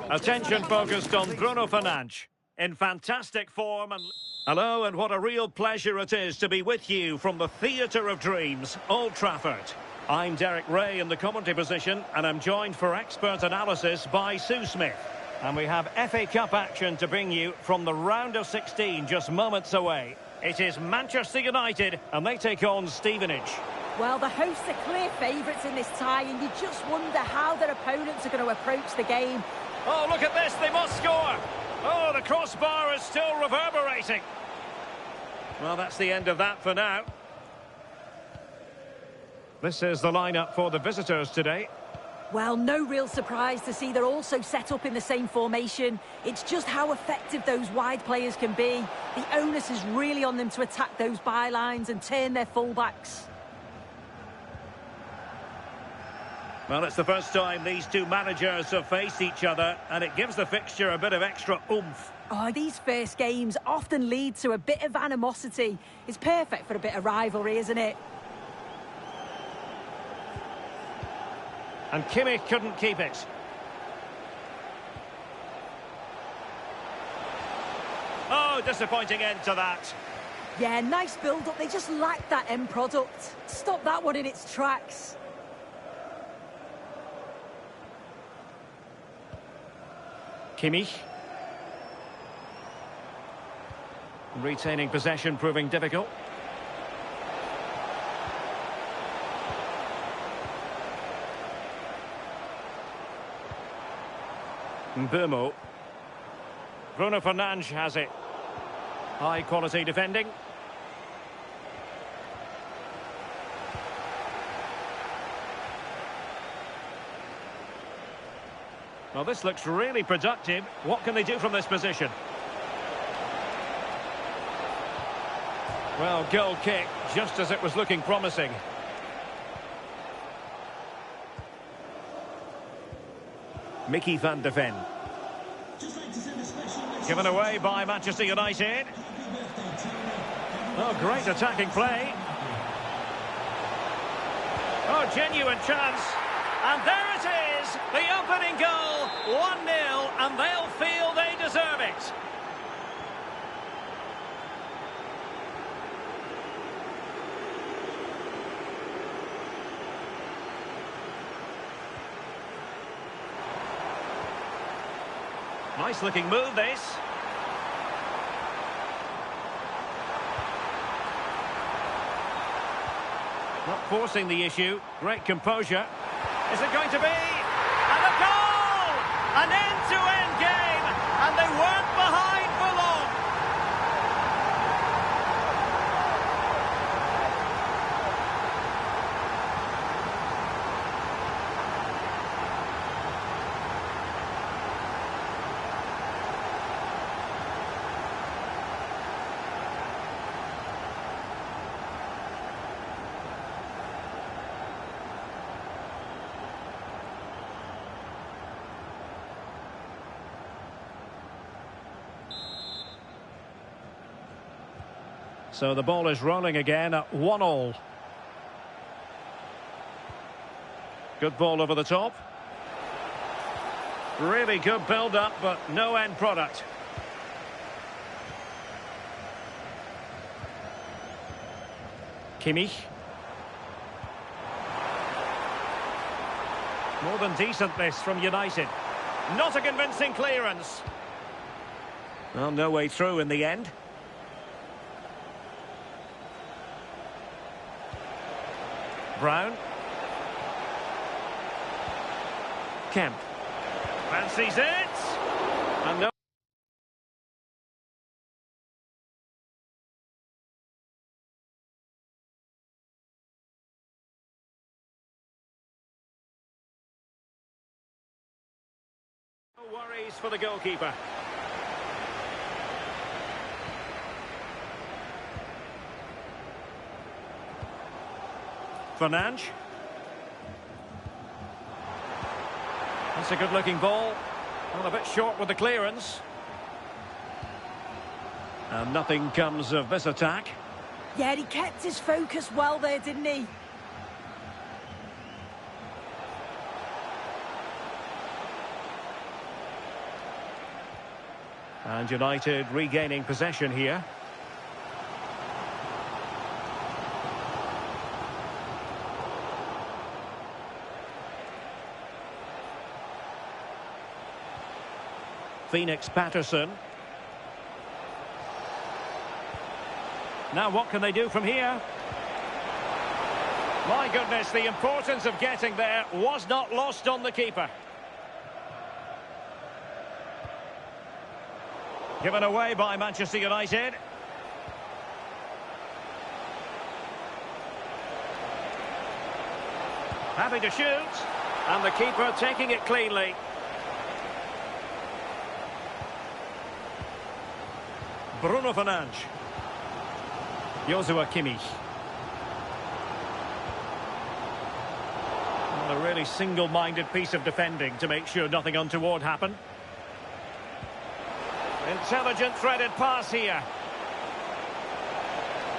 Attention focused on Bruno Fernandes. In fantastic form and... Hello, and what a real pleasure it is to be with you from the Theatre of Dreams, Old Trafford. I'm Derek Ray in the commentary position, and I'm joined for expert analysis by Sue Smith. And we have FA Cup action to bring you from the round of 16 just moments away. It is Manchester United, and they take on Stevenage. Well, the hosts are clear favourites in this tie, and you just wonder how their opponents are going to approach the game. Oh, look at this, they must score! Oh, the crossbar is still reverberating. Well, that's the end of that for now. This is the lineup for the visitors today. Well, no real surprise to see they're also set up in the same formation. It's just how effective those wide players can be. The onus is really on them to attack those bylines and turn their fullbacks. Well, it's the first time these two managers have faced each other, and it gives the fixture a bit of extra oomph. Oh, these first games often lead to a bit of animosity. It's perfect for a bit of rivalry, isn't it? And Kimmich couldn't keep it. Oh, disappointing end to that. Yeah, nice build-up. They just lack that end product. Stop that one in its tracks. Kimmich. Retaining possession proving difficult. Mbeumo. Bruno Fernandes has it. High quality defending. Well, this looks really productive. What can they do from this position? Well, goal kick, just as it was looking promising. Mickey van de Ven. Given away by Manchester United. Oh, great attacking play. Oh, genuine chance. And there it is, the opening goal, 1-0, and they'll feel they deserve it. Nice looking move, this. Not forcing the issue, great composure. Is it going to be? And a goal! An end-to-end game, and they weren't behind for long. So the ball is rolling again at 1-1. Good ball over the top. Really good build-up, but no end product. Kimmich. More than decent this from United. Not a convincing clearance. Well, no way through in the end. Brown. Kemp. Fancies it. And no. No worries for the goalkeeper. Fernandes. That's a good-looking ball. Well, a bit short with the clearance. And nothing comes of this attack. Yeah, he kept his focus well there, didn't he? And United regaining possession here. Phoenix Patterson. Now what can they do from here? My goodness, the importance of getting there was not lost on the keeper. Given away by Manchester United. Happy to shoot. And the keeper taking it cleanly. Bruno Fernandes. Joshua Kimmich. Well, a really single-minded piece of defending to make sure nothing untoward happened. Intelligent threaded pass here.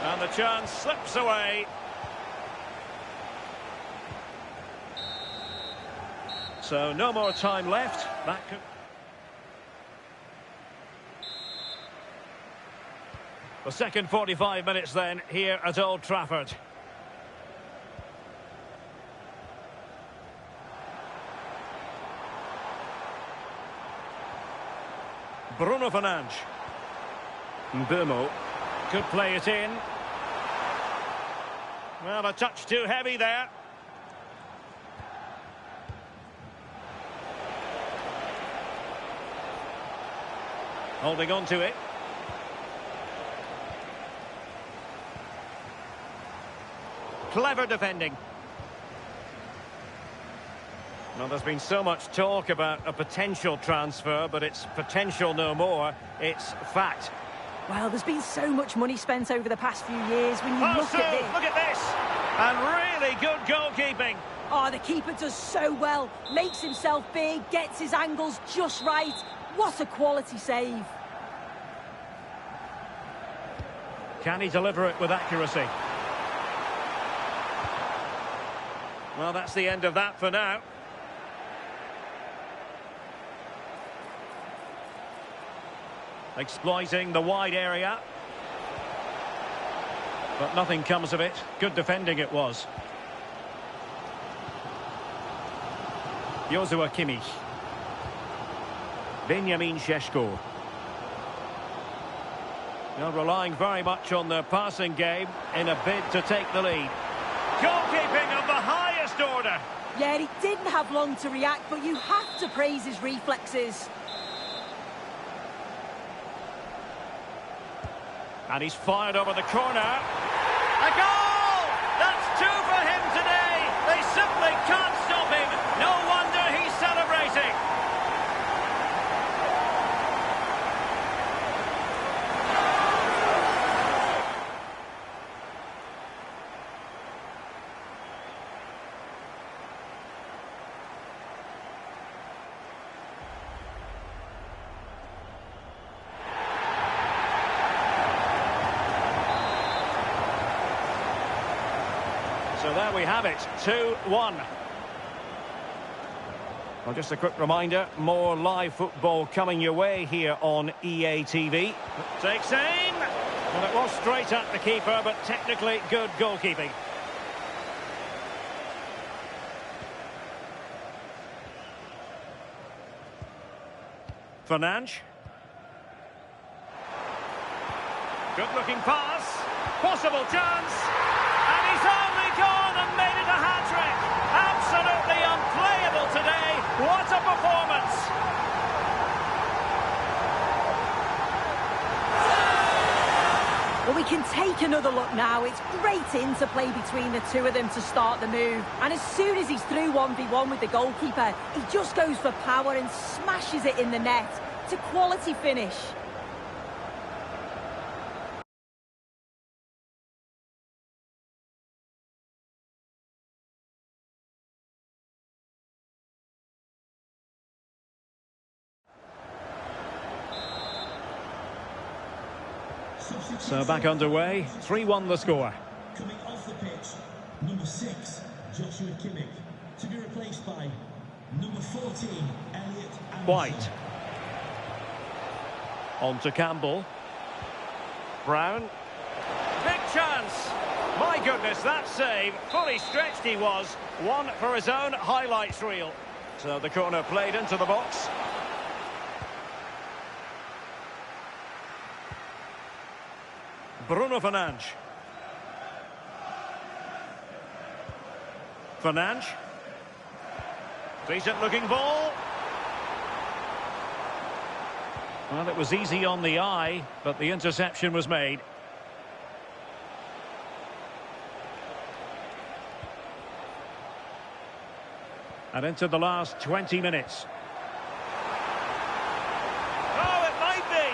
And the chance slips away. So no more time left. That could... The second 45 minutes then here at Old Trafford. Bruno Fernandes. Mbeumo could play it in. Well, a touch too heavy there. Holding on to it. Clever defending. Well, there's been so much talk about a potential transfer, but it's potential no more. It's fact. Well, there's been so much money spent over the past few years. When you look at this... Look at this! And really good goalkeeping. Oh, the keeper does so well. Makes himself big, gets his angles just right. What a quality save. Can he deliver it with accuracy? Well, that's the end of that for now. Exploiting the wide area. But nothing comes of it. Good defending it was. Joshua Kimmich. Benjamin Šeško. Now relying very much on their passing game in a bid to take the lead. Goalkeeping of the highest order. Yeah, he didn't have long to react, but you have to praise his reflexes. And he's fired over the corner. A goal! That's two for him today. They simply can't stop him. No wonder he's celebrating. So there we have it, 2-1. Well, just a quick reminder, more live football coming your way here on EA TV. Takes aim. Well, it was straight at the keeper, but technically good goalkeeping. Fernandes. Good-looking pass. Possible chance. And he's only gone and made it a hat-trick. Absolutely unplayable today. What a performance. Well, we can take another look now. It's great interplay between the two of them to start the move. And as soon as he's through 1v1 with the goalkeeper, he just goes for power and smashes it in the net. It's a quality finish. So back underway, 3-1 the score. Coming off the pitch, number 6, Joshua Kimmich, to be replaced by number 14, Elliot Anderson. White. On to Campbell. Brown. Big chance! My goodness, that save. Fully stretched he was. One for his own highlights reel. So the corner played into the box. Bruno Fernandes. Fernandes. Decent looking ball. Well, it was easy on the eye, but the interception was made. And into the last 20 minutes. Oh, it might be!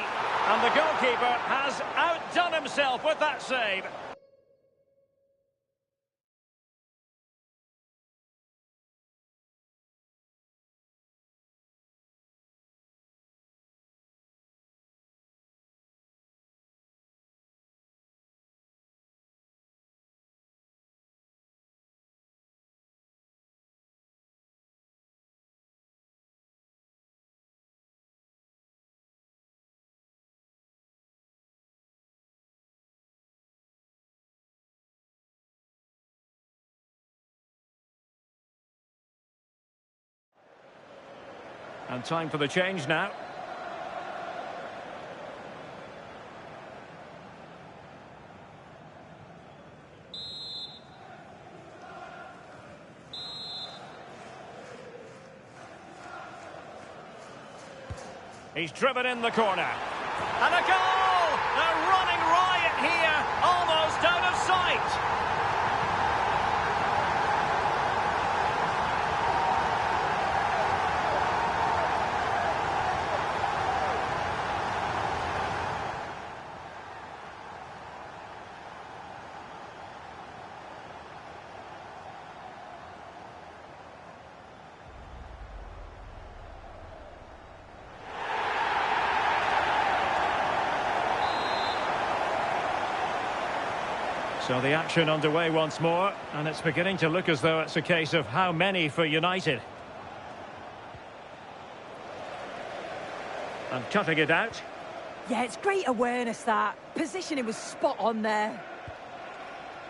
And the goalkeeper has outdone himself with that save. And time for the change now. He's driven in the corner. And a goal! A running riot here, almost out of sight. So the action underway once more, and it's beginning to look as though it's a case of how many for United. And cutting it out. Yeah, it's great awareness, that. Positioning was spot on there.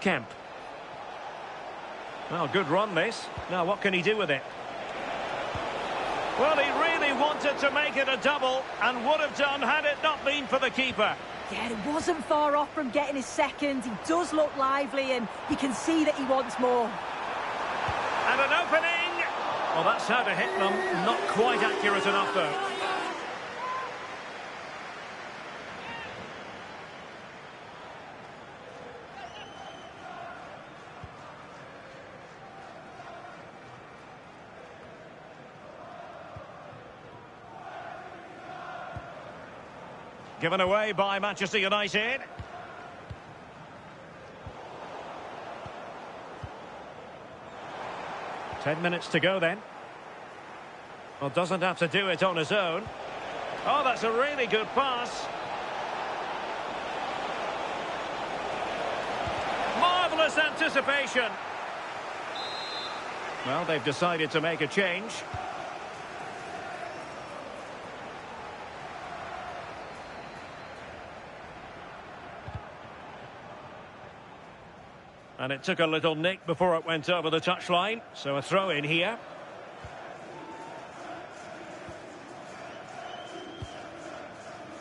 Kemp. Well, good run this. Now what can he do with it? Well, he really wanted to make it a double, and would have done had it not been for the keeper. Yeah, it wasn't far off from getting his second. He does look lively, and you can see that he wants more. And an opening! Well, that's how to hit them. Not quite accurate enough, though. Given away by Manchester United. Ten minutes to go then. Well, doesn't have to do it on his own. Oh, that's a really good pass. Marvellous anticipation. Well, they've decided to make a change. And it took a little nick before it went over the touchline. So a throw in here.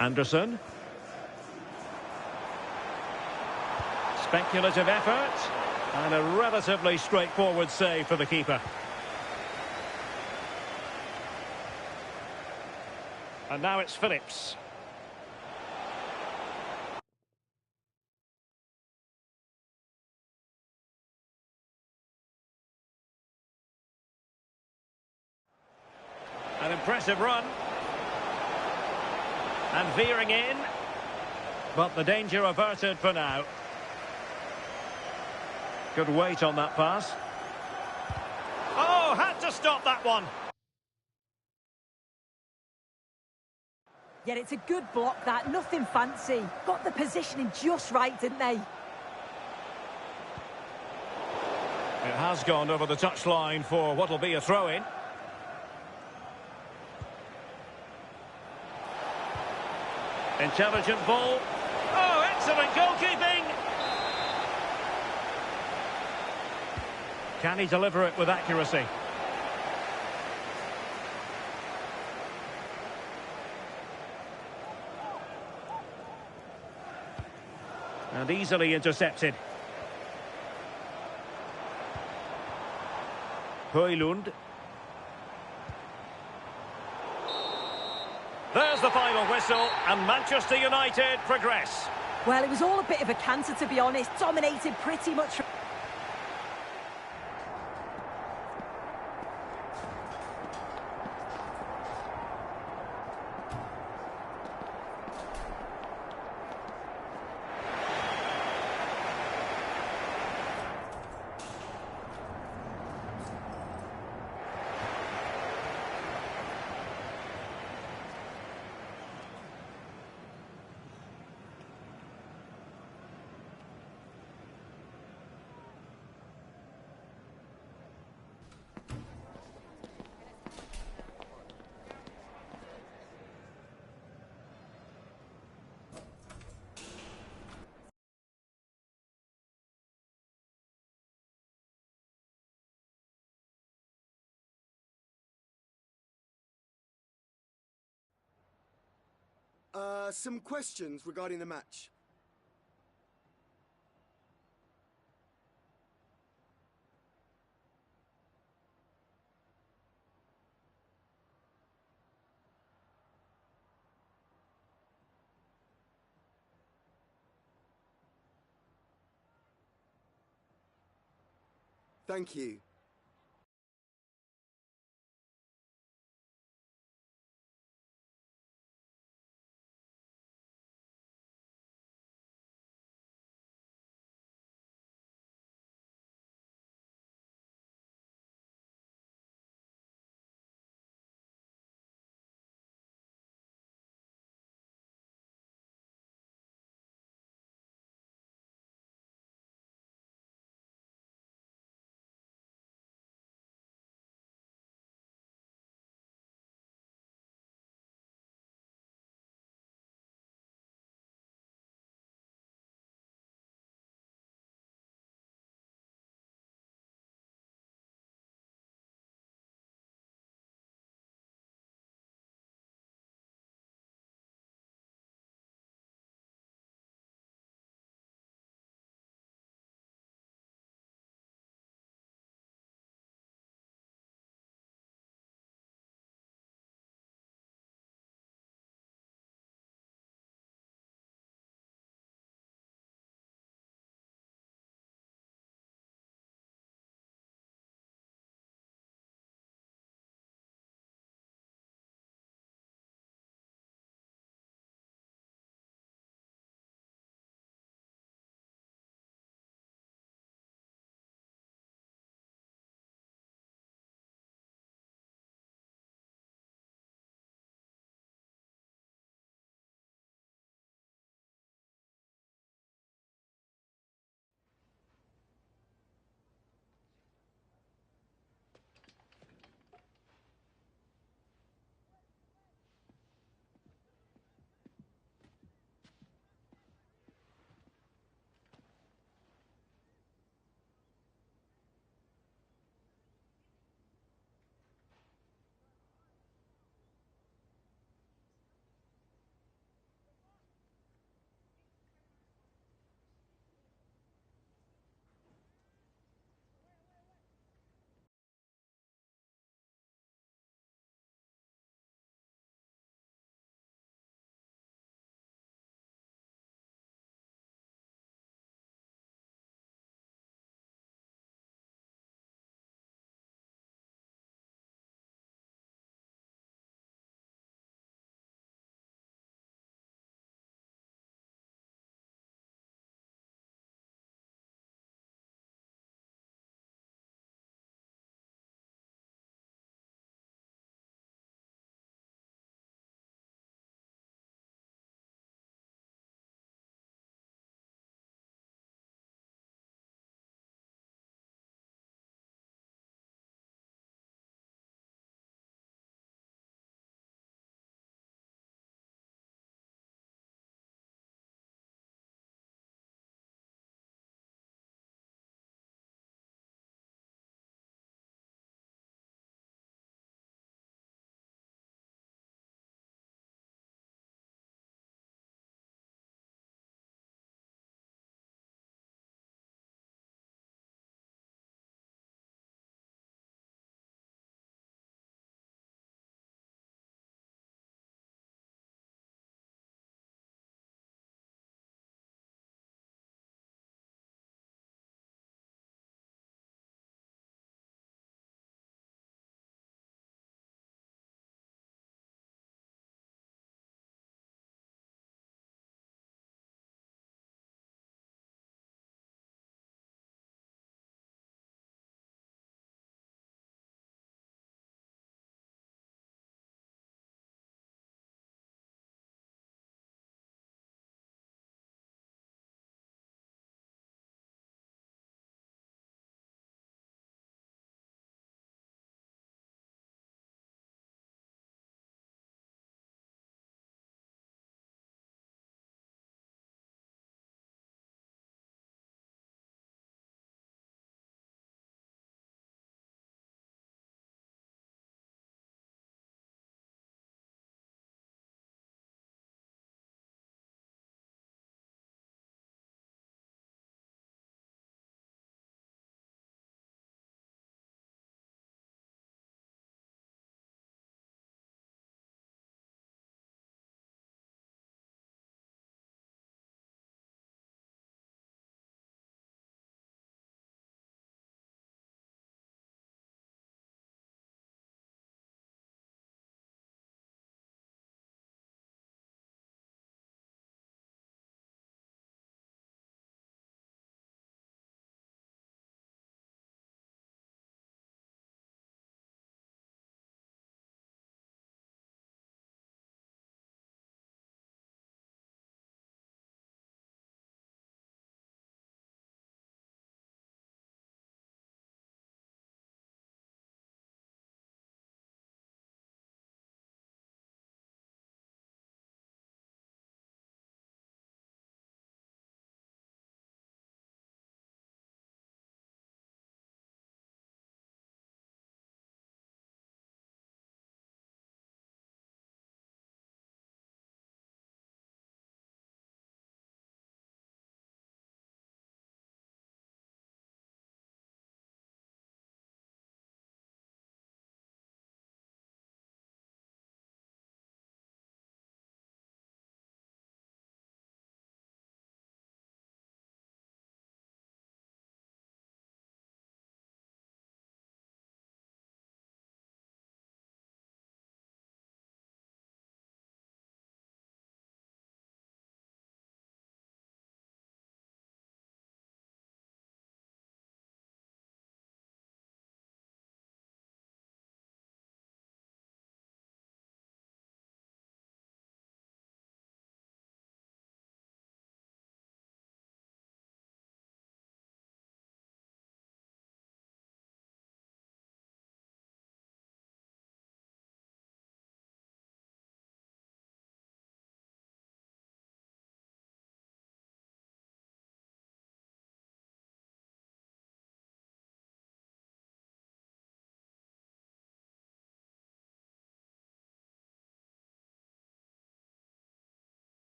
Anderson. Speculative effort. And a relatively straightforward save for the keeper. And now it's Phillips. An impressive run. And veering in. But the danger averted for now. Good weight on that pass. Oh, had to stop that one. Yeah, it's a good block, that. Nothing fancy. Got the positioning just right, didn't they? It has gone over the touchline for what will be a throw-in. Intelligent ball. Oh, excellent goalkeeping! Can he deliver it with accuracy? And easily intercepted. Højlund. There's the final whistle, and Manchester United progress. Well, it was all a bit of a canter, to be honest. Dominated pretty much. Some questions regarding the match. Thank you.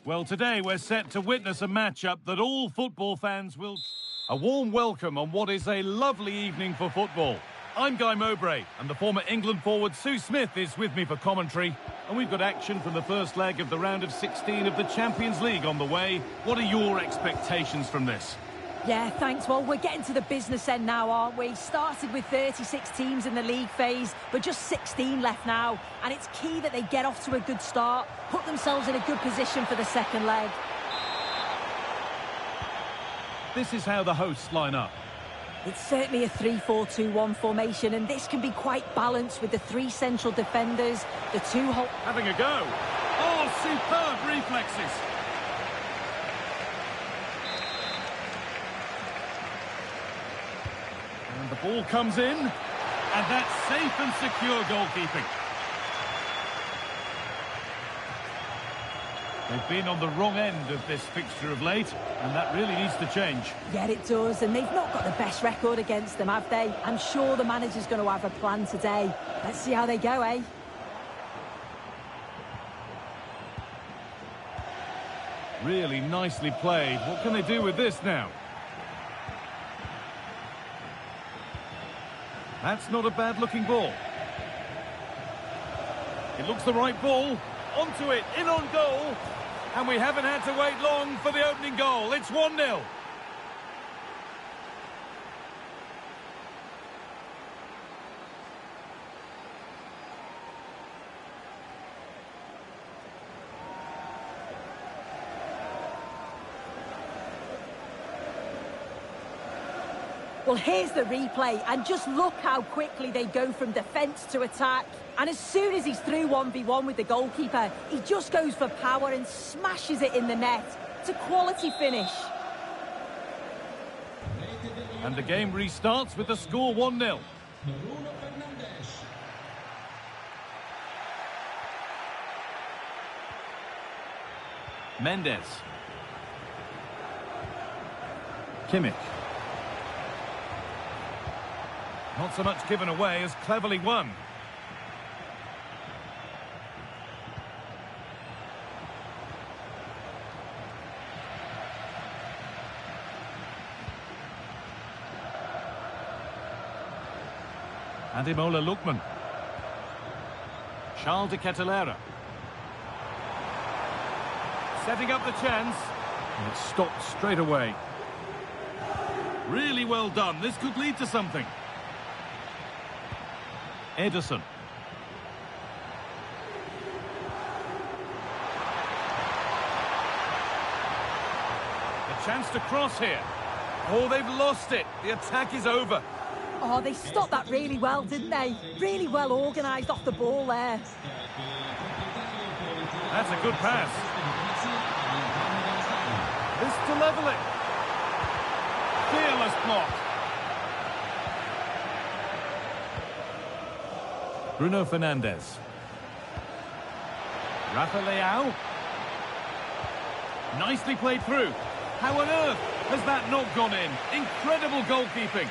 Well, today we're set to witness a matchup that all football fans will... A warm welcome on what is a lovely evening for football. I'm Guy Mowbray, and the former England forward Sue Smith is with me for commentary. And we've got action from the first leg of the round of 16 of the Champions League on the way. What are your expectations from this? Yeah, thanks. Well, we're getting to the business end now, aren't we? Started with 36 teams in the league phase, but just 16 left now. And it's key that they get off to a good start, put themselves in a good position for the second leg. This is how the hosts line up. It's certainly a 3-4-2-1 formation, and this can be quite balanced with the three central defenders, the two... Having a go. Oh, superb reflexes. And the ball comes in, and that's safe and secure goalkeeping. They've been on the wrong end of this fixture of late, and that really needs to change. Yeah, it does, and they've not got the best record against them, have they? I'm sure the manager's going to have a plan today. Let's see how they go, eh? Really nicely played. What can they do with this now? That's not a bad-looking ball. It looks the right ball. Onto it, in on goal. And we haven't had to wait long for the opening goal. It's 1-0. Well, here's the replay, and just look how quickly they go from defence to attack. And as soon as he's through 1v1 with the goalkeeper, he just goes for power and smashes it in the net. It's a quality finish. And the game restarts with the score 1-0. Mendes. Kimmich. Not so much given away as cleverly won. Ademola Lookman. Charles de Kettelera. Setting up the chance. And it stopped straight away. Really well done. This could lead to something. Ederson. A chance to cross here. Oh, they've lost it. The attack is over. Oh, they stopped that really well, didn't they? Really well organised off the ball there. That's a good pass. This to level it. Fearless block. Bruno Fernandes. Rafa Leao. Nicely played through. How on earth has that not gone in? Incredible goalkeeping.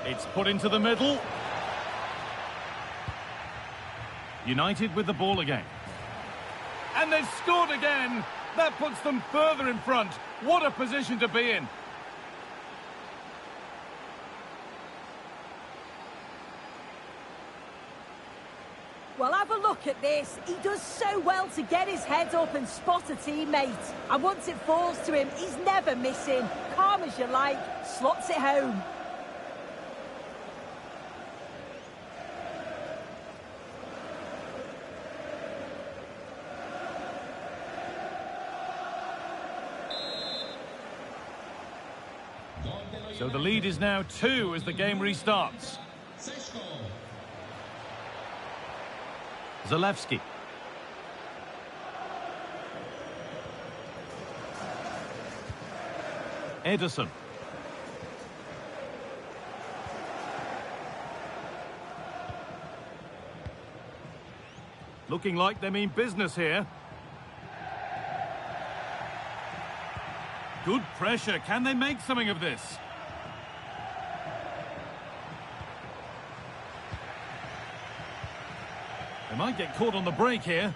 It's put into the middle. United with the ball again. And they've scored again. That puts them further in front. What a position to be in. Well, have a look at this. He does so well to get his head up and spot a teammate. And once it falls to him, he's never missing. Calm as you like, slots it home. So the lead is now 2 as the game restarts. Zalewski. Ederson. Looking like they mean business here. Good pressure. Can they make something of this? They might get caught on the break here.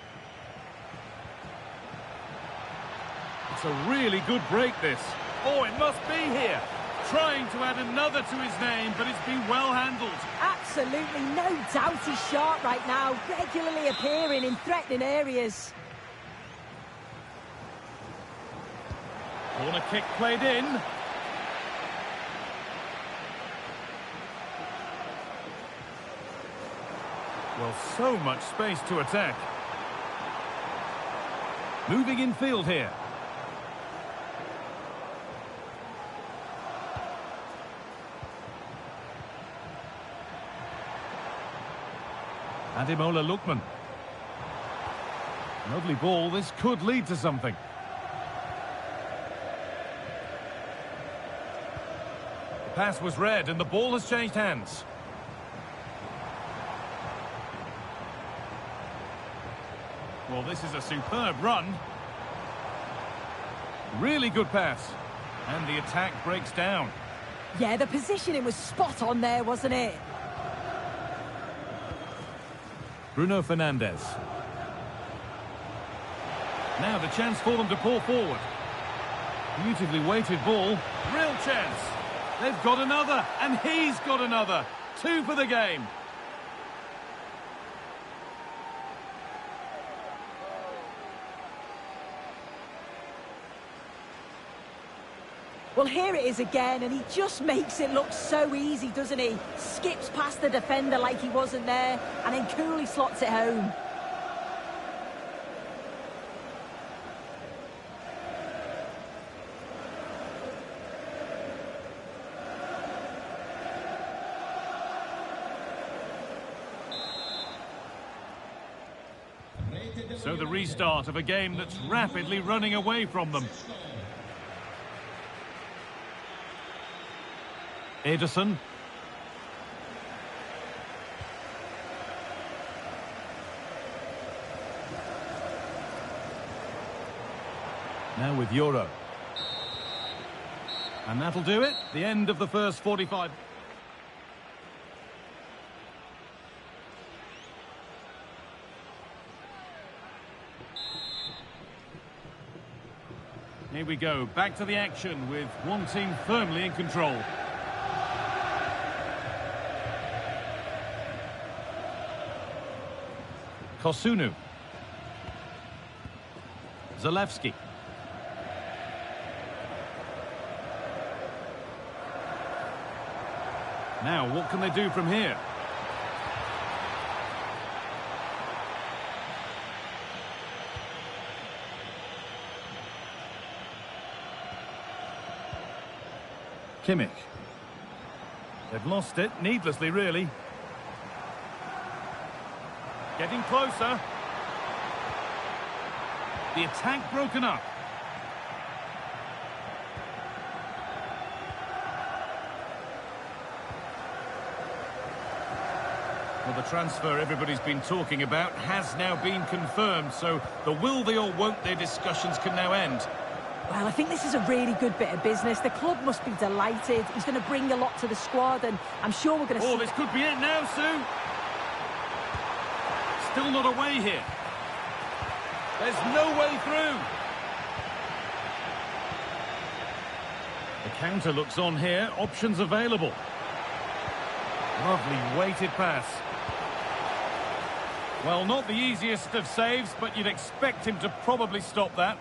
It's a really good break, this. Oh, it must be here. Trying to add another to his name, but it's been well handled. Absolutely no doubt he's sharp right now, regularly appearing in threatening areas. Corner kick played in. Well, so much space to attack. Moving in field here. Ademola Lookman. Lovely ball, this could lead to something. The pass was read and the ball has changed hands. Well, this is a superb run. Really good pass. And the attack breaks down. Yeah, the positioning was spot on there, wasn't it? Bruno Fernandes. Now the chance for them to pull forward. Beautifully weighted ball. Real chance. They've got another, and he's got another. 2 for the game. Well, here it is again, and he just makes it look so easy, doesn't he? Skips past the defender like he wasn't there, and then coolly slots it home. So the restart of a game that's rapidly running away from them. Ederson. Now with Euro. And that'll do it. The end of the first 45. Here we go. Back to the action with one team firmly in control. Kosunu. Zalewski. Now, what can they do from here? Kimmich. They've lost it, needlessly, really. Getting closer. The attack broken up. Well, the transfer everybody's been talking about has now been confirmed, so the will they or won't they discussions can now end. Well, I think this is a really good bit of business. The club must be delighted. He's going to bring a lot to the squad, and I'm sure we're going to see... Oh, this could be it now, Sue. Still not away here. There's no way through. The counter looks on here. Options available. Lovely weighted pass. Well, not the easiest of saves, but you'd expect him to probably stop that.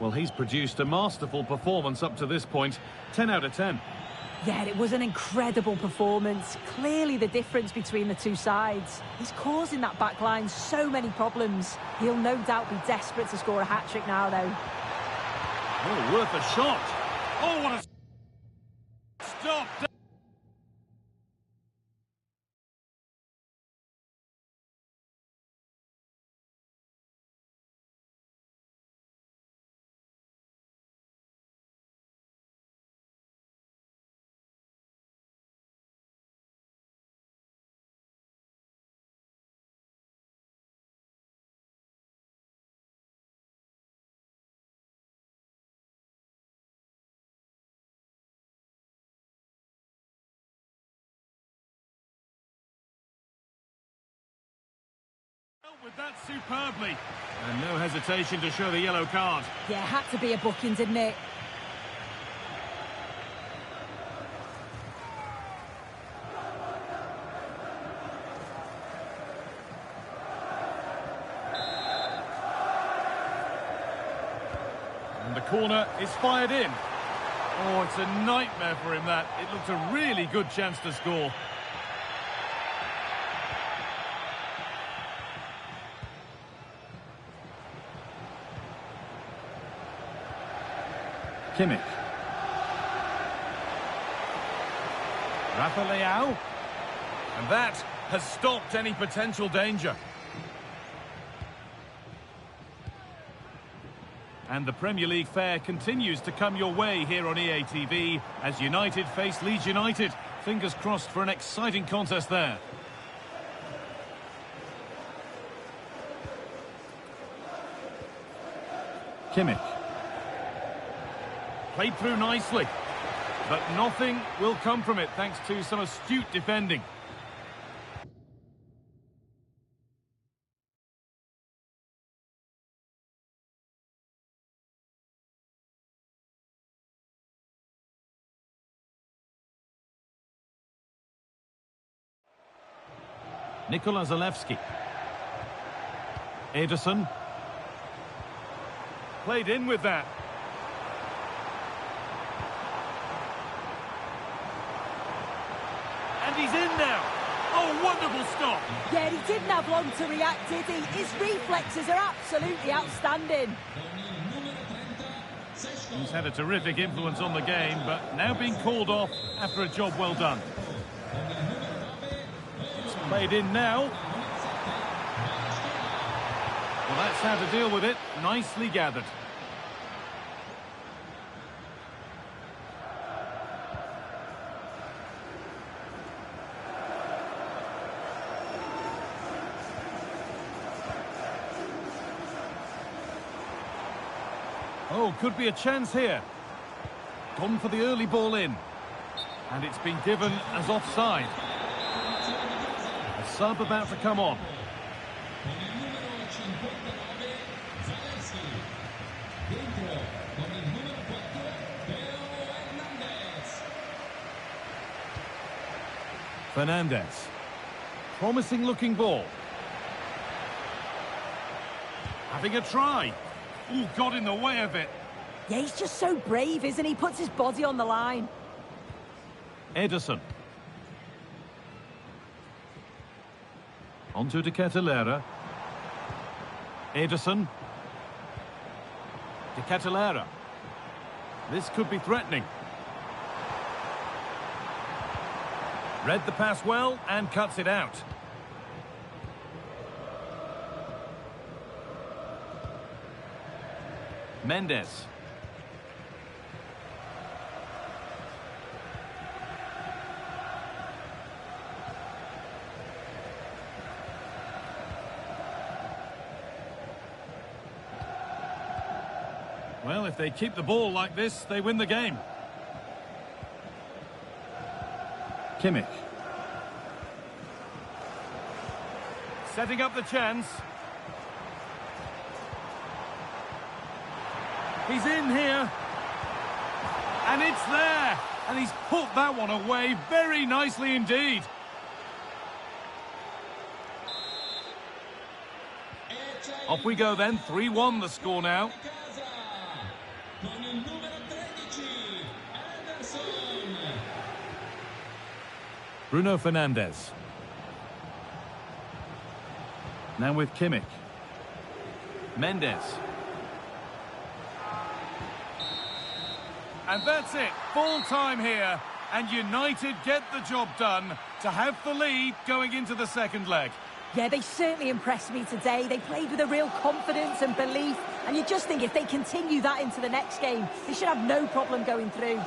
Well, he's produced a masterful performance up to this point. 10 out of 10. Yeah, it was an incredible performance. Clearly the difference between the two sides. He's causing that back line so many problems. He'll no doubt be desperate to score a hat-trick now, though. Oh, worth a shot. Oh, what a stop. with that superbly. And no hesitation to show the yellow card. Yeah, had to be a booking, didn't it? And the corner is fired in. Oh, it's a nightmare for him, that. It looked a really good chance to score. Kimmich. Rafa Leao. And that has stopped any potential danger. And the Premier League fare continues to come your way here on EA TV as United face Leeds United. Fingers crossed for an exciting contest there. Kimmich. Played through nicely, but nothing will come from it thanks to some astute defending. Nikola Zalewski. Ederson. Played in with that. And he's in now. Oh, wonderful stop. Yeah, he didn't have long to react, did he? His reflexes are absolutely outstanding. He's had a terrific influence on the game, but now being called off after a job well done. It's played in now. Well, that's how to deal with it. Nicely gathered. Oh, could be a chance here. Gone for the early ball in. And it's been given as offside. A sub about to come on. Fernandez. Promising looking ball. Having a try. Ooh, got in the way of it. Yeah, he's just so brave, isn't he? Puts his body on the line. Ederson. Onto De Ketelaere. Ederson. De Ketelaere. This could be threatening. Read the pass well and cuts it out. Mendes. Well, if they keep the ball like this, they win the game. Kimmich. Setting up the chance. He's in here. And it's there. And he's put that one away very nicely indeed. Off we go then. 3-1 the score now. Bruno Fernandes. Now with Kimmich. Mendes. And that's it. Full time here. And United get the job done to have the lead going into the second leg. Yeah, they certainly impressed me today. They played with a real confidence and belief. And you just think if they continue that into the next game, they should have no problem going through.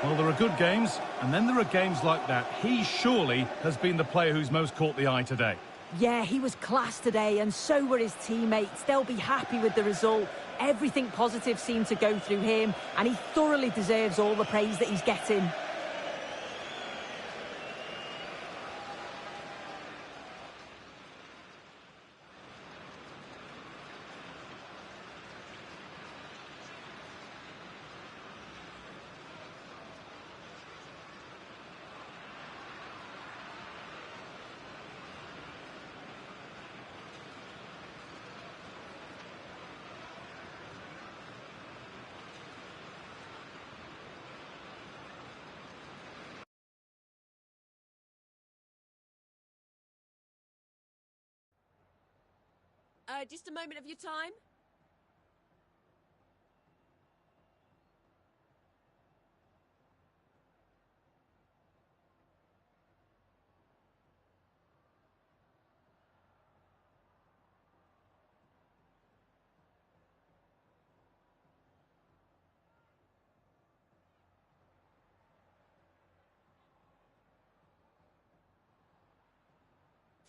Well, there are good games, and then there are games like that. He surely has been the player who's most caught the eye today. Yeah, he was class today, and so were his teammates. They'll be happy with the result. Everything positive seemed to go through him, and he thoroughly deserves all the praise that he's getting. Just a moment of your time.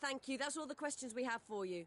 Thank you. That's all the questions we have for you.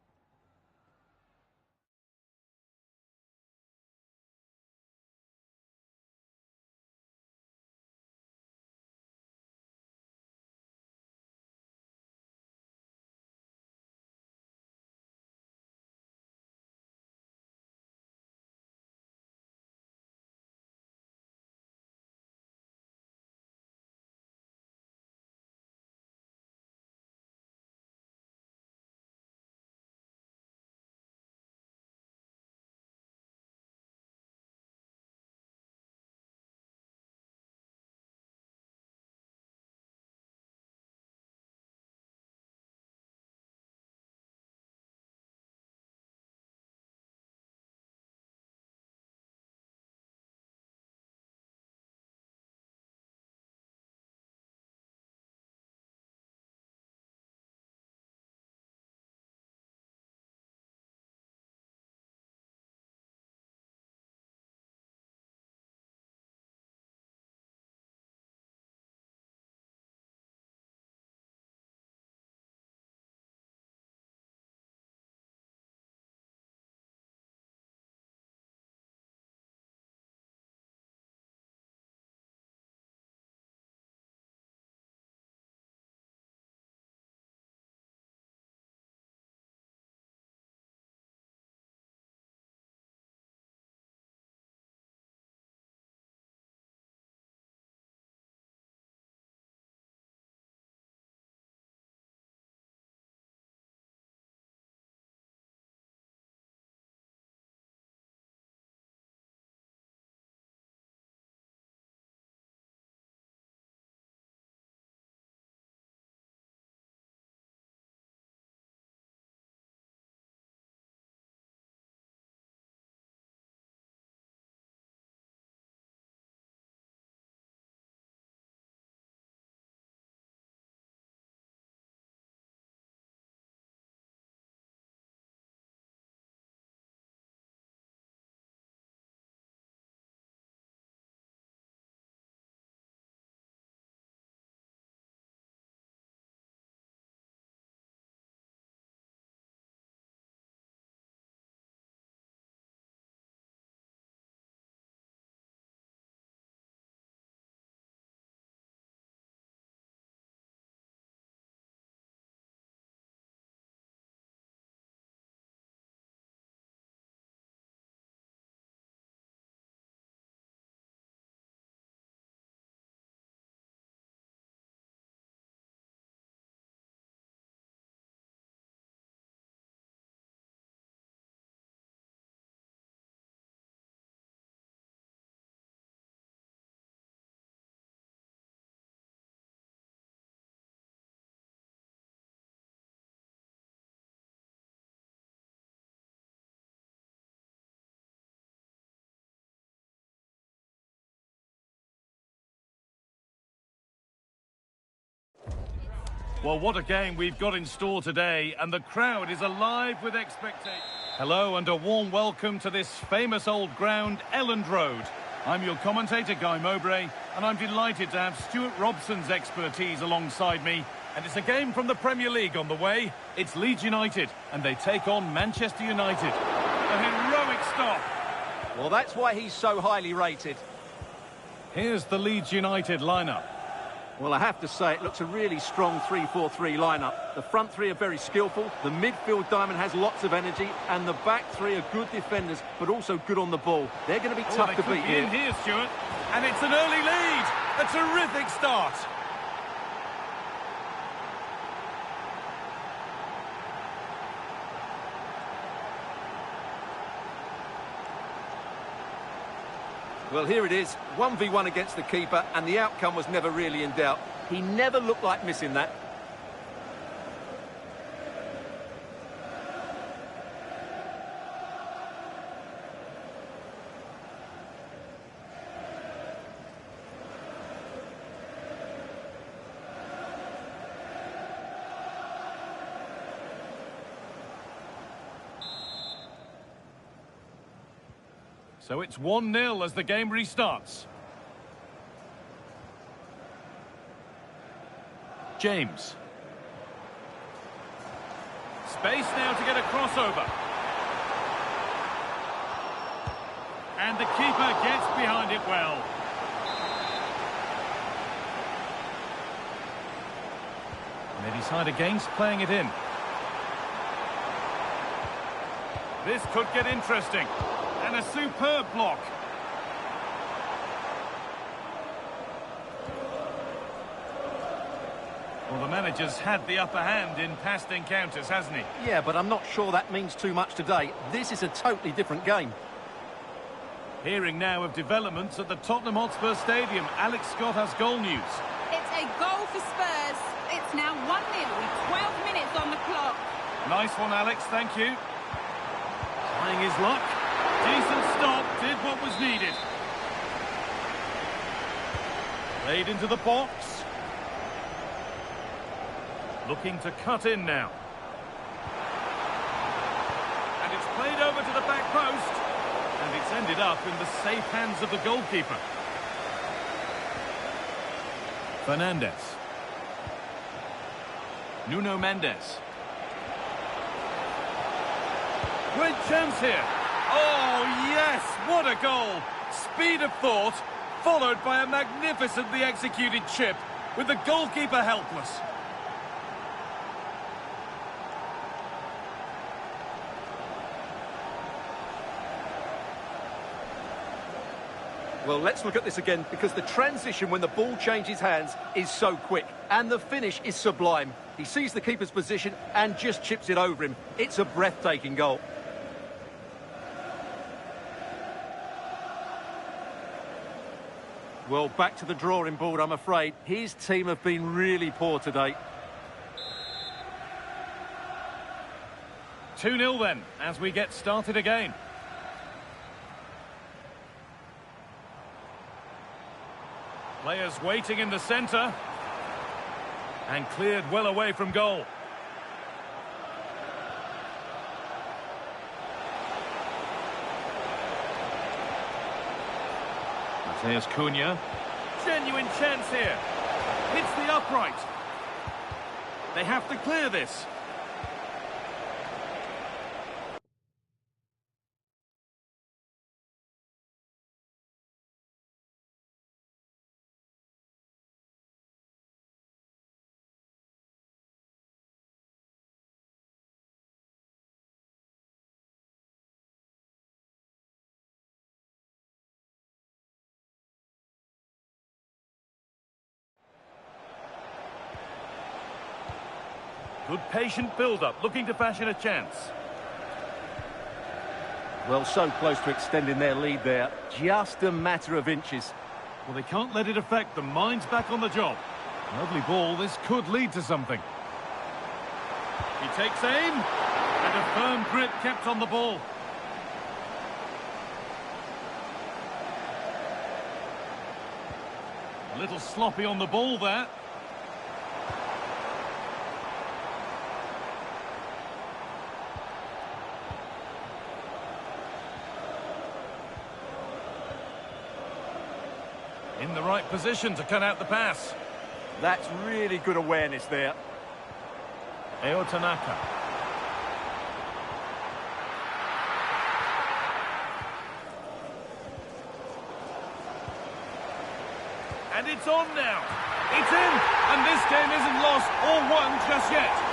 Well, what a game we've got in store today, and the crowd is alive with expectation. Hello and a warm welcome to this famous old ground, Elland Road. I'm your commentator, Guy Mowbray, and I'm delighted to have Stuart Robson's expertise alongside me. And it's a game from the Premier League on the way. It's Leeds United, and they take on Manchester United. A heroic stop. Well, that's why he's so highly rated. Here's the Leeds United lineup. Well, I have to say, it looks a really strong 3-4-3 lineup. The front three are very skillful, the midfield diamond has lots of energy, and the back three are good defenders, but also good on the ball. They're going to be tough to beat here. In here, Stuart, and it's an early lead. A terrific start. Well, here it is, 1v1 against the keeper, and the outcome was never really in doubt. He never looked like missing that. So it's 1-0 as the game restarts. James. Space now to get a crossover. And the keeper gets behind it well. And they decide against playing it in. This could get interesting. And a superb block. Well, the manager's had the upper hand in past encounters, hasn't he? Yeah, but I'm not sure that means too much today. This is a totally different game. Hearing now of developments at the Tottenham Hotspur Stadium. Alex Scott has goal news. It's a goal for Spurs. It's now 1-0 with 12 minutes on the clock. Nice one, Alex, thank you. Trying his luck. Decent stop, did what was needed. Played into the box. Looking to cut in now. And it's played over to the back post. And it's ended up in the safe hands of the goalkeeper. Fernandez. Nuno Mendes. Great chance here. Oh, yes! What a goal! Speed of thought, followed by a magnificently executed chip, with the goalkeeper helpless. Well, let's look at this again, because the transition when the ball changes hands is so quick, and the finish is sublime. He sees the keeper's position and just chips it over him. It's a breathtaking goal. Well, back to the drawing board, I'm afraid. His team have been really poor today. 2-0 then, as we get started again. Players waiting in the centre. And cleared well away from goal. Mateus Cunha. Genuine chance here. Hits the upright. They have to clear this. Good patient build-up, looking to fashion a chance. Well, so close to extending their lead there. Just a matter of inches. Well, they can't let it affect them. Mind's back on the job. Lovely ball. This could lead to something. He takes aim. And a firm grip kept on the ball. A little sloppy on the ball there. In the right position to cut out the pass. That's really good awareness there. Eo Tanaka. And it's on now. It's in. And this game isn't lost or won just yet.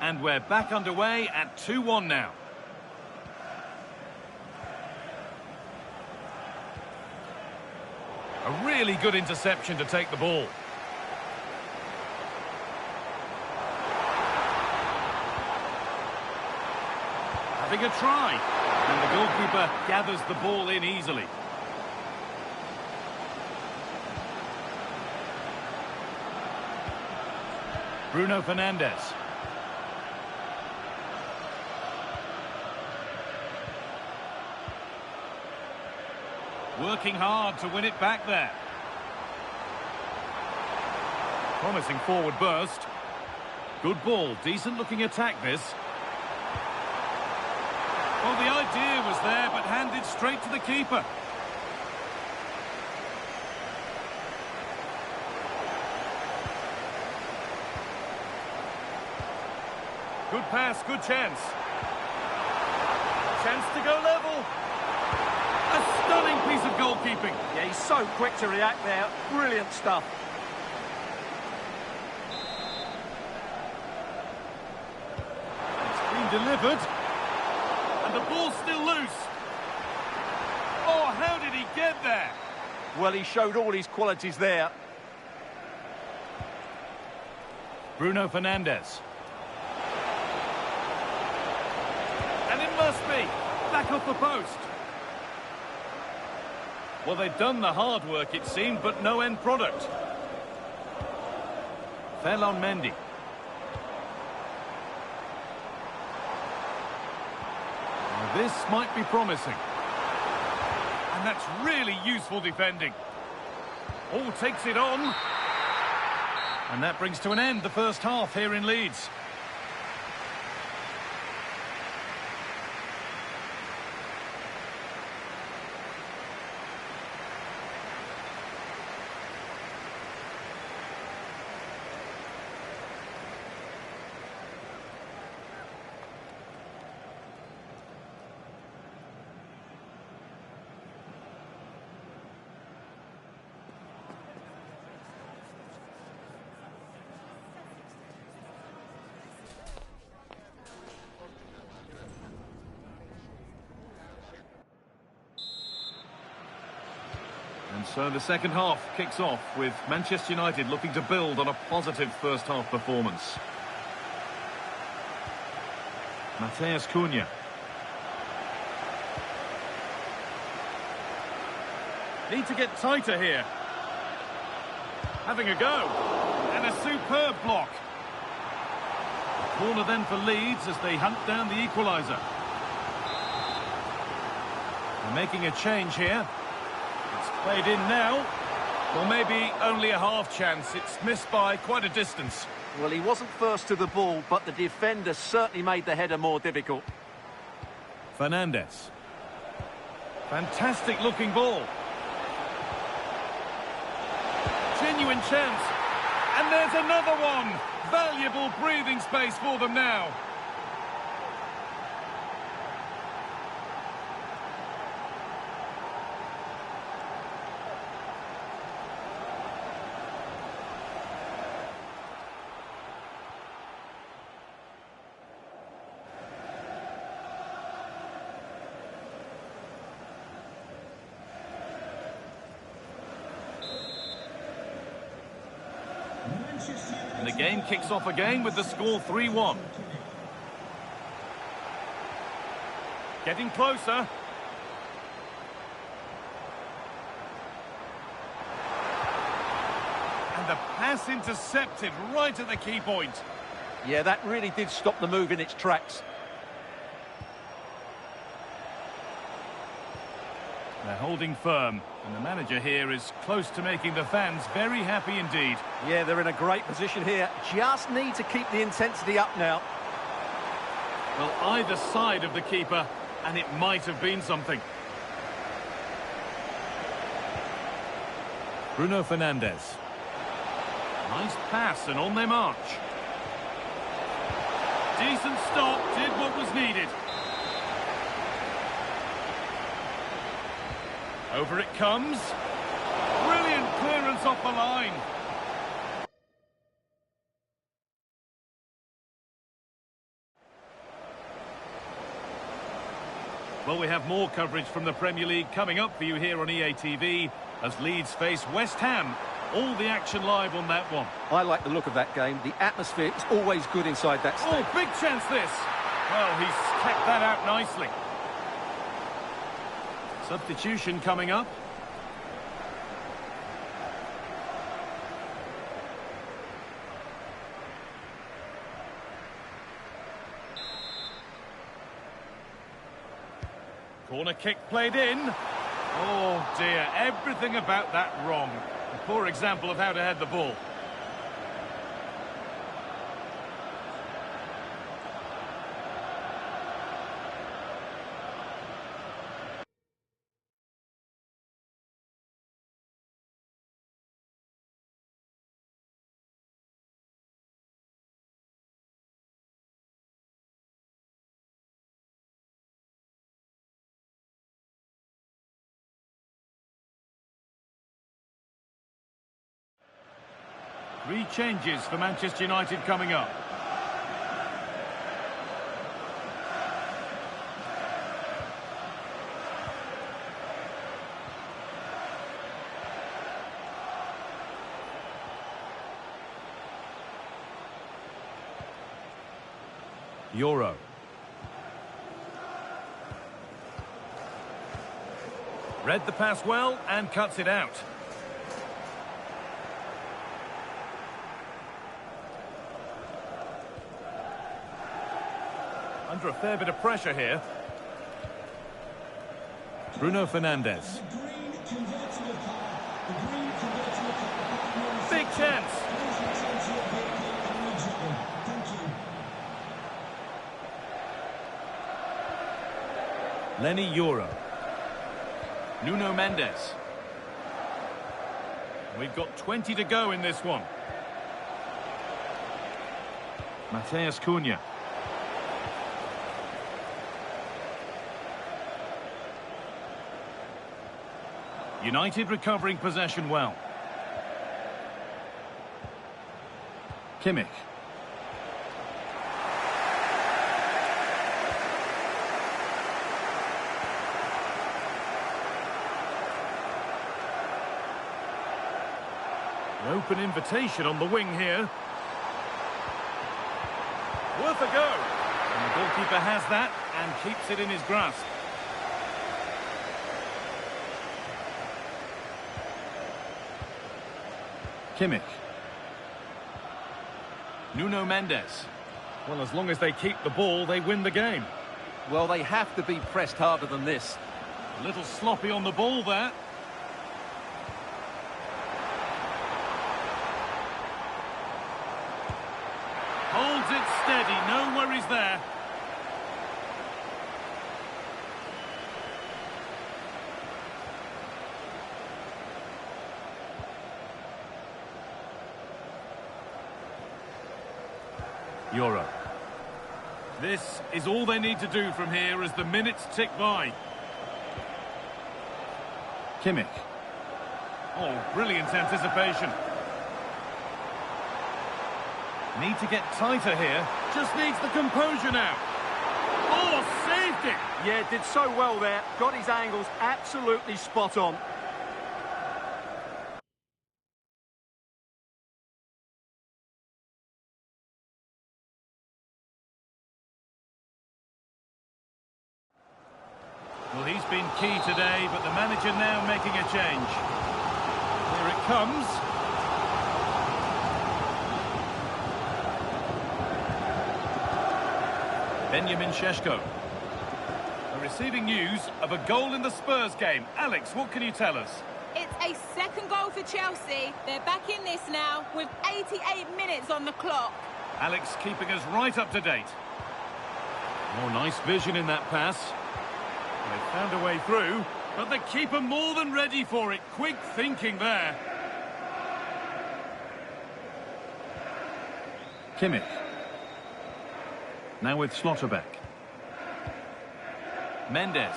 And we're back underway at 2-1 now. A really good interception to take the ball. Having a try. And the goalkeeper gathers the ball in easily. Bruno Fernandes. Working hard to win it back there. Promising forward burst. Good ball, decent looking attack this. Well, the idea was there, but handed straight to the keeper. Good pass, good chance. Chance to go level. A stunning piece of goalkeeping. Yeah, he's so quick to react there. Brilliant stuff. It's been delivered. And the ball's still loose. Oh, how did he get there? Well, he showed all his qualities there. Bruno Fernandes. And it must be. Back off the post. Well, they've done the hard work, it seemed, but no end product. Ferland Mendy. Well, this might be promising. And that's really useful defending. Oh, takes it on. And that brings to an end the first half here in Leeds. And so the second half kicks off with Manchester United looking to build on a positive first half performance. Matheus Cunha. Need to get tighter here. Having a go. And a superb block. Corner then for Leeds as they hunt down the equaliser. They're making a change here. It's played in now. Well, maybe only a half chance. It's missed by quite a distance. Well, he wasn't first to the ball, but the defender certainly made the header more difficult. Fernandes. Fantastic looking ball. Genuine chance. And there's another one. Valuable breathing space for them now. And the game kicks off again with the score 3-1. Getting closer. And the pass intercepted right at the key point. Yeah, that really did stop the move in its tracks. They're holding firm, and the manager here is close to making the fans very happy indeed. Yeah, they're in a great position here. Just need to keep the intensity up now. Well, either side of the keeper, and it might have been something. Bruno Fernandes. Nice pass, and on they march. Decent stop, did what was needed. Over it comes. Brilliant clearance off the line. Well, we have more coverage from the Premier League coming up for you here on EA TV as Leeds face West Ham. All the action live on that one. I like the look of that game. The atmosphere is always good inside that stadium. Oh, big chance this. Well, he's kept that out nicely. Substitution coming up. Corner kick played in. Oh dear, everything about that wrong. A poor example of how to head the ball. Three changes for Manchester United coming up. Euro. Read the pass well and cuts it out. Under a fair bit of pressure here. Bruno Fernandes. Big chance. Lenny Euro. Nuno Mendes. We've got 20 to go in this one. Mateus Cunha. United recovering possession well. Kimmich. An open invitation on the wing here. Worth a go. And the goalkeeper has that and keeps it in his grasp. Kimmich. Nuno Mendes. Well, as long as they keep the ball, they win the game. Well, they have to be pressed harder than this. A little sloppy on the ball there. Holds it steady, no worries there. Euro. This is all they need to do from here as the minutes tick by. Kimmich. Oh, brilliant anticipation. Need to get tighter here. Just needs the composure now. Oh, saved it! Yeah, did so well there. Got his angles absolutely spot on. Well, he's been key today, but the manager now making a change. Here it comes. Benjamin Šeško. We're receiving news of a goal in the Spurs game. Alex, what can you tell us? It's a second goal for Chelsea. They're back in this now with 88 minutes on the clock. Alex keeping us right up to date. Oh, nice vision in that pass. They found a way through, but the keeper more than ready for it. Quick thinking there. Kimmich. Now with Schlotterbeck. Mendes.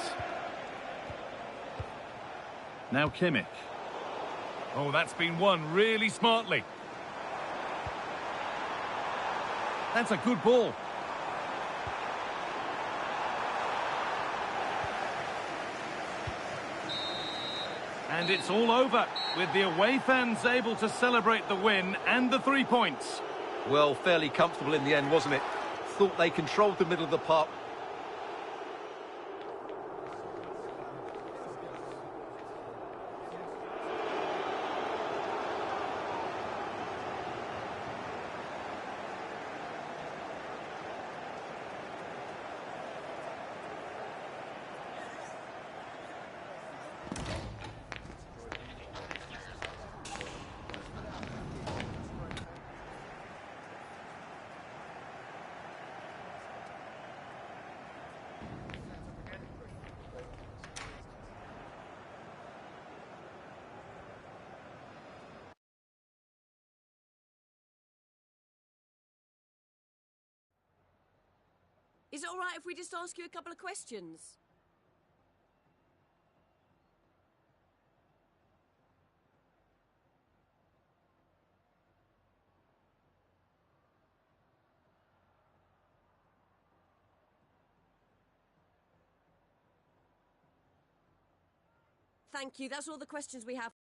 Now Kimmich. Oh, that's been won really smartly. That's a good ball. And it's all over, with the away fans able to celebrate the win and the 3 points. Well, fairly comfortable in the end, wasn't it? thought they controlled the middle of the park. Is it all right if we just ask you a couple of questions? Thank you. That's all the questions we have.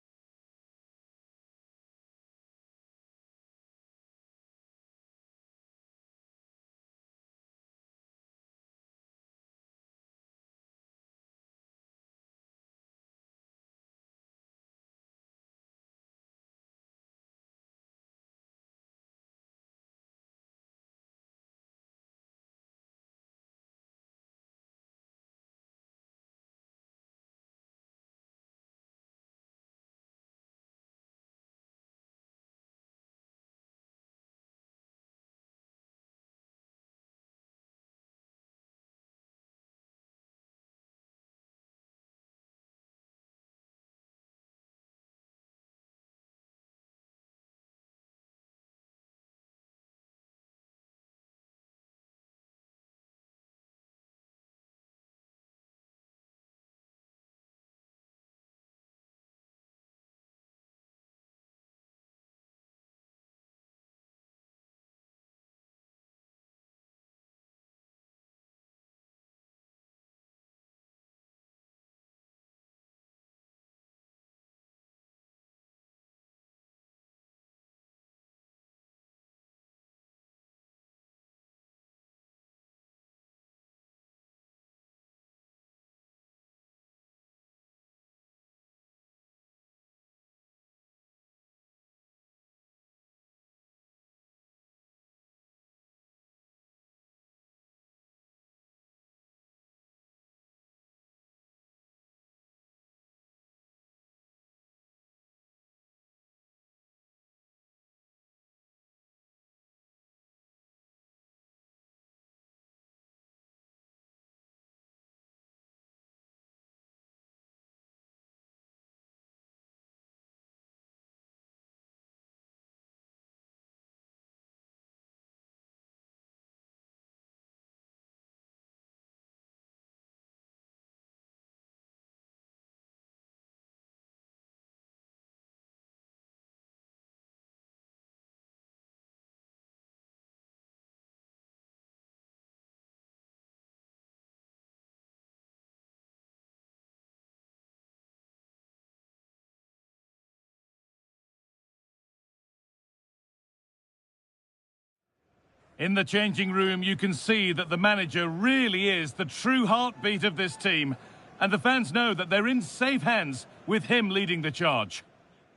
In the changing room, you can see that the manager really is the true heartbeat of this team. And the fans know that they're in safe hands with him leading the charge.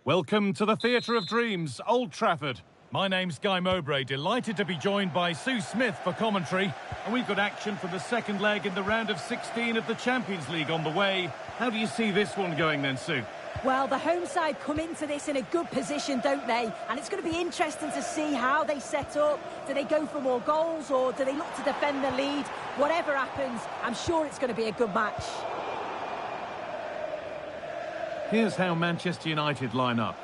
Welcome to the Theatre of Dreams, Old Trafford. My name's Guy Mowbray, delighted to be joined by Sue Smith for commentary. And we've got action for the second leg in the round of 16 of the Champions League on the way. How do you see this one going then, Sue? Well, the home side come into this in a good position, don't they? And it's going to be interesting to see how they set up. Do they go for more goals or do they look to defend the lead? Whatever happens, I'm sure it's going to be a good match. Here's how Manchester United line up.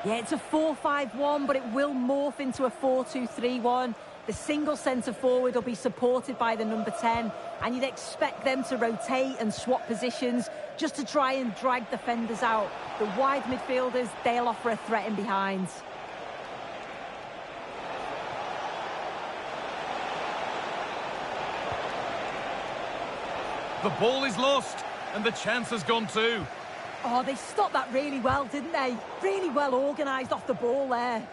Yeah, it's a 4-5-1, but it will morph into a 4-2-3-1. The single centre-forward will be supported by the number 10, and you'd expect them to rotate and swap positions just to try and drag defenders out. The wide midfielders, they'll offer a threat in behind. The ball is lost, and the chance has gone too. Oh, they stopped that really well, didn't they? Really well organised off the ball there.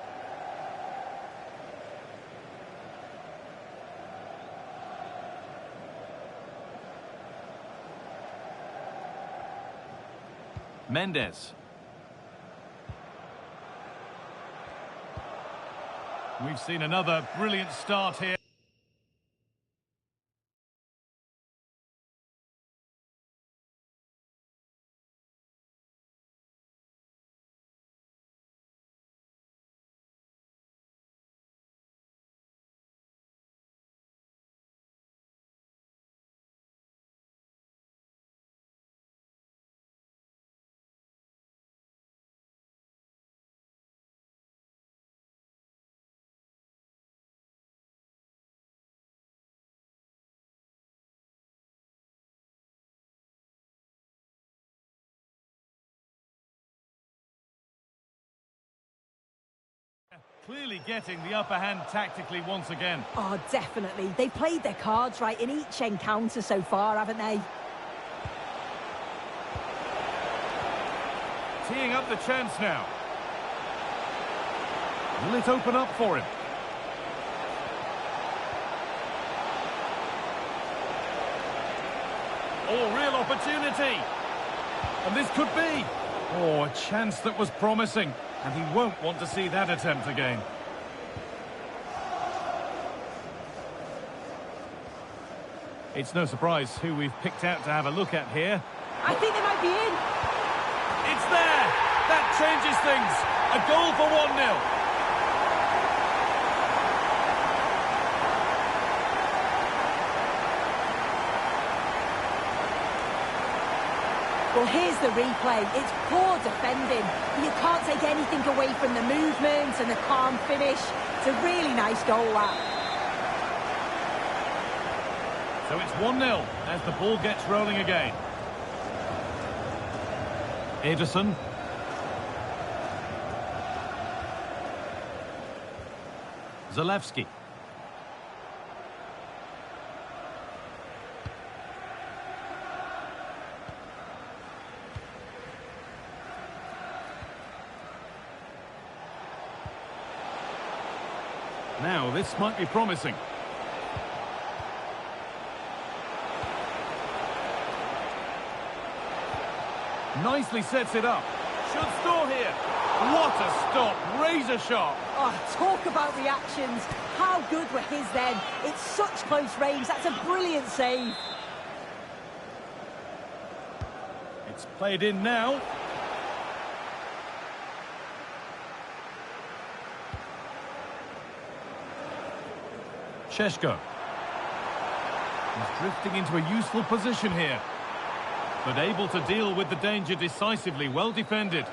Mendes. We've seen another brilliant start here. Clearly getting the upper hand tactically once again. Oh, definitely. They've played their cards right in each encounter so far, haven't they? Teeing up the chance now. Will it open up for him? Oh, real opportunity. And this could be. Oh, a chance that was promising. And he won't want to see that attempt again. It's no surprise who we've picked out to have a look at here. I think they might be in. It's there! That changes things. A goal for 1-0. Well, here's the replay. It's poor defending. You can't take anything away from the movement and the calm finish. It's a really nice goal, that. So it's 1-0 as the ball gets rolling again. Ederson. Zalewski. Now, this might be promising. Nicely sets it up. Should score here. What a stop. Razor sharp. Oh, talk about reactions. How good were his then? It's such close range. That's a brilliant save. It's played in now. Šeško. He's drifting into a useful position here, but able to deal with the danger decisively. Well defended.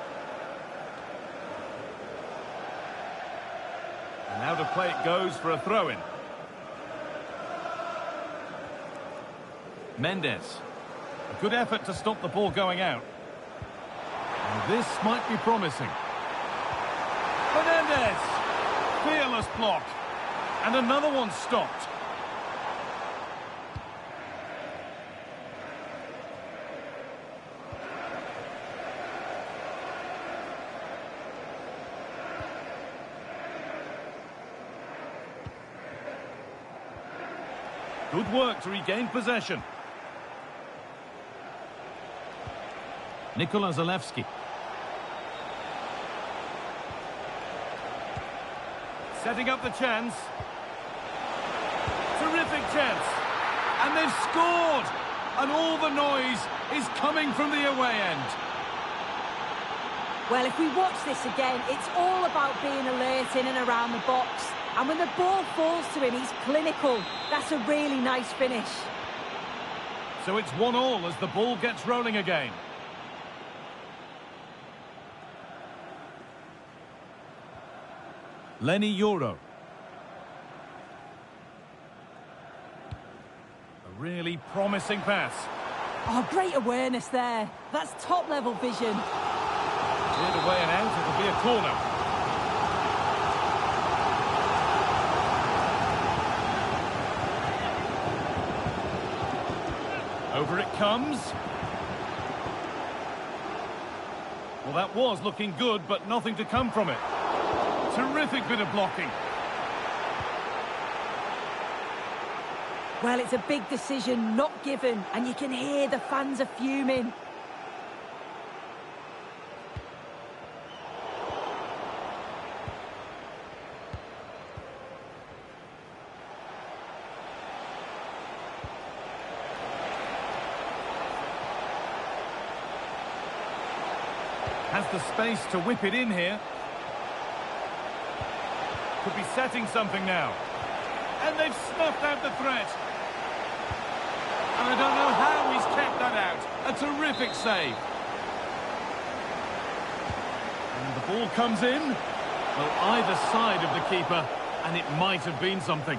And out of play it goes for a throw-in. Mendes. A good effort to stop the ball going out. And this might be promising. Mendes. Fearless block. And another one stopped. Good work to regain possession. Nikola Zalewski. Setting up the chance. Terrific chance. And they've scored. And all the noise is coming from the away end. Well, if we watch this again, it's all about being alert in and around the box. And when the ball falls to him, he's clinical. That's a really nice finish. So it's 1-1 as the ball gets rolling again. Lenny Euro. A really promising pass. Oh, great awareness there. That's top-level vision. Cleared away and out, it'll be a corner. Over it comes. Well, that was looking good, but nothing to come from it. Terrific bit of blocking. Well, it's a big decision, not given, and you can hear the fans are fuming. Has the space to whip it in here. Could be setting something now. And they've snuffed out the threat. And I don't know how he's kept that out. A terrific save. And the ball comes in. Well, either side of the keeper, and it might have been something.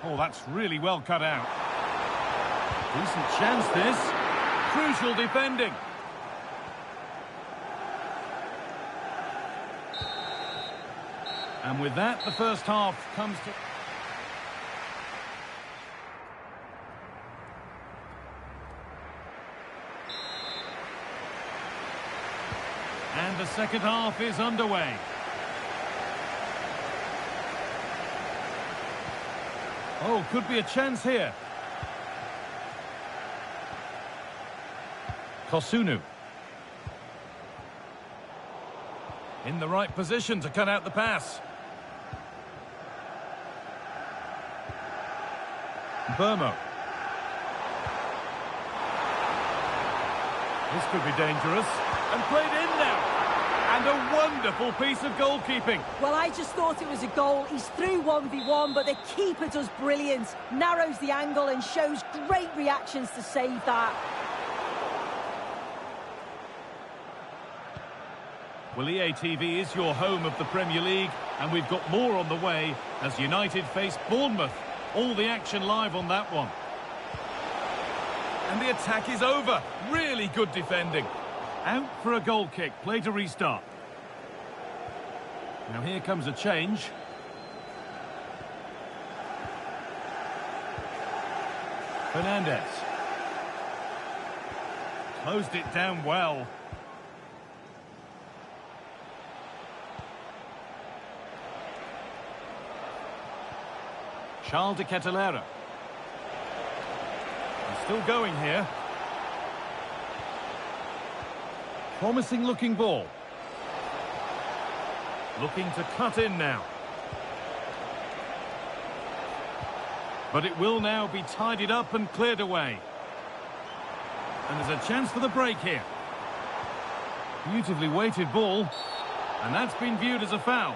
Oh, that's really well cut out. Decent chance, this. Crucial defending. And with that, the first half comes to... And the second half is underway. Oh, could be a chance here. Kosunu. In the right position to cut out the pass. Burmo. This could be dangerous. And played in now. And a wonderful piece of goalkeeping. Well, I just thought it was a goal. He's through 1v1, but the keeper does brilliant. Narrows the angle and shows great reactions to save that. Well, EA TV is your home of the Premier League, and we've got more on the way as United face Bournemouth. All the action live on that one. And the attack is over. Really good defending. Out for a goal kick. Play to restart. Now here comes a change. Fernandez. Closed it down well. Charles de Kettelera. He's still going here. Promising looking ball. Looking to cut in now. But it will now be tidied up and cleared away. And there's a chance for the break here. Beautifully weighted ball. And that's been viewed as a foul.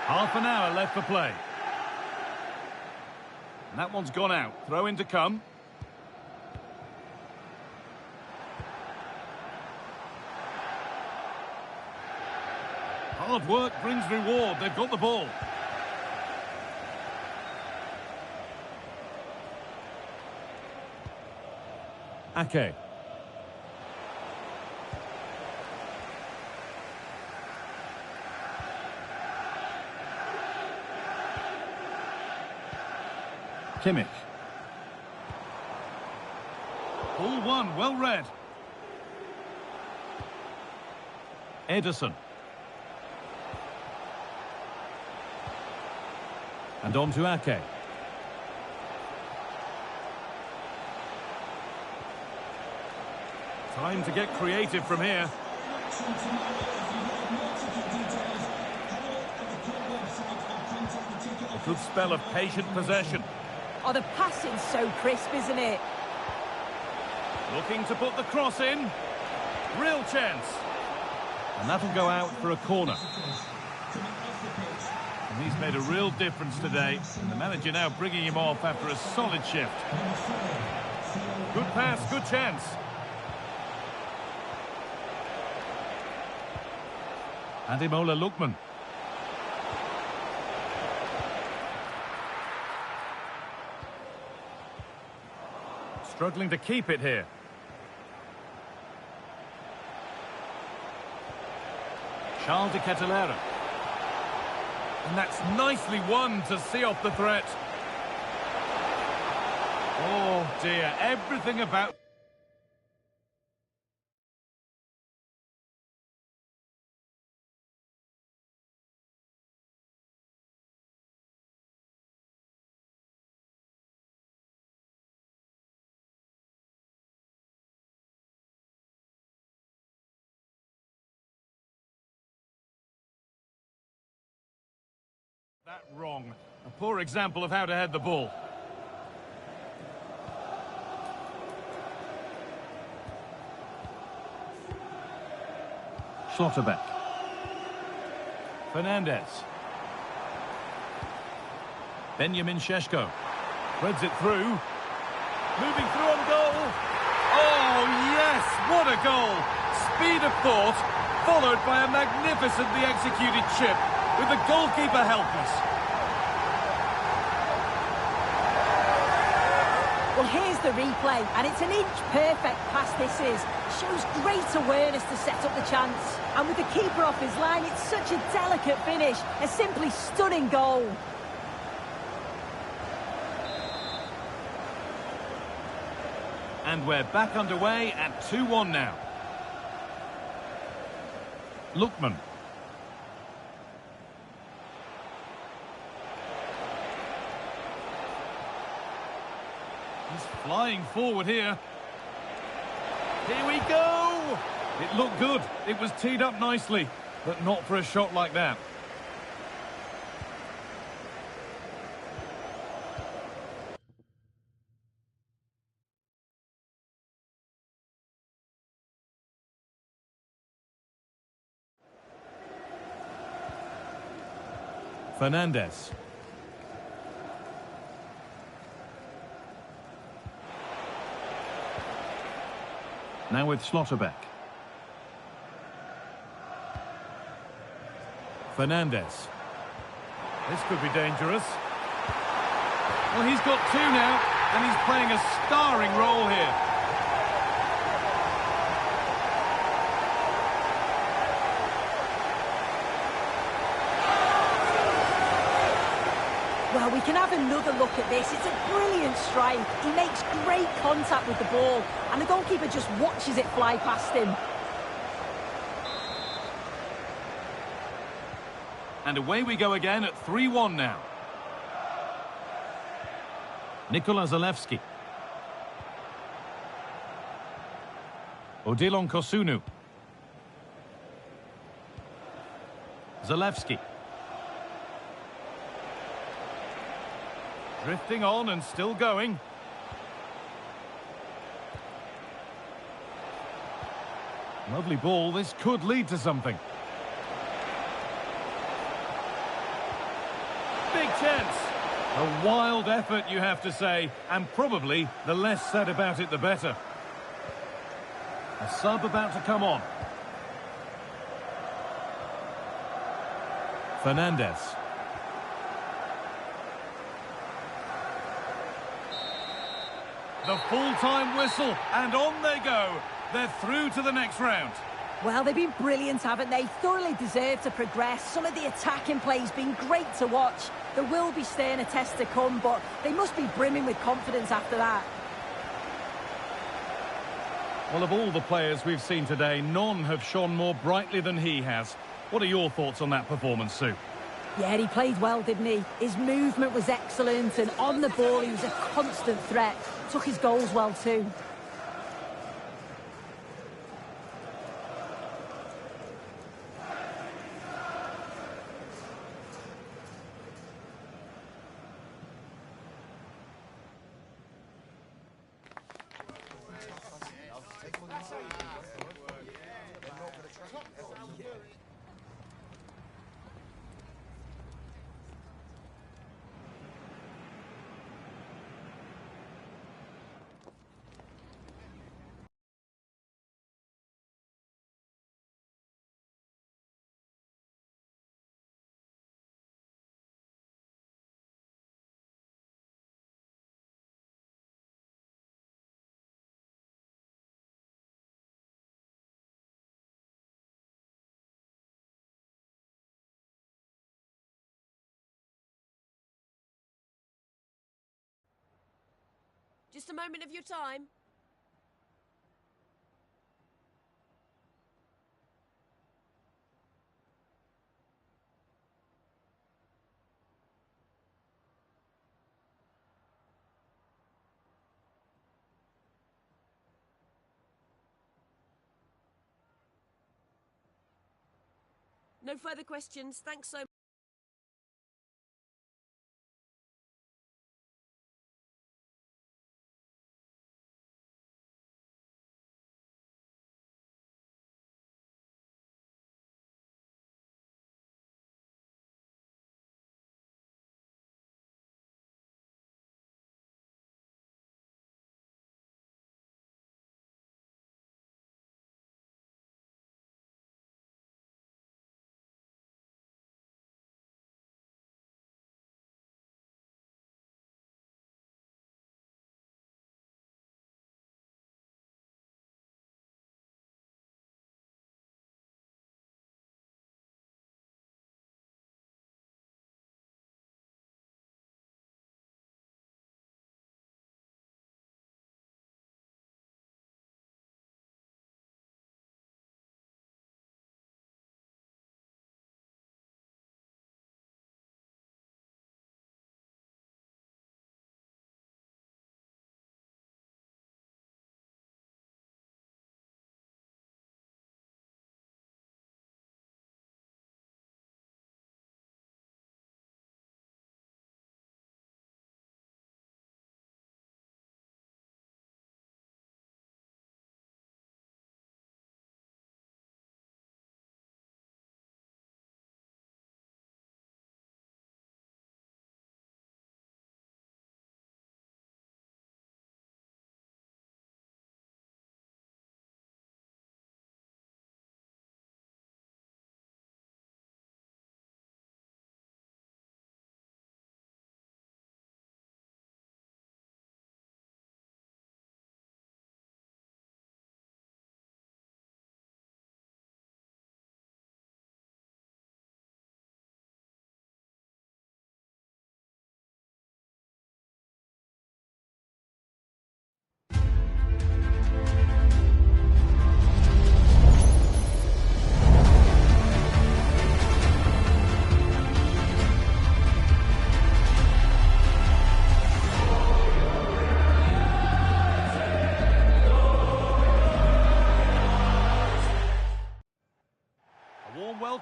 Half an hour left for play. And that one's gone out. Throw in to come. Hard work brings reward. They've got the ball. Ake. Kimmich. Ball one, well read. Ederson. And on to Ake. Time to get creative from here. A good spell of patient possession. Oh, the passing's so crisp, isn't it? Looking to put the cross in. Real chance. And that'll go out for a corner. And he's made a real difference today. And the manager now bringing him off after a solid shift. Good pass, good chance. Ademola Lookman. Struggling to keep it here. Charles de Kettelera. And that's nicely won to see off the threat. Oh dear, everything about... That wrong. A poor example of how to head the ball. Schlotterbeck. Fernandez. Benjamin Šeško. Threads it through. Moving through on goal. Oh, yes! What a goal! Speed of thought, followed by a magnificently executed chip, with the goalkeeper helpless. Well, here's the replay, and it's an inch-perfect pass this is. Shows great awareness to set up the chance. And with the keeper off his line, it's such a delicate finish. A simply stunning goal. And we're back underway at 2-1 now. Lookman. He's flying forward here. Here we go! It looked good. It was teed up nicely, but not for a shot like that. Fernandez. Now with Schlotterbeck. Fernandez. This could be dangerous. Well, he's got two now, and he's playing a starring role here. Well, we can have another look at this. It's a brilliant strike. He makes great contact with the ball, and the goalkeeper just watches it fly past him. And away we go again at 3-1 now. Nikola Zalewski. Odilon Kosunu. Zalewski. Drifting on and still going. Lovely ball. This could lead to something. Big chance. A wild effort, you have to say, and probably the less said about it, the better. A sub about to come on. Fernandez. The full-time whistle, and on they go. They're through to the next round. Well, they've been brilliant, haven't they? Thoroughly deserved to progress. Some of the attacking play's been great to watch. There will be sterner tests to come, but they must be brimming with confidence after that. Well, of all the players we've seen today, none have shone more brightly than he has. What are your thoughts on that performance, Sue? Yeah, he played well, didn't he? His movement was excellent, and on the ball he was a constant threat. Took his goals well too. Just a moment of your time. No further questions. Thanks so much.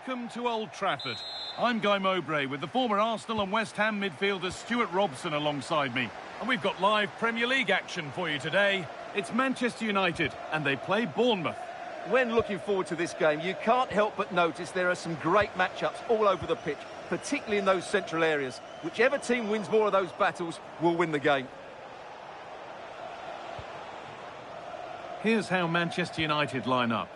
welcome to Old Trafford. I'm Guy Mowbray with the former Arsenal and West Ham midfielder Stuart Robson alongside me. And we've got live Premier League action for you today. It's Manchester United and they play Bournemouth. When looking forward to this game, you can't help but notice there are some great matchups all over the pitch, particularly in those central areas. Whichever team wins more of those battles will win the game. Here's how Manchester United line up.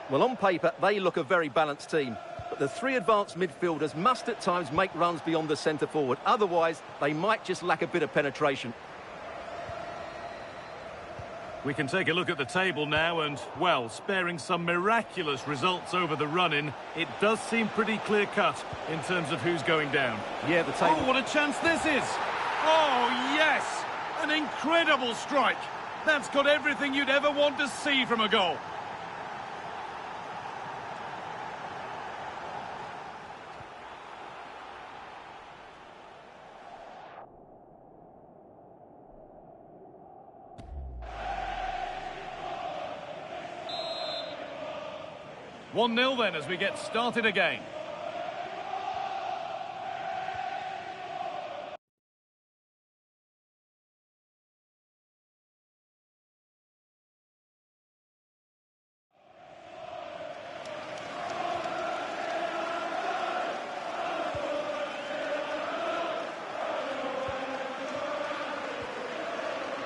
Well, on paper, they look a very balanced team. But the three advanced midfielders must at times make runs beyond the centre forward. Otherwise, they might just lack a bit of penetration. We can take a look at the table now and, well, sparing some miraculous results over the run-in, it does seem pretty clear-cut in terms of who's going down. Yeah, the table... Oh, what a chance this is! Oh, yes! An incredible strike! That's got everything you'd ever want to see from a goal. 1-0 then as we get started again.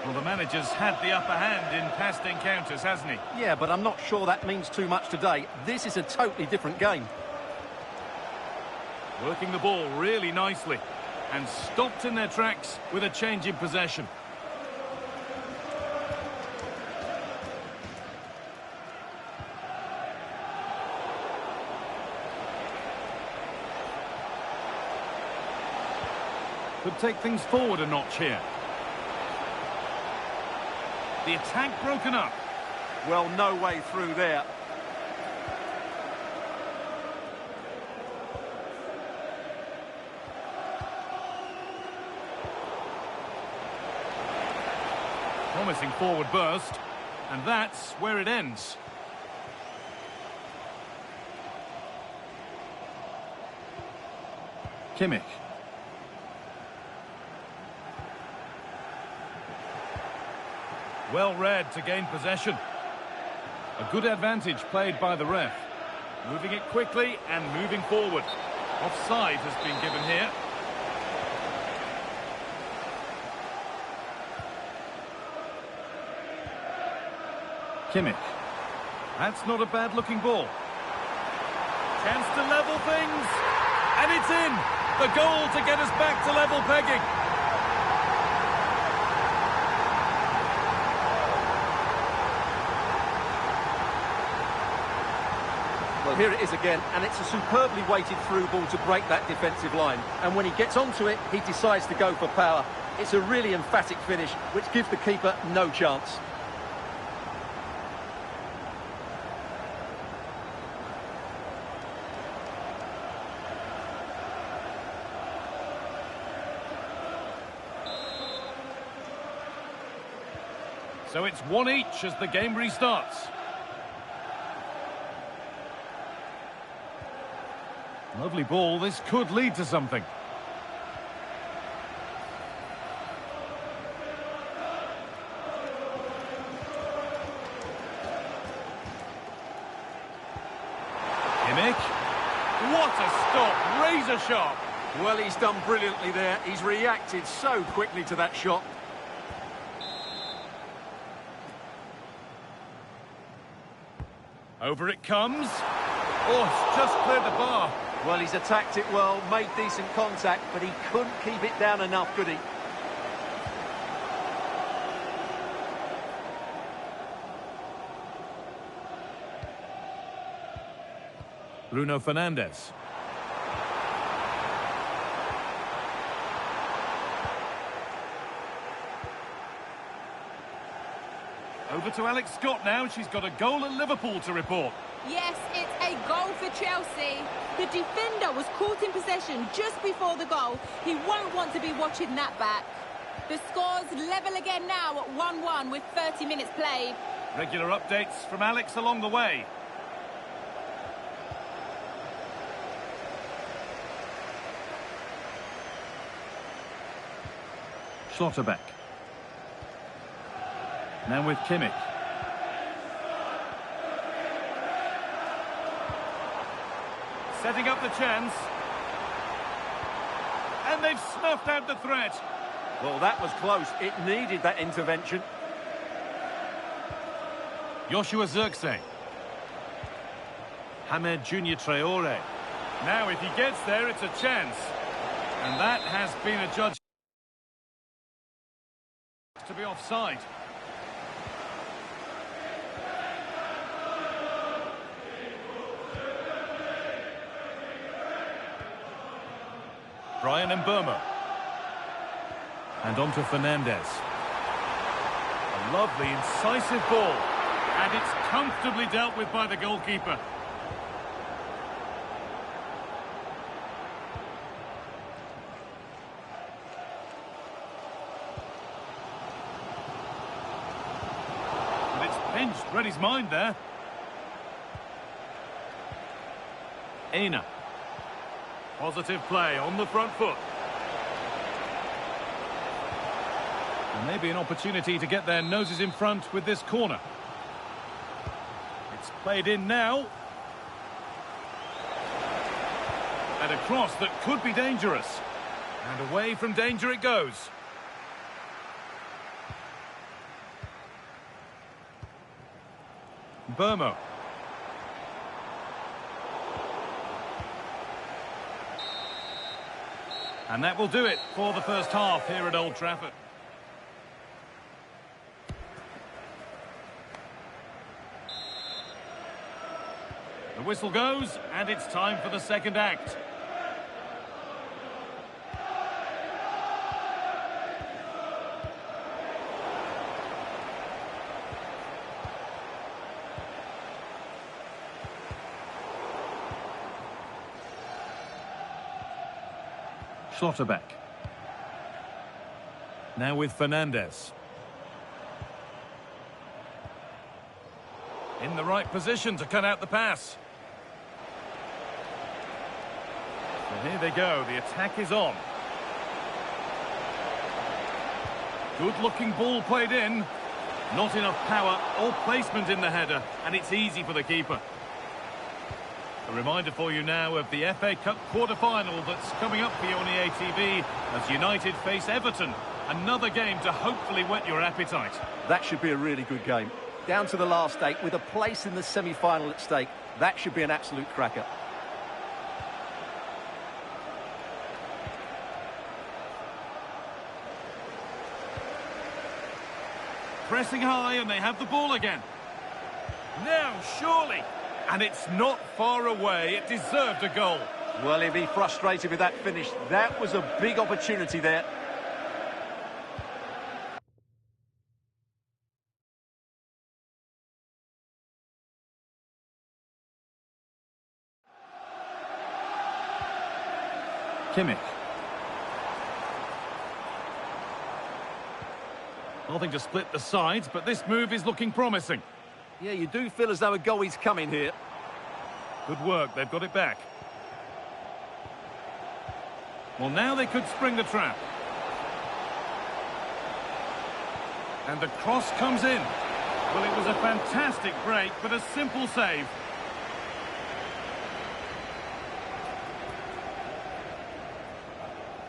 Well, the manager's had the upper hand in past encounters, hasn't he? Yeah, but I'm not sure that means too much today. This is a totally different game. Working the ball really nicely and stopped in their tracks with a change in possession. Could take things forward a notch here. The attack broken up. Well, no way through there. Promising forward burst. And that's where it ends. Kimmich. Well read to gain possession. A good advantage played by the ref. Moving it quickly and moving forward. Offside has been given here. Kimmich. That's not a bad looking ball. Chance to level things. And it's in. The goal to get us back to level pegging. Well, here it is again, and it's a superbly weighted through ball to break that defensive line. And when he gets onto it, he decides to go for power. It's a really emphatic finish, which gives the keeper no chance. So it's 1 each as the game restarts. Lovely ball, this could lead to something. Kimmich. What a stop, razor sharp. Well, he's done brilliantly there. He's reacted so quickly to that shot. Over it comes. Oh, it's just cleared the bar. Well, he's attacked it well, made decent contact, but he couldn't keep it down enough, could he? Bruno Fernandes. Over to Alex Scott now. She's got a goal at Liverpool to report. Yes, it's a goal for Chelsea. The defender was caught in possession just before the goal. He won't want to be watching that back. The score's level again now at 1-1 with 30 minutes played. Regular updates from Alex along the way. Schlotterbeck. Now with Kimmich. Setting up the chance. And they've snuffed out the threat. Well, that was close. It needed that intervention. Joshua Zirkzee. Hamed Junior Traore. Now, if he gets there, it's a chance. And that has been adjudged to be offside. Brian Mbeumo. And on to Fernandez. A lovely, incisive ball. And it's comfortably dealt with by the goalkeeper. And it's pinched, read his mind there. Aina. Positive play on the front foot. And maybe an opportunity to get their noses in front with this corner. It's played in now. And a cross that could be dangerous. And away from danger it goes. Mbeumo. And that will do it for the first half here at Old Trafford. The whistle goes, and it's time for the second act. Schlotterbeck. Now with Fernandez. In the right position to cut out the pass. So here they go, the attack is on. Good looking ball played in. Not enough power or placement in the header, and it's easy for the keeper. A reminder for you now of the FA Cup quarter-final that's coming up for you on EA TV as United face Everton. Another game to hopefully whet your appetite. That should be a really good game. Down to the last 8 with a place in the semi-final at stake. That should be an absolute cracker. Pressing high and they have the ball again. Now, surely. And it's not far away. It deserved a goal. Well, he'll be frustrated with that finish. That was a big opportunity there. Kimmich. Nothing to split the sides, but this move is looking promising. Yeah, you do feel as though a goal is coming here. Good work, they've got it back. Well, now they could spring the trap. And the cross comes in. Well, it was a fantastic break, but a simple save.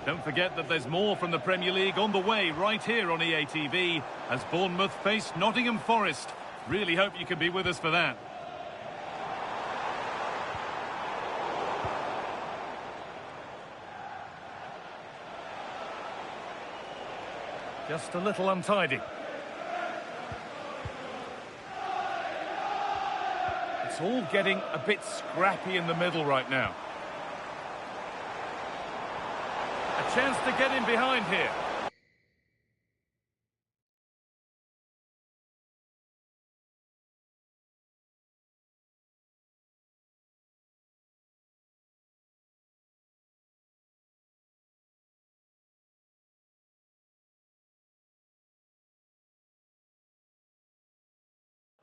Don't forget that there's more from the Premier League on the way right here on EA TV as Bournemouth face Nottingham Forest. Really hope you can be with us for that. Just a little untidy. It's all getting a bit scrappy in the middle right now. A chance to get in behind here.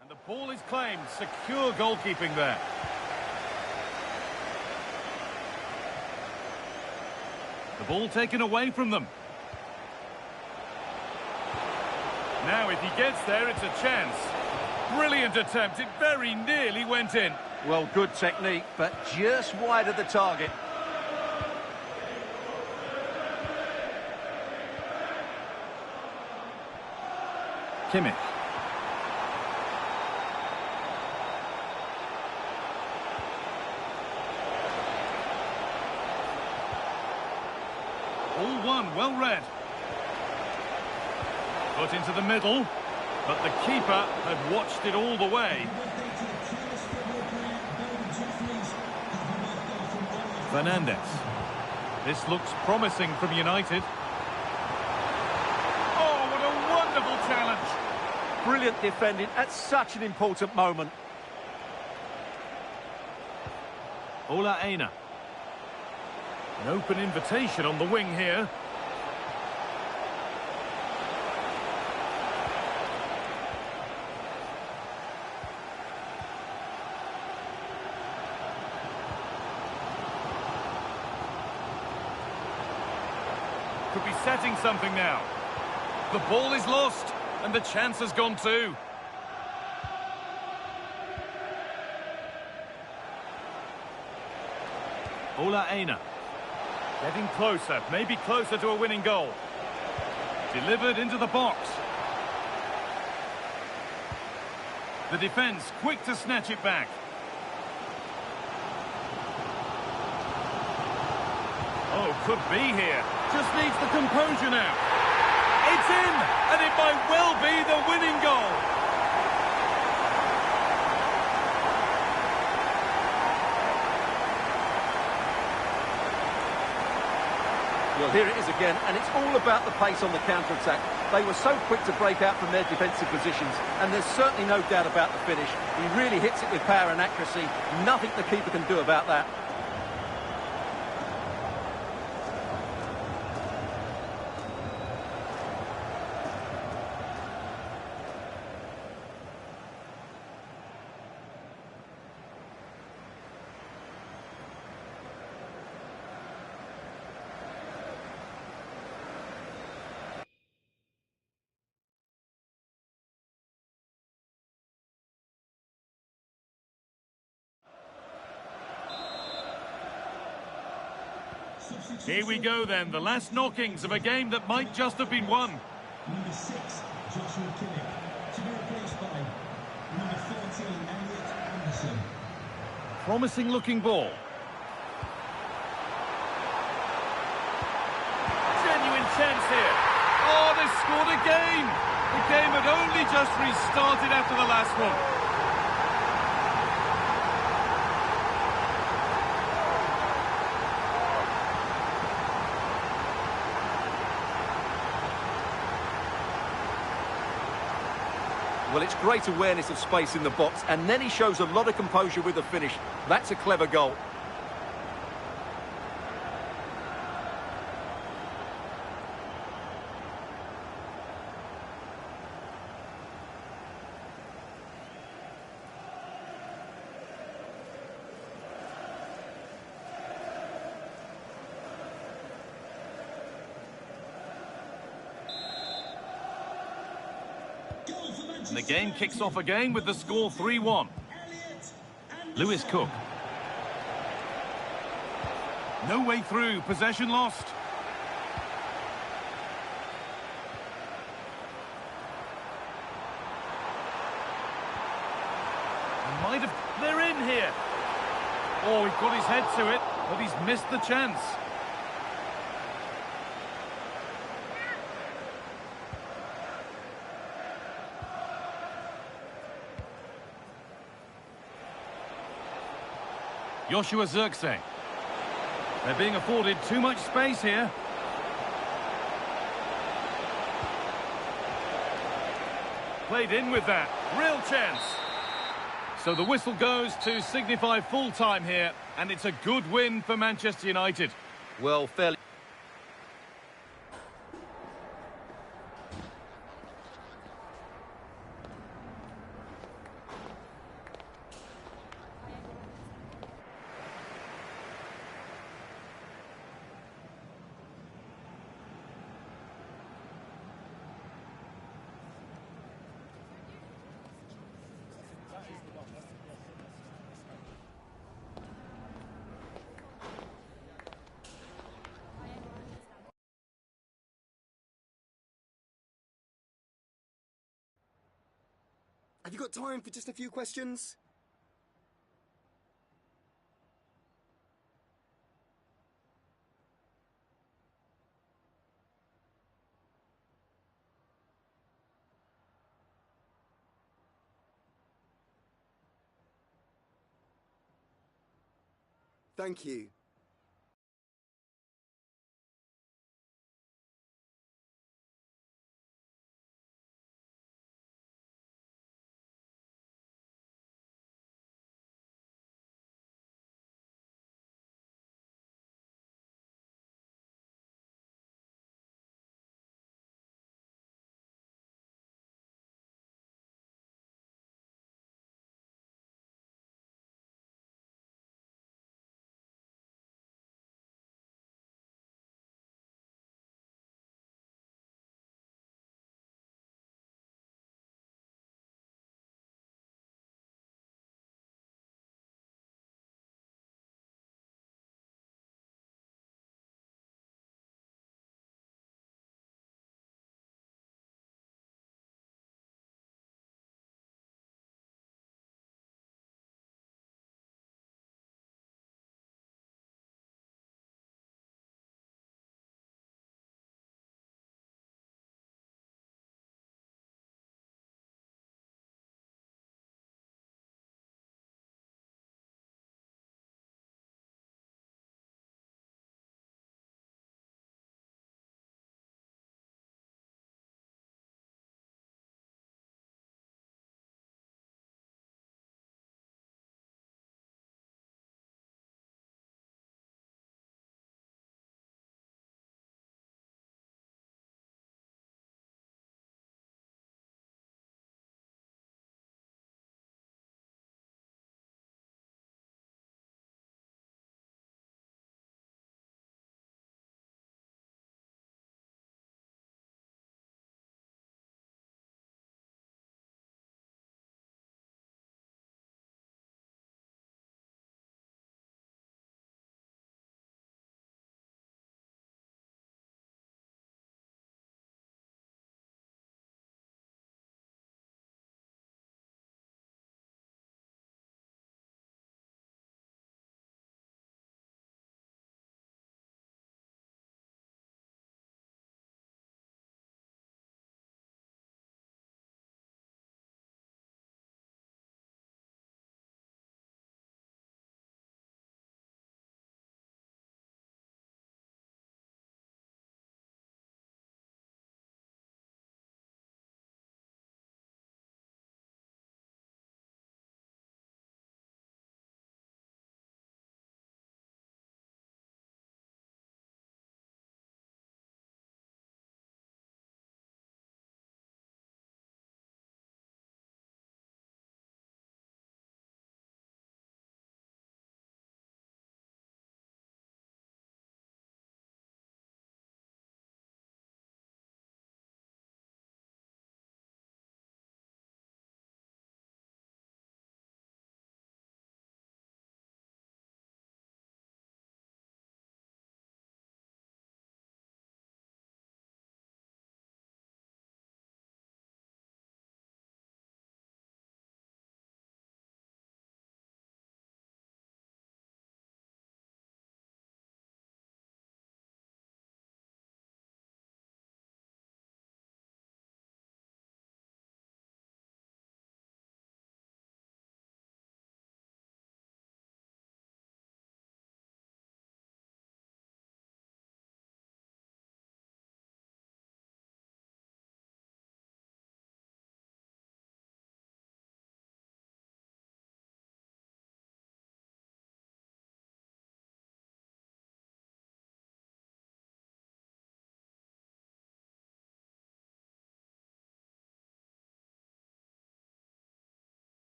And the ball is claimed. Secure goalkeeping there. The ball taken away from them. Now, if he gets there, it's a chance. Brilliant attempt. It very nearly went in. Well, good technique, but just wide of the target. Kimmich. All one, well read. Put into the middle, but the keeper had watched it all the way. Fernandez. This looks promising from United. Oh, what a wonderful challenge. Brilliant defending at such an important moment. Ola Aina. An open invitation on the wing here. Could be setting something now. The ball is lost, and the chance has gone too. Ola Aina. Getting closer, maybe closer to a winning goal. Delivered into the box. The defence quick to snatch it back. Oh, could be here. Just needs the composure now. It's in, and it might well be the winning goal. Well, here it is again, and it's all about the pace on the counter-attack. They were so quick to break out from their defensive positions, and there's certainly no doubt about the finish. He really hits it with power and accuracy. Nothing the keeper can do about that. Here we go then, the last knockings of a game that might just have been won. Number 6, Joshua Kimmich, to be replaced by number 14, Elliot Anderson. Promising looking ball. Genuine chance here. Oh, they scored again. The game had only just restarted after the last one. Well, it's great awareness of space in the box, and then he shows a lot of composure with the finish. That's a clever goal. And the game kicks off again with the score 3-1. Lewis Cook. No way through, possession lost. Might have... They're in here. Oh, he got his head to it, but he's missed the chance. Joshua Zirkzee. They're being afforded too much space here. Played in with that. Real chance. So the whistle goes to signify full time here, and it's a good win for Manchester United. Well, fairly... Have you got time for just a few questions? Thank you.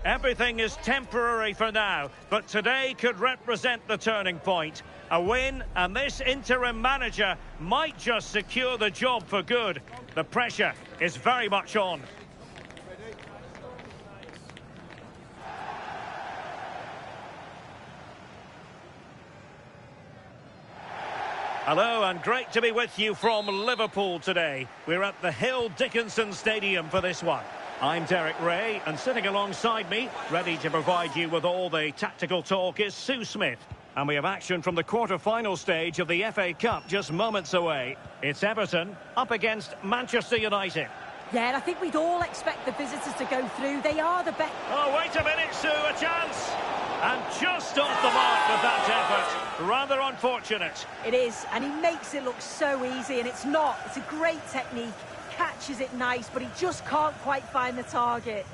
Everything is temporary for now, but today could represent the turning point. A win, and this interim manager might just secure the job for good. The pressure is very much on. Hello, and great to be with you from Liverpool today. We're at the Hill Dickinson Stadium for this one. I'm Derek Ray, and sitting alongside me, ready to provide you with all the tactical talk, is Sue Smith. And we have action from the quarter-final stage of the FA Cup just moments away. It's Everton up against Manchester United. Yeah, and I think we'd all expect the visitors to go through. They are the best. Oh, wait a minute, Sue, a chance! And just off the mark with that effort. Rather unfortunate. It is, and he makes it look so easy, and it's not. It's a great technique. Catches it nice, but he just can't quite find the target.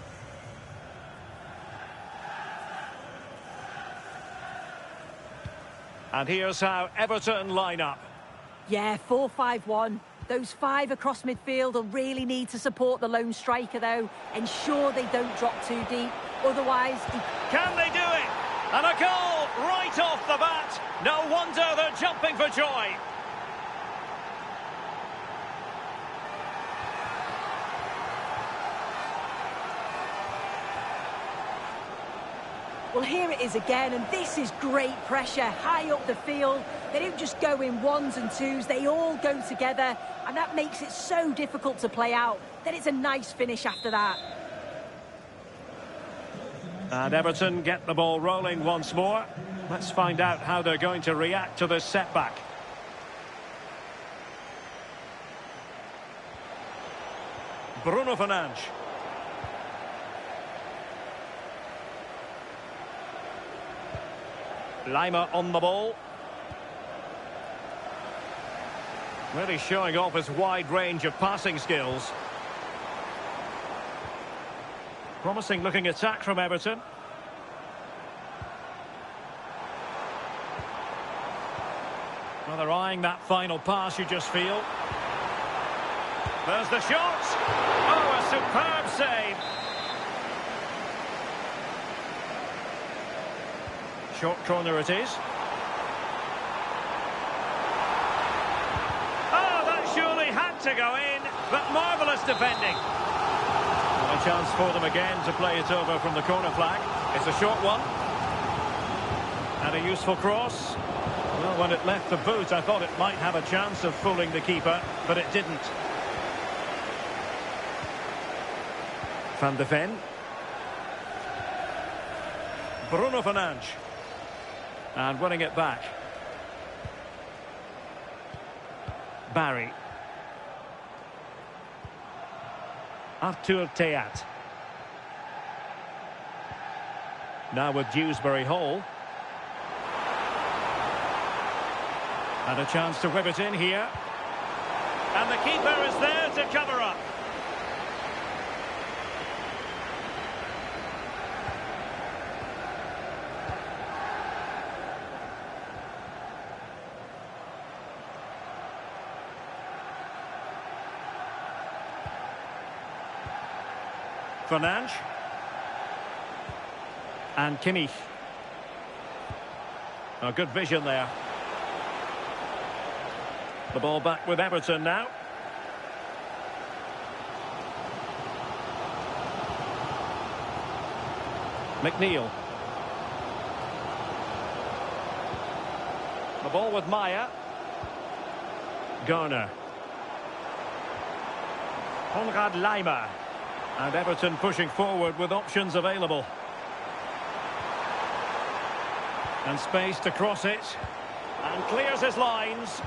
And here's how Everton line up. Yeah, 4-5-1. Those 5 across midfield will really need to support the lone striker, though. Ensure they don't drop too deep. Otherwise... Can they do it? And a goal right off the bat. No wonder they're jumping for joy. Well, here it is again, and this is great pressure, high up the field. They don't just go in ones and twos, they all go together, and that makes it so difficult to play out. Then it's a nice finish after that. And Everton get the ball rolling once more. Let's find out how they're going to react to this setback. Bruno Fernandes. Lima on the ball. Really showing off his wide range of passing skills. Promising looking attack from Everton. Well, they're eyeing that final pass, you just feel. There's the shot. Oh, a superb save. Short corner it is. Oh, that surely had to go in, but marvellous defending. And a chance for them again to play it over from the corner flag. It's a short one. And a useful cross. Well, when it left the boot, I thought it might have a chance of fooling the keeper, but it didn't. Van de Ven. Bruno Fernandes. And winning it back. Barry. Arthur Theat. Now with Dewsbury Hall. And a chance to whip it in here. And the keeper is there to cover up. Fernandes. And Kimmich. Oh, good vision there. The ball back with Everton now. McNeil. The ball with Maya. Garner. Konrad Laimer. And Everton pushing forward with options available. And space to cross it. And clears his lines.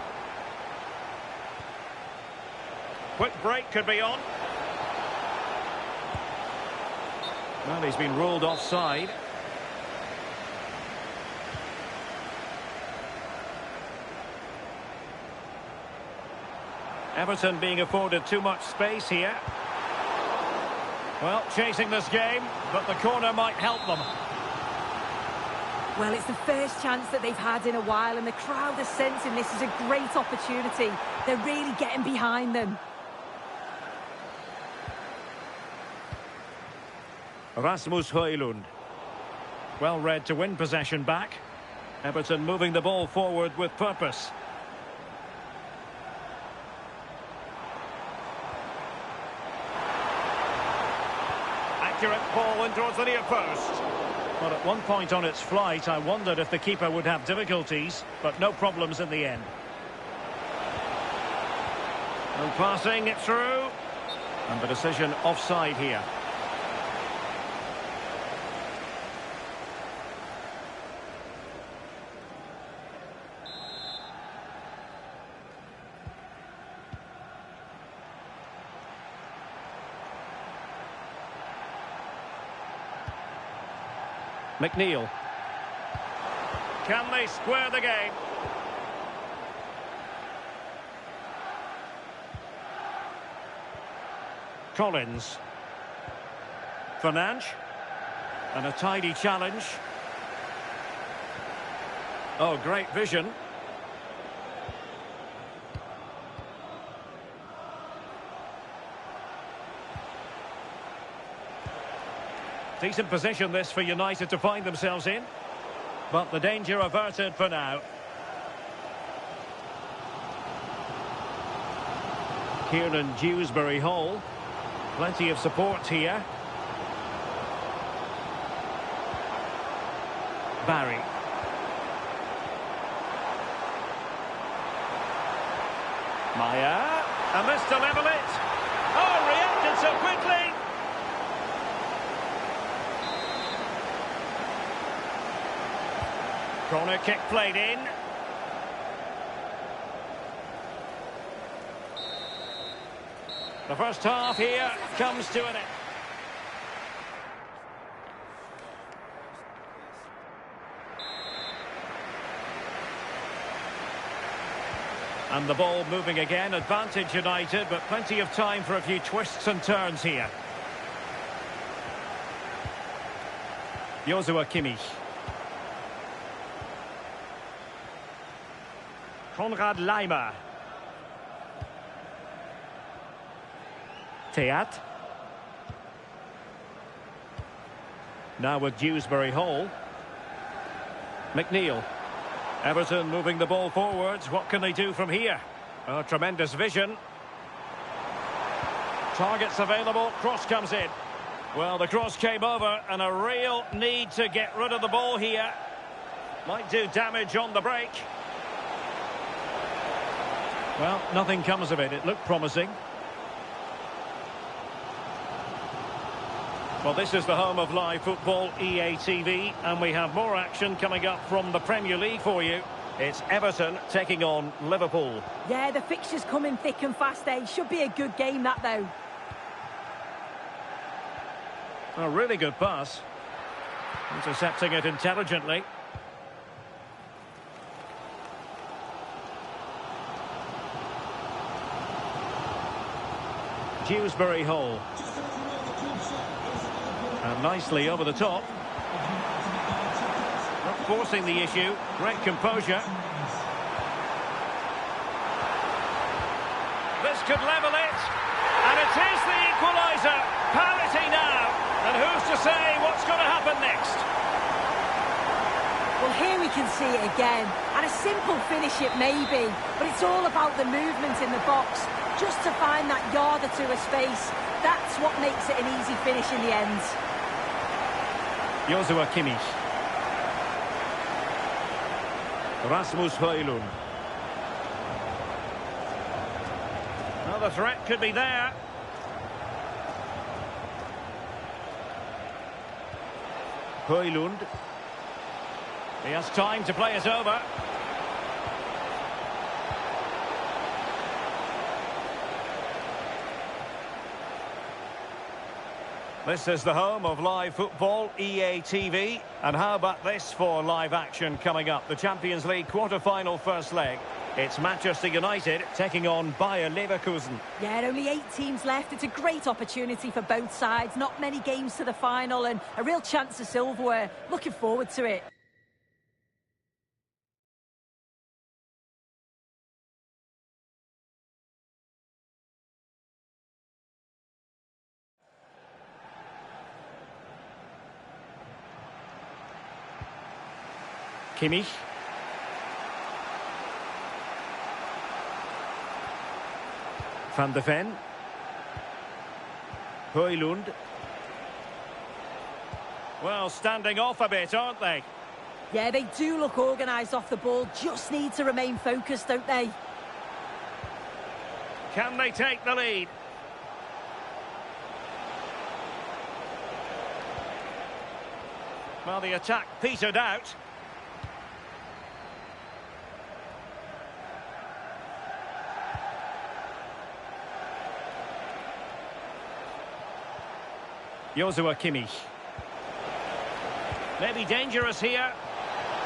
Quick break could be on. Well, he's been ruled offside. Everton being afforded too much space here. Well, chasing this game, but the corner might help them. Well, it's the first chance that they've had in a while, and the crowd are sensing this is a great opportunity. They're really getting behind them. Rasmus Højlund. Well read to win possession back. Everton moving the ball forward with purpose. Accurate ball in towards the near post. But at one point on its flight, I wondered if the keeper would have difficulties, but no problems in the end. And passing it through. And the decision offside here. McNeil. Can they square the game? Collins. Fernandes. And a tidy challenge. Oh, great vision. Decent position this for United to find themselves in. But the danger averted for now. Kieran Dewsbury-Hall. Plenty of support here. Barry. Maya. And this to level it. Oh, reacted so quickly. Corner kick played in. The first half here comes to an end. And the ball moving again. Advantage United, but plenty of time for a few twists and turns here. Joshua Kimmich. Konrad Laimer. Teat. Now with Dewsbury-Hall. McNeil. Everton moving the ball forwards. What can they do from here? Oh, tremendous vision. Targets available. Cross comes in. Well, the cross came over and a real need to get rid of the ball here. Might do damage on the break. Well, nothing comes of it. It looked promising. Well, this is the home of live football, EA TV, and we have more action coming up from the Premier League for you. It's Everton taking on Liverpool. Yeah, the fixtures coming thick and fast, eh? Should be a good game, that, though. A really good pass. Intercepting it intelligently. Dewsbury-Hall. And nicely over the top. Not forcing the issue. Great composure. This could level it. And it is the equaliser. Parity now. And who's to say what's going to happen next? Well, here we can see it again. And a simple finish it may be, but it's all about the movement in the box. Just to find that yard or two of space. That's what makes it an easy finish in the end. Joshua Kimmich. Rasmus Højlund. Well, the threat could be there. Højlund. He has time to play it over. This is the home of live football, EA TV. And how about this for live action coming up? The Champions League quarter-final first leg. It's Manchester United taking on Bayer Leverkusen. Yeah, only 8 teams left. It's a great opportunity for both sides. Not many games to the final and a real chance of silverware. Looking forward to it. Kimmich. Van de Ven. Højlund. Well, standing off a bit, aren't they? Yeah, they do look organised off the ball. Just need to remain focused, don't they? Can they take the lead? Well, the attack petered out. Joshua Kimmich. Maybe dangerous here.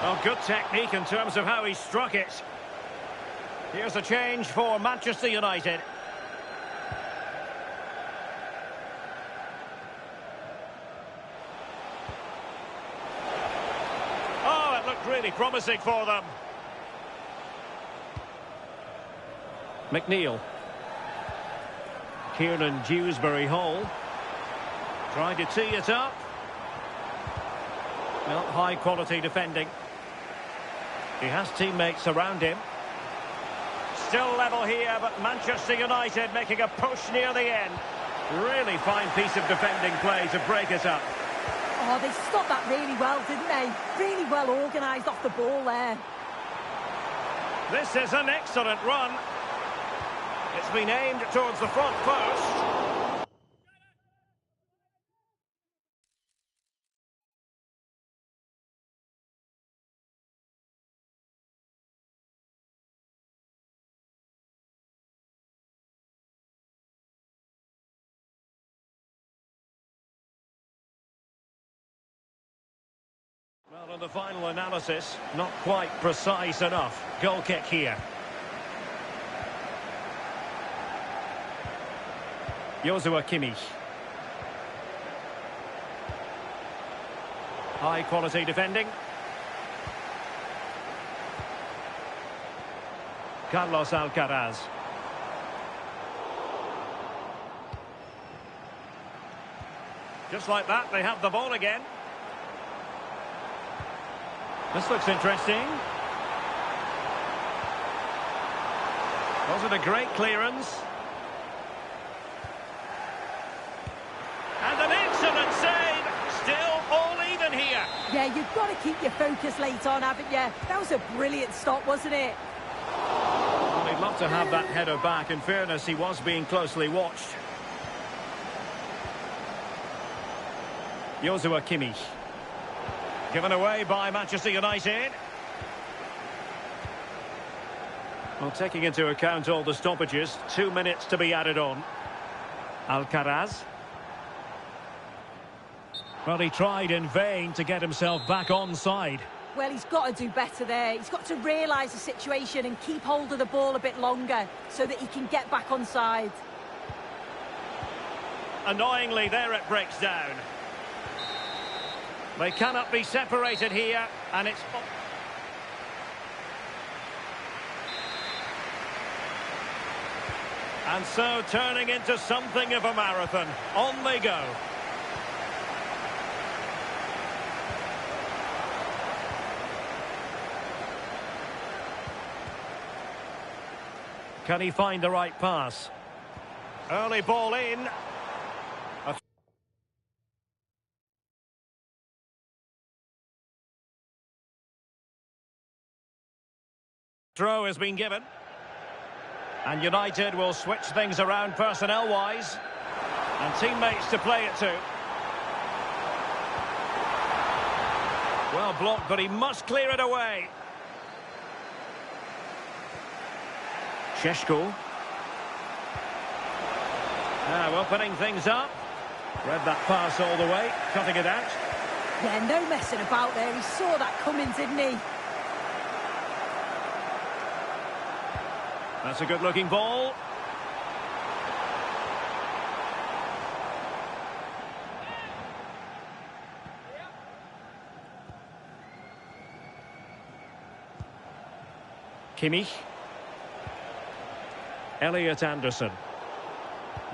Oh, good technique in terms of how he struck it. Here's a change for Manchester United. Oh, it looked really promising for them. McNeil. Kiernan Dewsbury-Hall. Trying to tee it up. Well, high-quality defending. He has teammates around him. Still level here, but Manchester United making a push near the end. Really fine piece of defending play to break it up. Oh, they stopped that really well, didn't they? Really well organised off the ball there. This is an excellent run. It's been aimed towards the front post. Well, in the final analysis, not quite precise enough. Goal kick here. Joshua Kimmich. High quality defending. Carlos Alcaraz. Just like that, they have the ball again. This looks interesting. Wasn't a great clearance. And an excellent save. Still all even here. Yeah, you've got to keep your focus late on, haven't you? That was a brilliant stop, wasn't it? Well, he'd love to have that header back. In fairness, he was being closely watched. Joshua Kimmich. Given away by Manchester United. Well, taking into account all the stoppages, 2 minutes to be added on. Alcaraz. Well, he tried in vain to get himself back onside. Well, he's got to do better there. He's got to realise the situation and keep hold of the ball a bit longer so that he can get back onside. Annoyingly, there it breaks down. They cannot be separated here, and it's... And so turning into something of a marathon. On they go. Can he find the right pass? Early ball in. Throw has been given. And United will switch things around personnel-wise. And teammates to play it to. Well blocked, but he must clear it away. Šeško. Now opening things up. Read that pass all the way, cutting it out. Yeah, no messing about there. He saw that coming, didn't he? That's a good-looking ball. Kimmich. Elliot Anderson.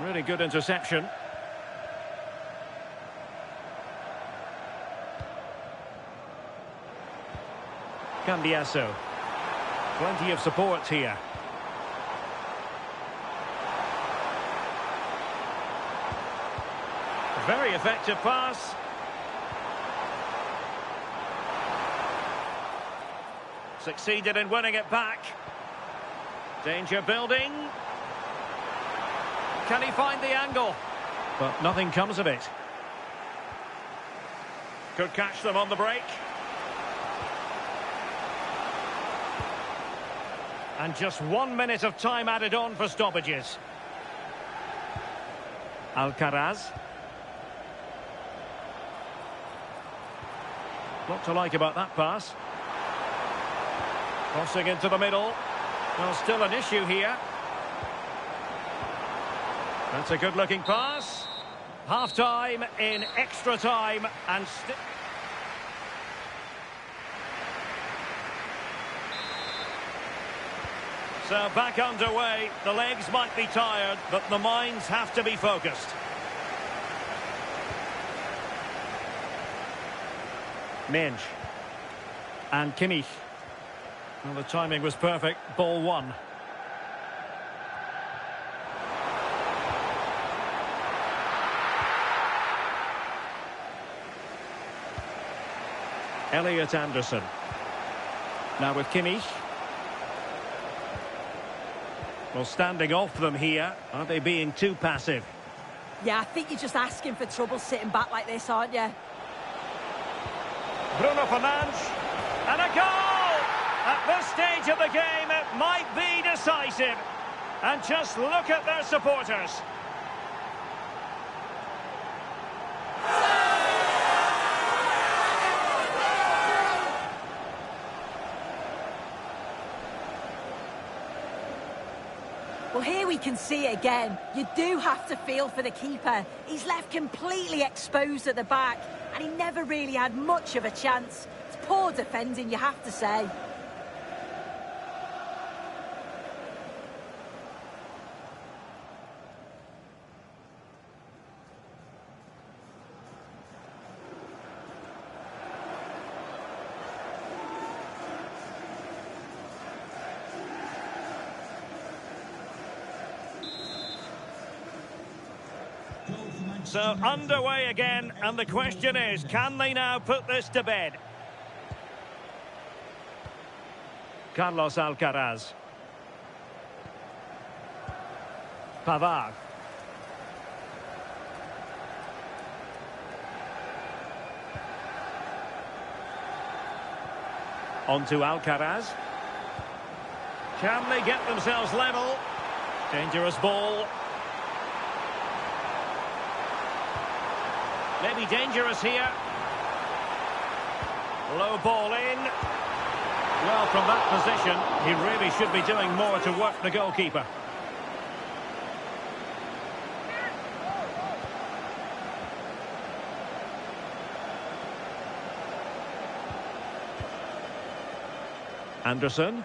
Really good interception. Cambiasso. Plenty of support here. Very effective pass. Succeeded in winning it back. Danger building. Can he find the angle? But nothing comes of it. Could catch them on the break. And just 1 minute of time added on for stoppages. Alcaraz. Lot to like about that pass. Crossing into the middle. Well, still an issue here. That's a good-looking pass. Half-time in extra time and so back underway. The legs might be tired, but the minds have to be focused. Minge. And Kimmich. Well, the timing was perfect. Ball one. Elliot Anderson. Now with Kimmich. Well, standing off them here. Are they being too passive? Yeah, I think you're just asking for trouble sitting back like this, aren't you? Bruno Fernandes. And a goal! At this stage of the game, it might be decisive. And just look at their supporters. Well, here we can see it again. You do have to feel for the keeper. He's left completely exposed at the back, and he never really had much of a chance. It's poor defending, you have to say. So underway again, and the question is, can they now put this to bed? Carlos Alcaraz. Pavard. On to Alcaraz. Can they get themselves level? Dangerous ball. Maybe dangerous here. Low ball in. Well, from that position, he really should be doing more to work the goalkeeper. Anderson.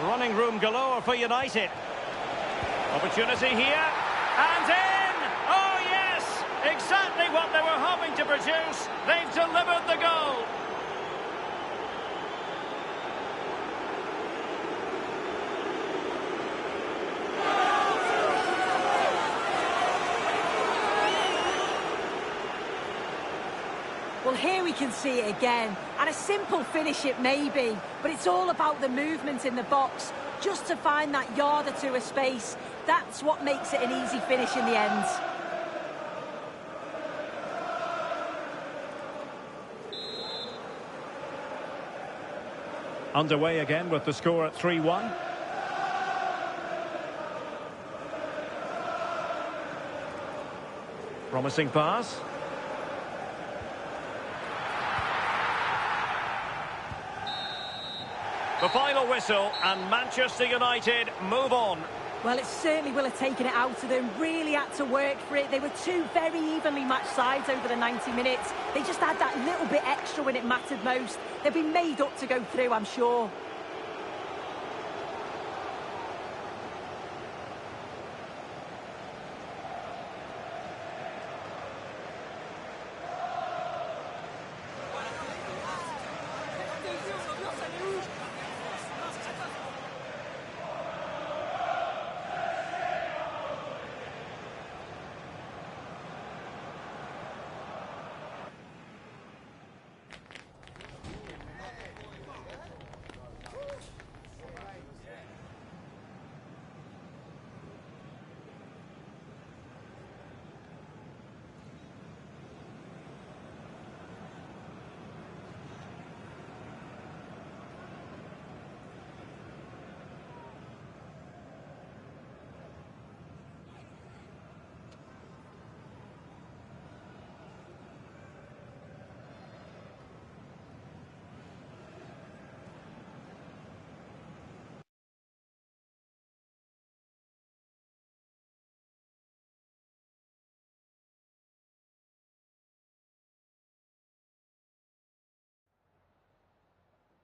Running room galore for United. Opportunity here. And in! Oh, yes! Exactly what they were hoping to produce. They've delivered the goal. Well, here we can see it again. And a simple finish it may be, but it's all about the movement in the box. Just to find that yard or two of space. That's what makes it an easy finish in the end. Underway again with the score at 3-1. Promising pass. The final whistle, and Manchester United move on. Well, it certainly will have taken it out of them. Really had to work for it. They were two very evenly matched sides over the 90 minutes. They just had that little bit extra when it mattered most. They've been made up to go through, I'm sure.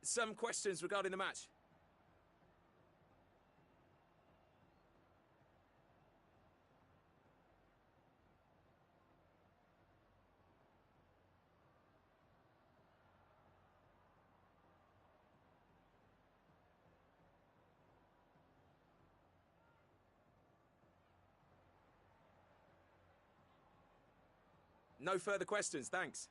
some questions regarding the match. No further questions, thanks.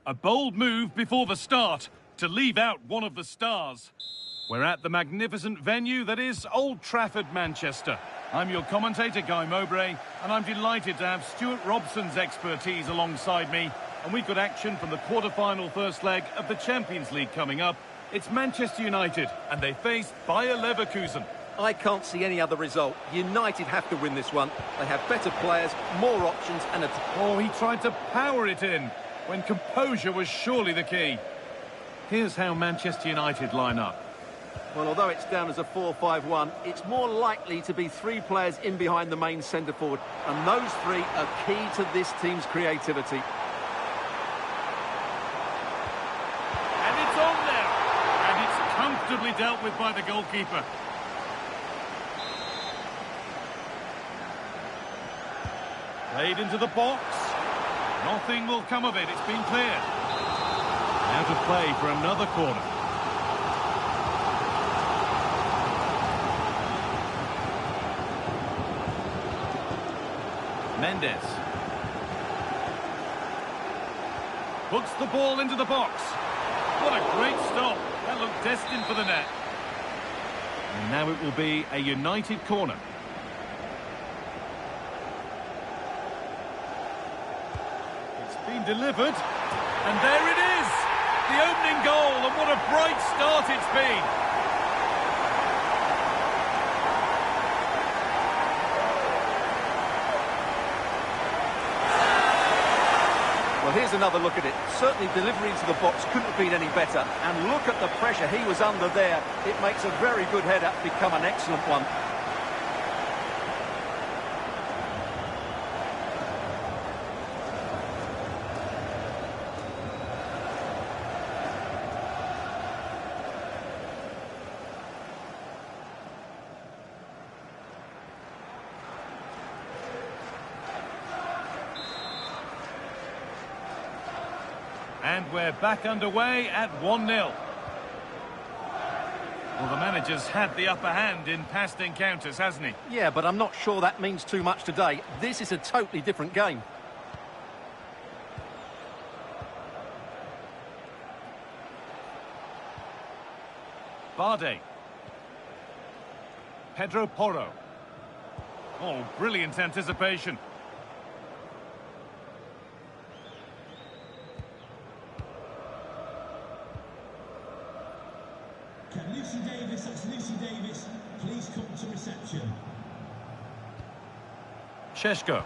A bold move before the start to leave out one of the stars. We're at the magnificent venue that is Old Trafford, Manchester. I'm your commentator, Guy Mowbray, and I'm delighted to have Stuart Robson's expertise alongside me. And we've got action from the quarter-final first leg of the Champions League coming up. It's Manchester United, and they face Bayer Leverkusen. I can't see any other result. United have to win this one. They have better players, more options, and a... Oh, he tried to power it in, when composure was surely the key. Here's how Manchester United line up. Well, although it's down as a 4-5-1, it's more likely to be three players in behind the main centre-forward. And those three are key to this team's creativity. And it's on there. And it's comfortably dealt with by the goalkeeper. Played into the box. Nothing will come of it. It's been cleared. Out of play for another corner. Mendes. Puts the ball into the box. What a great stop. That looked destined for the net. And now it will be a United corner. It's been delivered. And there it is! The opening goal, and what a bright start it's been. Well, here's another look at it. Certainly delivery into the box couldn't have been any better. And look at the pressure he was under there. It makes a very good header become an excellent one. And we're back underway at 1-0. Well, the manager's had the upper hand in past encounters, hasn't he? Yeah, but I'm not sure that means too much today. This is a totally different game. Barde. Pedro Porro. Oh, brilliant anticipation. Can Lucy Davis, that's Lucy Davis, please come to reception. Šeško.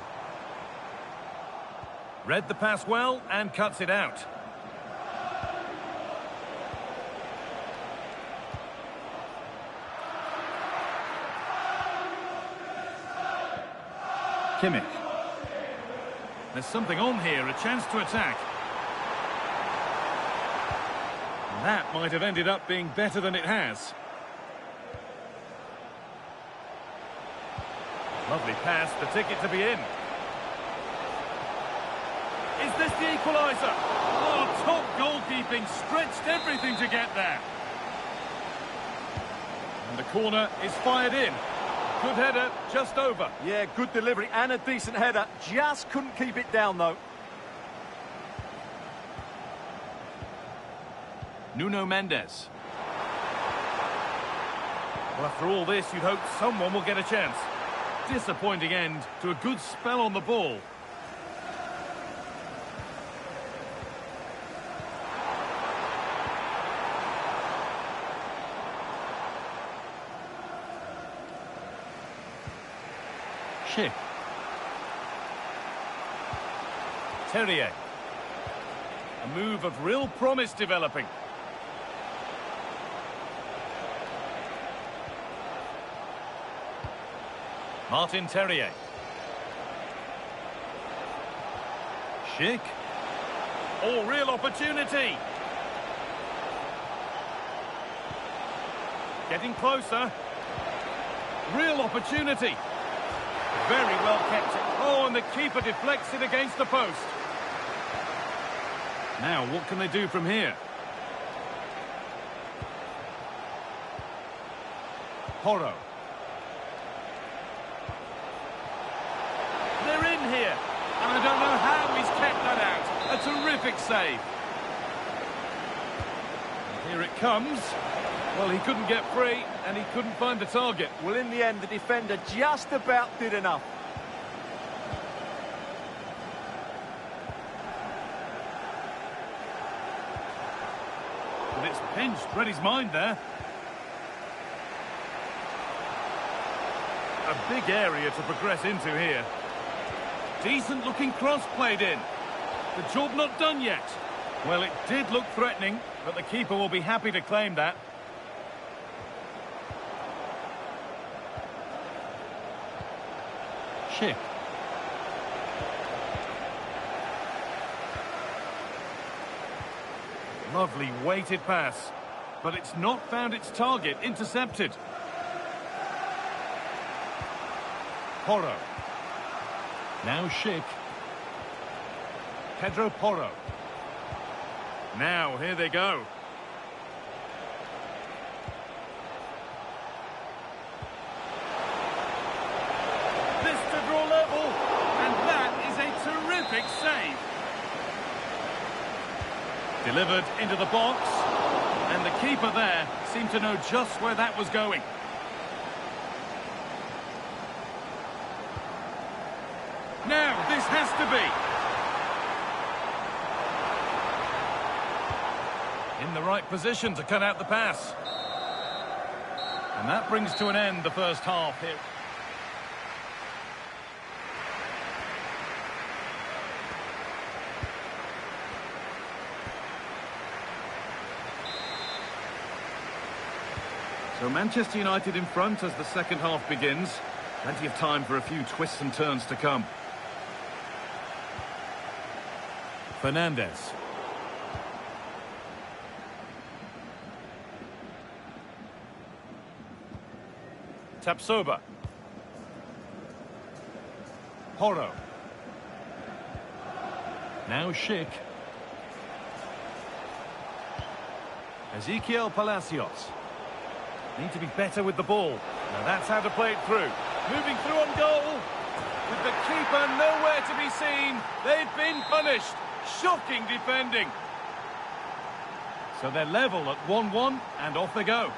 Read the pass well and cuts it out. Kimmich. There's something on here, a chance to attack. And that might have ended up being better than it has. Lovely pass, the ticket to be in. Is this the equaliser? Oh, top goalkeeping, stretched everything to get there. And the corner is fired in. Good header, just over. Yeah, good delivery and a decent header. Just couldn't keep it down, though. Nuno Mendes. Well, after all this, you'd hope someone will get a chance. Disappointing end to a good spell on the ball. Schick. Terrier. A move of real promise developing. Martin Terrier. Schick. Oh, real opportunity. Getting closer. Real opportunity. Very well kept it. Oh, and the keeper deflects it against the post. Now, what can they do from here? Porro. They're in here. And I don't know how he's kept that out. A terrific save. And here it comes. Well, he couldn't get free, and he couldn't find the target. Well, in the end, the defender just about did enough. But it's pinched, read his mind there. A big area to progress into here. Decent looking cross played in. The job not done yet. Well, it did look threatening, but the keeper will be happy to claim that. Schick. Lovely weighted pass, but it's not found its target. Intercepted. Porro. Now Schick. Pedro Porro. Now, here they go. This to draw level, and that is a terrific save. Delivered into the box, and the keeper there seemed to know just where that was going. Now, this has to be. In the right position to cut out the pass. And that brings to an end the first half here. So Manchester United in front as the second half begins. Plenty of time for a few twists and turns to come. Fernandes. Tapsoba. Porro. Now Schick. Ezequiel Palacios. Need to be better with the ball. Now that's how to play it through. Moving through on goal. With the keeper nowhere to be seen. They've been punished. Shocking defending. So they're level at 1-1 and off they go.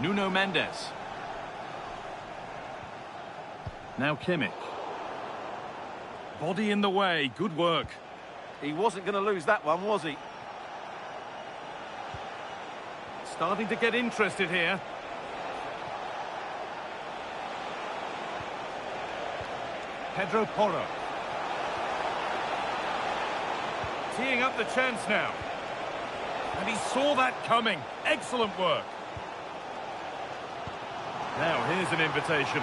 Nuno Mendes. Now Kimmich. Body in the way. Good work. He wasn't going to lose that one, was he? Starting to get interested here. Pedro Porro. Teeing up the chance now. And he saw that coming. Excellent work. Now here's an invitation.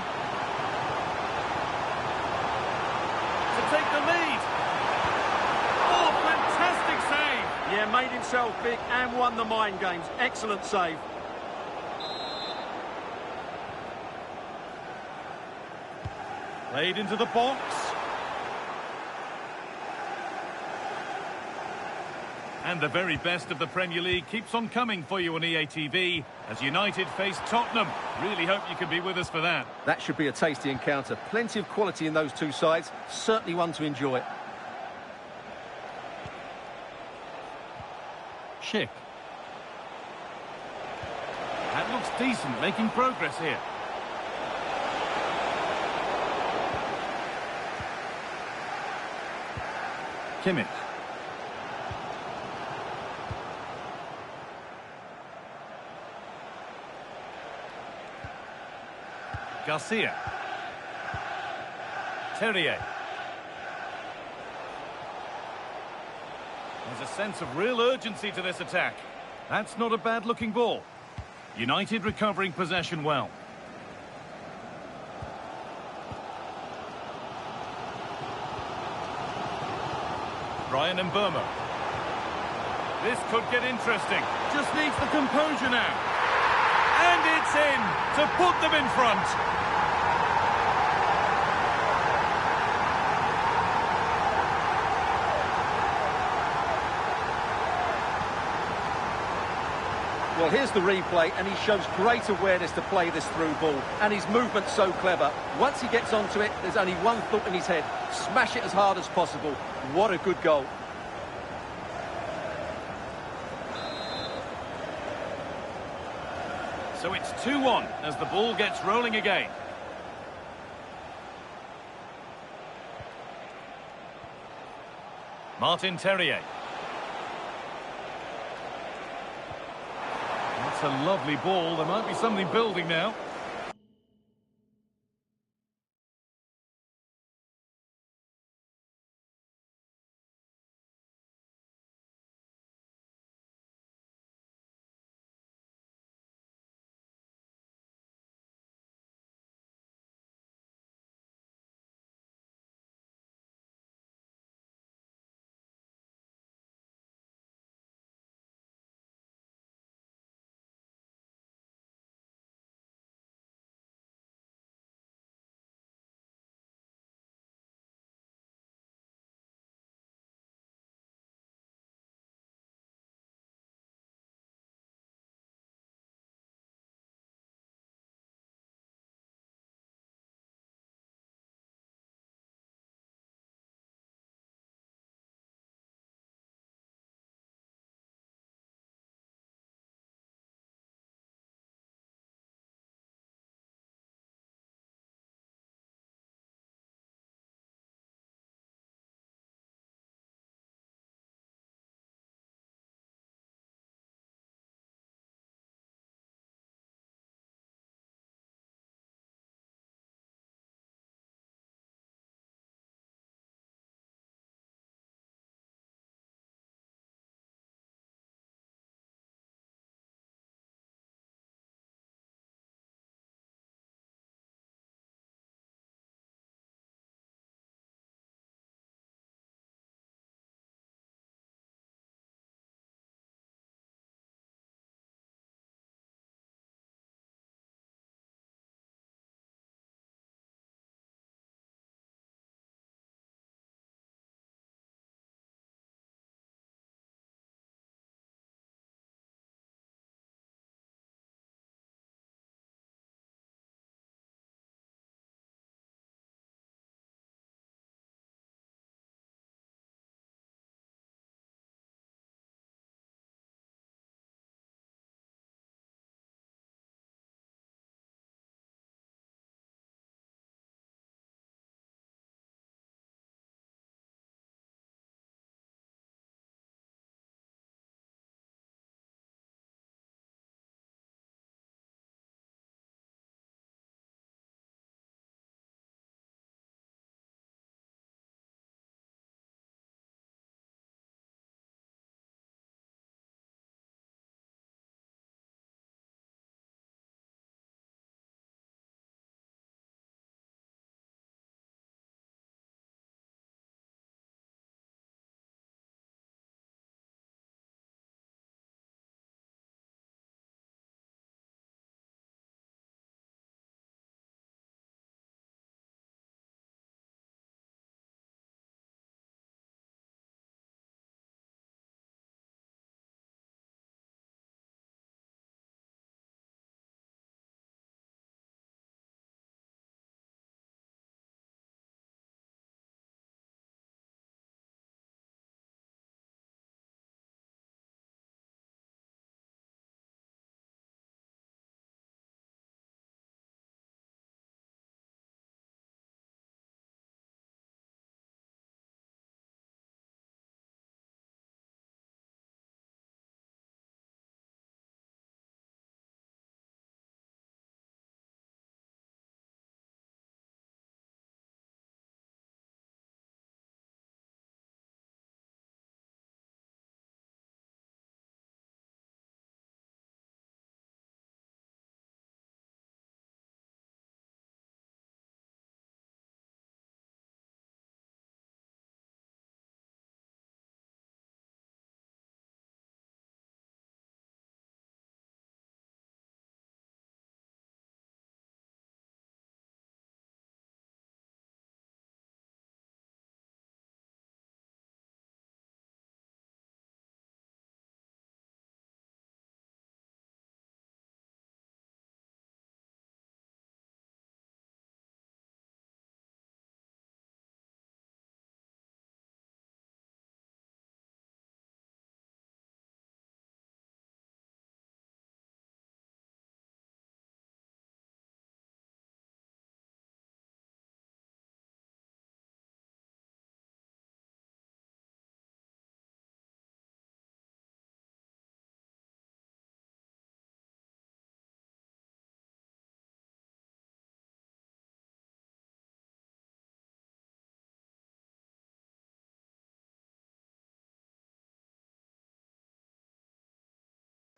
To take the lead. Oh, fantastic save. Yeah, made himself big and won the mind games. Excellent save. Played into the box. And the very best of the Premier League keeps on coming for you on EA TV as United face Tottenham. Really hope you can be with us for that. That should be a tasty encounter. Plenty of quality in those two sides. Certainly one to enjoy. Schick. That looks decent, making progress here. Kimmich. Garcia. Terrier. There's a sense of real urgency to this attack. That's not a bad-looking ball. United recovering possession well. Brian Mbeumo. This could get interesting. Just needs the composure now. And it's in to put them in front. Well, here's the replay, and he shows great awareness to play this through ball. And his movement's so clever. Once he gets onto it, there's only one thought in his head. Smash it as hard as possible. What a good goal. So it's 2-1 as the ball gets rolling again. Martin Terrier. That's a lovely ball. There might be something building now.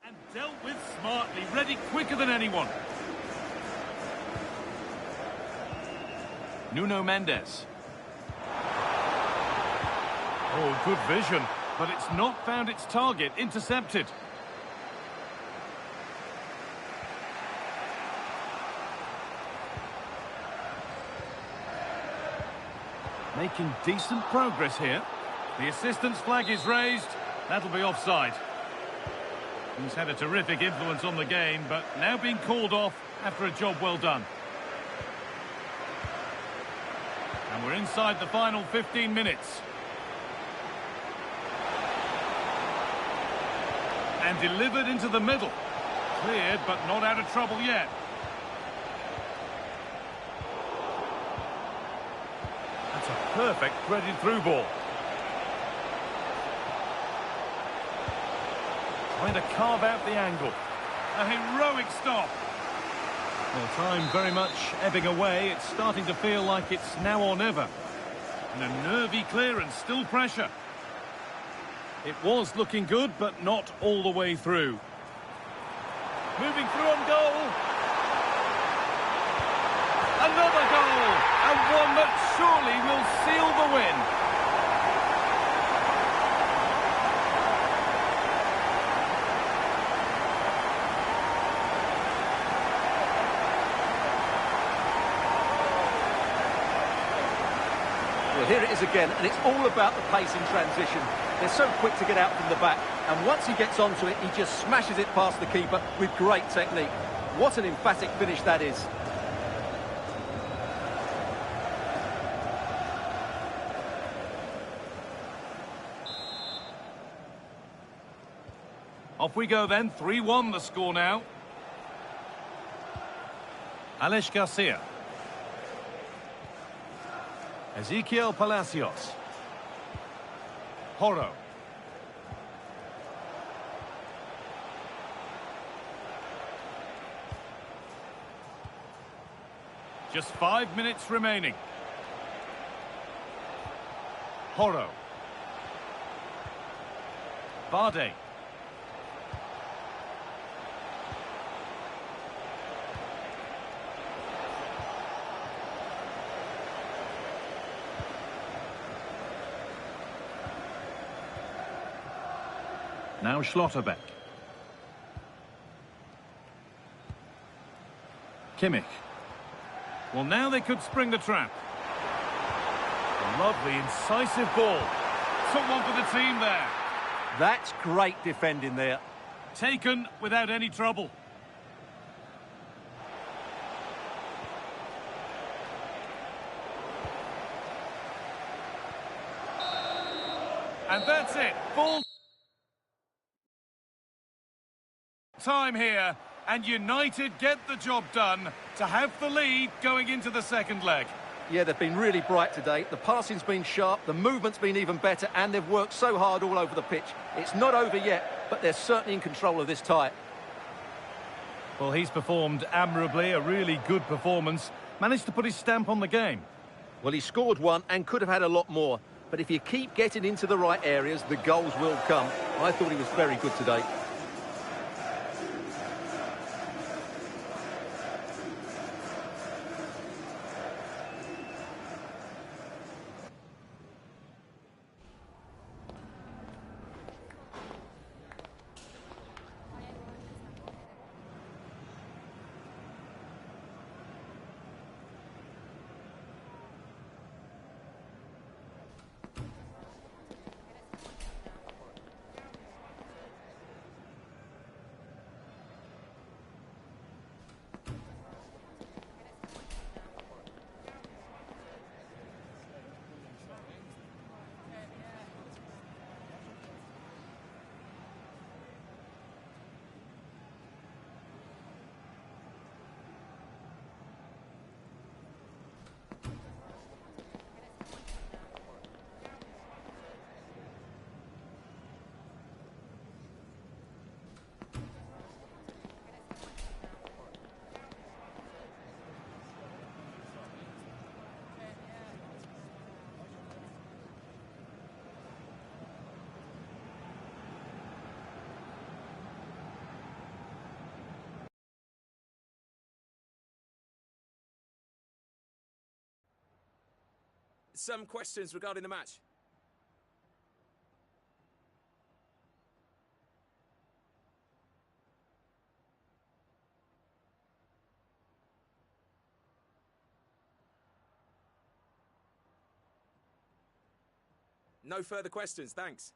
And dealt with smartly, ready quicker than anyone. Nuno Mendes. Oh, good vision, but it's not found its target, intercepted. Making decent progress here. The assistant's flag is raised. That'll be offside. He's had a terrific influence on the game, but now being called off after a job well done. And we're inside the final 15 minutes. And delivered into the middle. Cleared, but not out of trouble yet. That's a perfect threaded through ball. Trying to carve out the angle. A heroic stop. Well, time very much ebbing away. It's starting to feel like it's now or never. And a nervy clearance, still pressure. It was looking good, but not all the way through. Moving through on goal. Another goal, and one that surely will seal the win. Well, here it is again, and it's all about the pace in transition. They're so quick to get out from the back, and once he gets onto it, he just smashes it past the keeper with great technique. What an emphatic finish that is. Off we go then, 3-1 the score now. Alex Garcia. Ezequiel Palacios. Horo. Just 5 minutes remaining. Horo. Barde. Now Schlotterbeck. Kimmich. Well, now they could spring the trap. A lovely, incisive ball. Took one for the team there. That's great defending there. Taken without any trouble. And that's it. Full time here, and United get the job done to have the lead going into the second leg. Yeah, they've been really bright today. The passing's been sharp, the movement's been even better, and they've worked so hard all over the pitch. It's not over yet, but they're certainly in control of this tie. Well, he's performed admirably, a really good performance. Managed to put his stamp on the game. Well, he scored one and could have had a lot more. But if you keep getting into the right areas, the goals will come. I thought he was very good today. Some questions regarding the match. No further questions, thanks.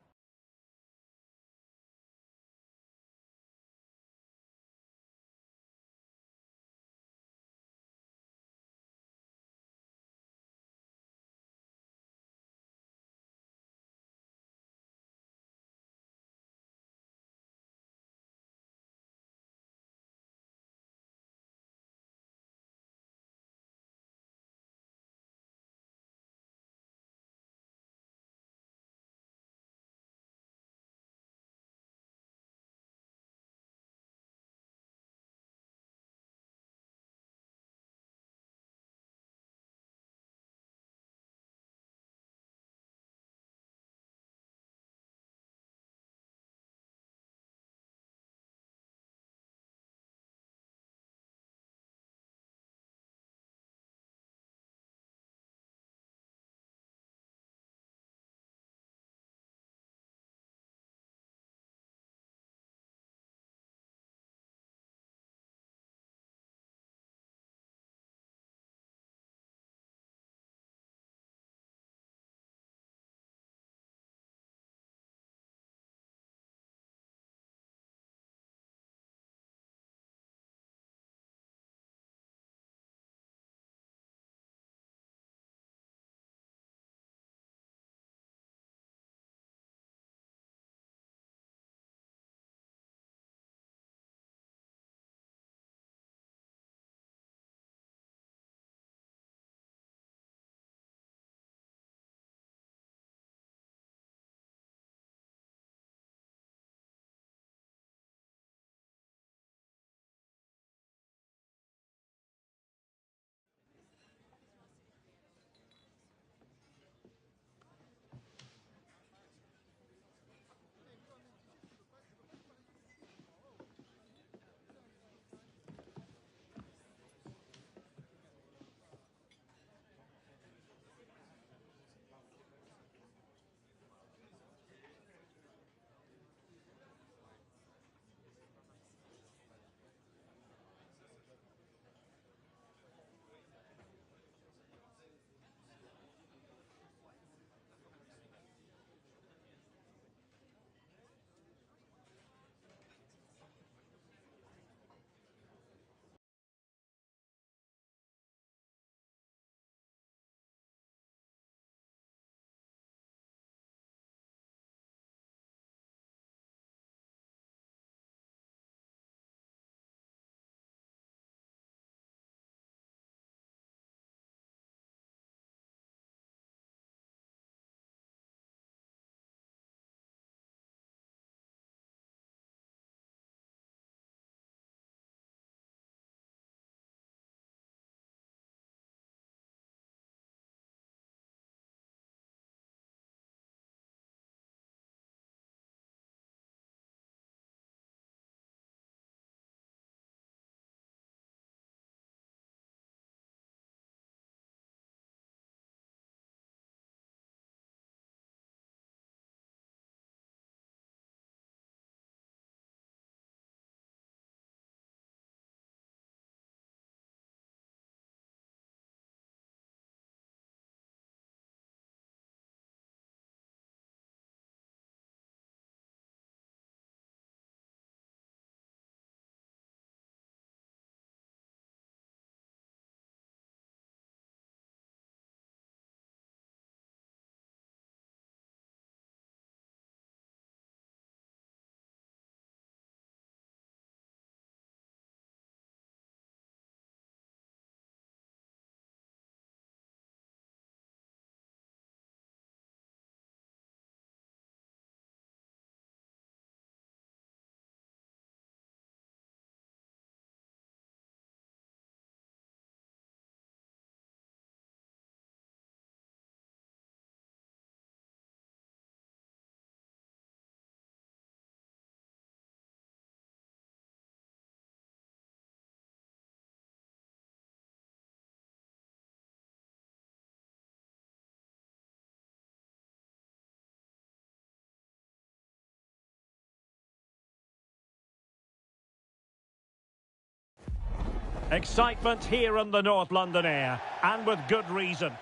Excitement here in the North London air, and with good reason.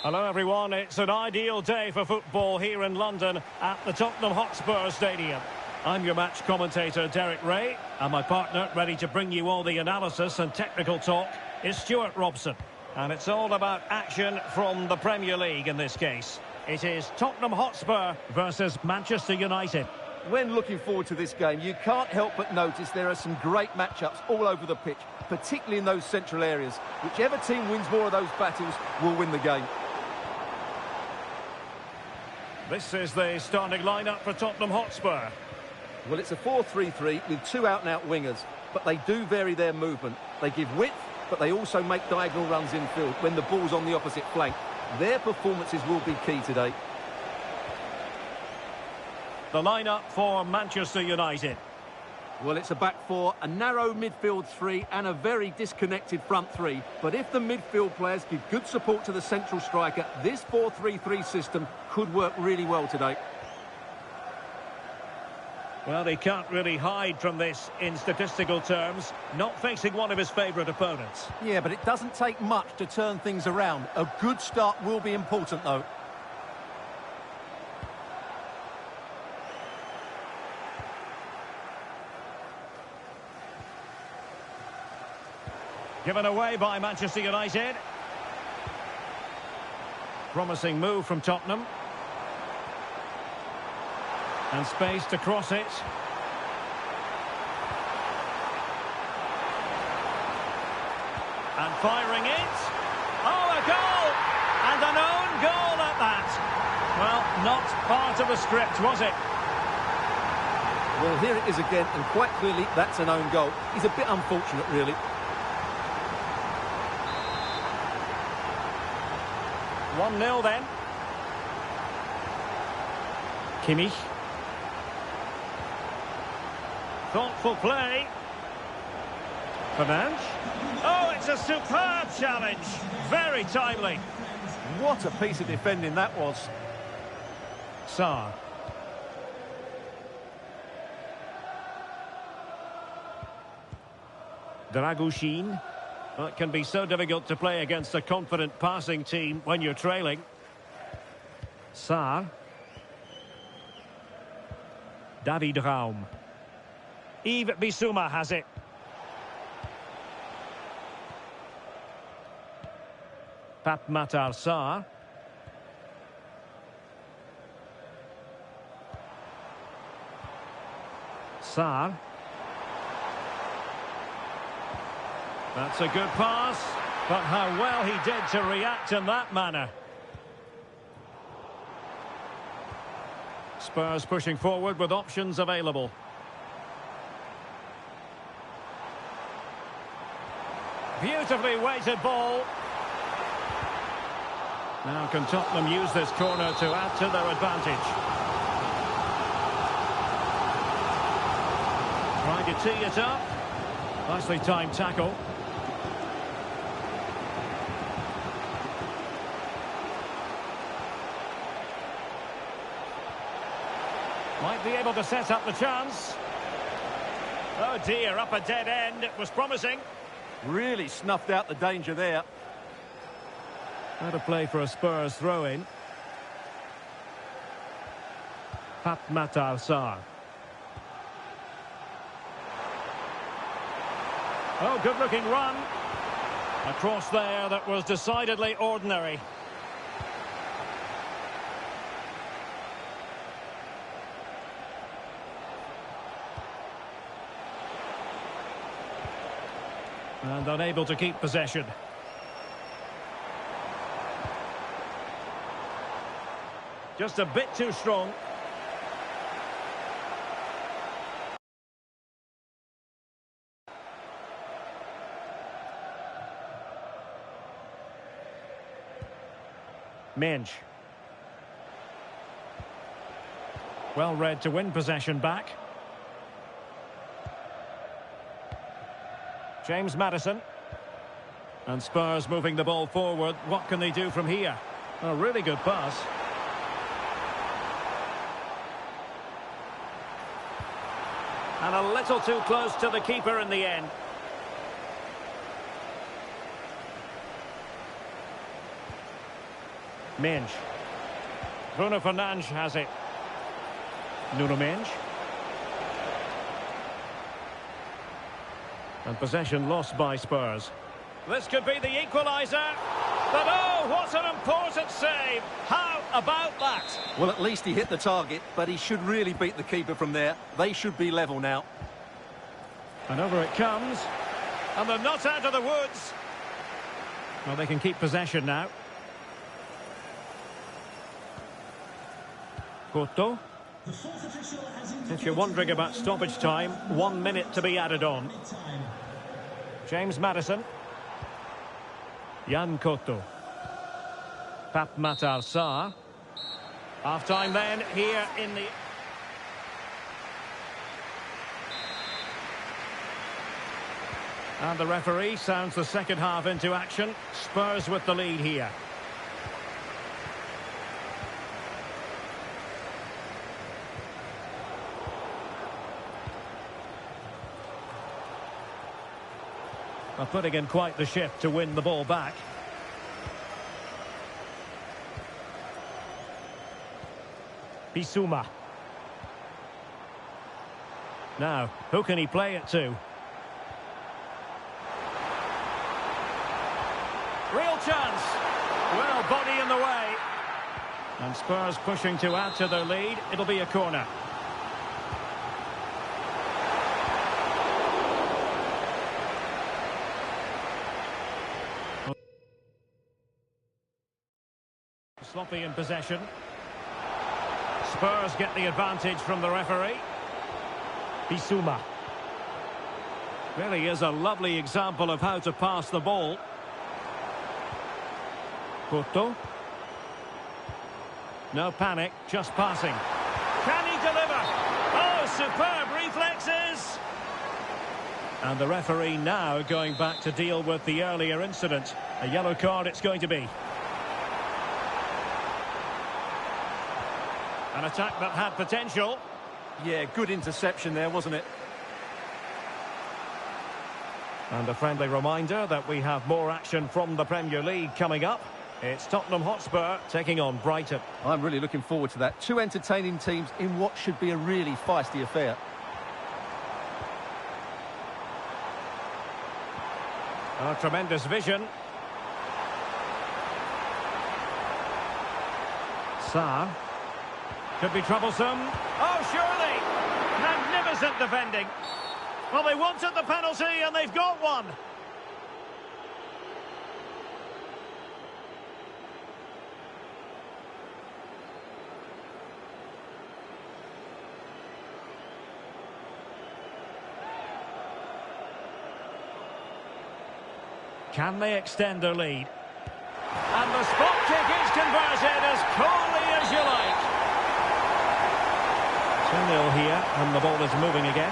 Hello everyone, it's an ideal day for football here in London at the Tottenham Hotspur Stadium. I'm your match commentator Derek Ray, and my partner ready to bring you all the analysis and technical talk is Stuart Robson. And it's all about action from the Premier League in this case. It is Tottenham Hotspur versus Manchester United. When looking forward to this game, you can't help but notice there are some great matchups all over the pitch, particularly in those central areas. Whichever team wins more of those battles will win the game. This is the starting lineup for Tottenham Hotspur. Well, it's a 4-3-3 with two out-and-out wingers, but they do vary their movement. They give width, but they also make diagonal runs infield when the ball's on the opposite flank. Their performances will be key today. The lineup for Manchester United. Well, it's a back four, a narrow midfield three and a very disconnected front three. But if the midfield players give good support to the central striker, this 4-3-3 system could work really well today. Well, he can't really hide from this in statistical terms, not facing one of his favourite opponents. Yeah, but it doesn't take much to turn things around. A good start will be important, though. Given away by Manchester United. Promising move from Tottenham. And space to cross it. And firing it. Oh, a goal! And an own goal at that. Well, not part of the script, was it? Well, here it is again, and quite clearly that's an own goal. He's a bit unfortunate, really. 1-0 then. Kimmich. Thoughtful play. Fernandes. Oh, it's a superb challenge. Very timely. What a piece of defending that was. Sarr. Dragushin. Well, it can be so difficult to play against a confident passing team when you're trailing. Sarr. David Raum. Yves Bissouma has it. Pape Matar Sarr. Sarr. That's a good pass, but how well he did to react in that manner. Spurs pushing forward with options available. Beautifully weighted ball. Now can Tottenham use this corner to add to their advantage? Trying to tee it up. Nicely timed tackle. Might be able to set up the chance. Oh dear, up a dead end. It was promising. Really snuffed out the danger there. What a play for a Spurs throw-in. Pape Matar Sarr. Oh, good-looking run. A cross there that was decidedly ordinary. And unable to keep possession. Just a bit too strong. Minge. Well read to win possession back. James Maddison. And Spurs moving the ball forward. What can they do from here? A really good pass. And a little too close to the keeper in the end. Mensch. Bruno Fernandes has it. Nuno Mensch. And possession lost by Spurs. This could be the equaliser. But oh, what an important save. How about that? Well, at least he hit the target, but he should really beat the keeper from there. They should be level now. And over it comes. And they're not out of the woods. Well, they can keep possession now. Couto. The fourth official has If you're wondering about stoppage time, 1 minute to be added on. time. James Maddison. Jan Couto. Pap Matar Sarr. Half-time then, here in the... And the referee sounds the second half into action. Spurs with the lead here. Are putting in quite the shift to win the ball back. Bissouma. Now, who can he play it to? Real chance. Well, body in the way. And Spurs pushing to add to their lead. It'll be a corner. Sloppy in possession. Spurs get the advantage from the referee. Bissouma. Really is a lovely example of how to pass the ball. Couto. No panic, just passing. Can he deliver? Oh, superb reflexes! And the referee now going back to deal with the earlier incident. A yellow card it's going to be. An attack that had potential. Yeah, good interception there, wasn't it? And a friendly reminder that we have more action from the Premier League coming up. It's Tottenham Hotspur taking on Brighton. I'm really looking forward to that. Two entertaining teams in what should be a really feisty affair. Oh, tremendous vision. Sarr. Could be troublesome. Oh, surely! Magnificent defending. Well, they wanted the penalty and they've got one. Can they extend their lead? And the spot kick is converted as coolly as you like. 2-0 here, and the ball is moving again.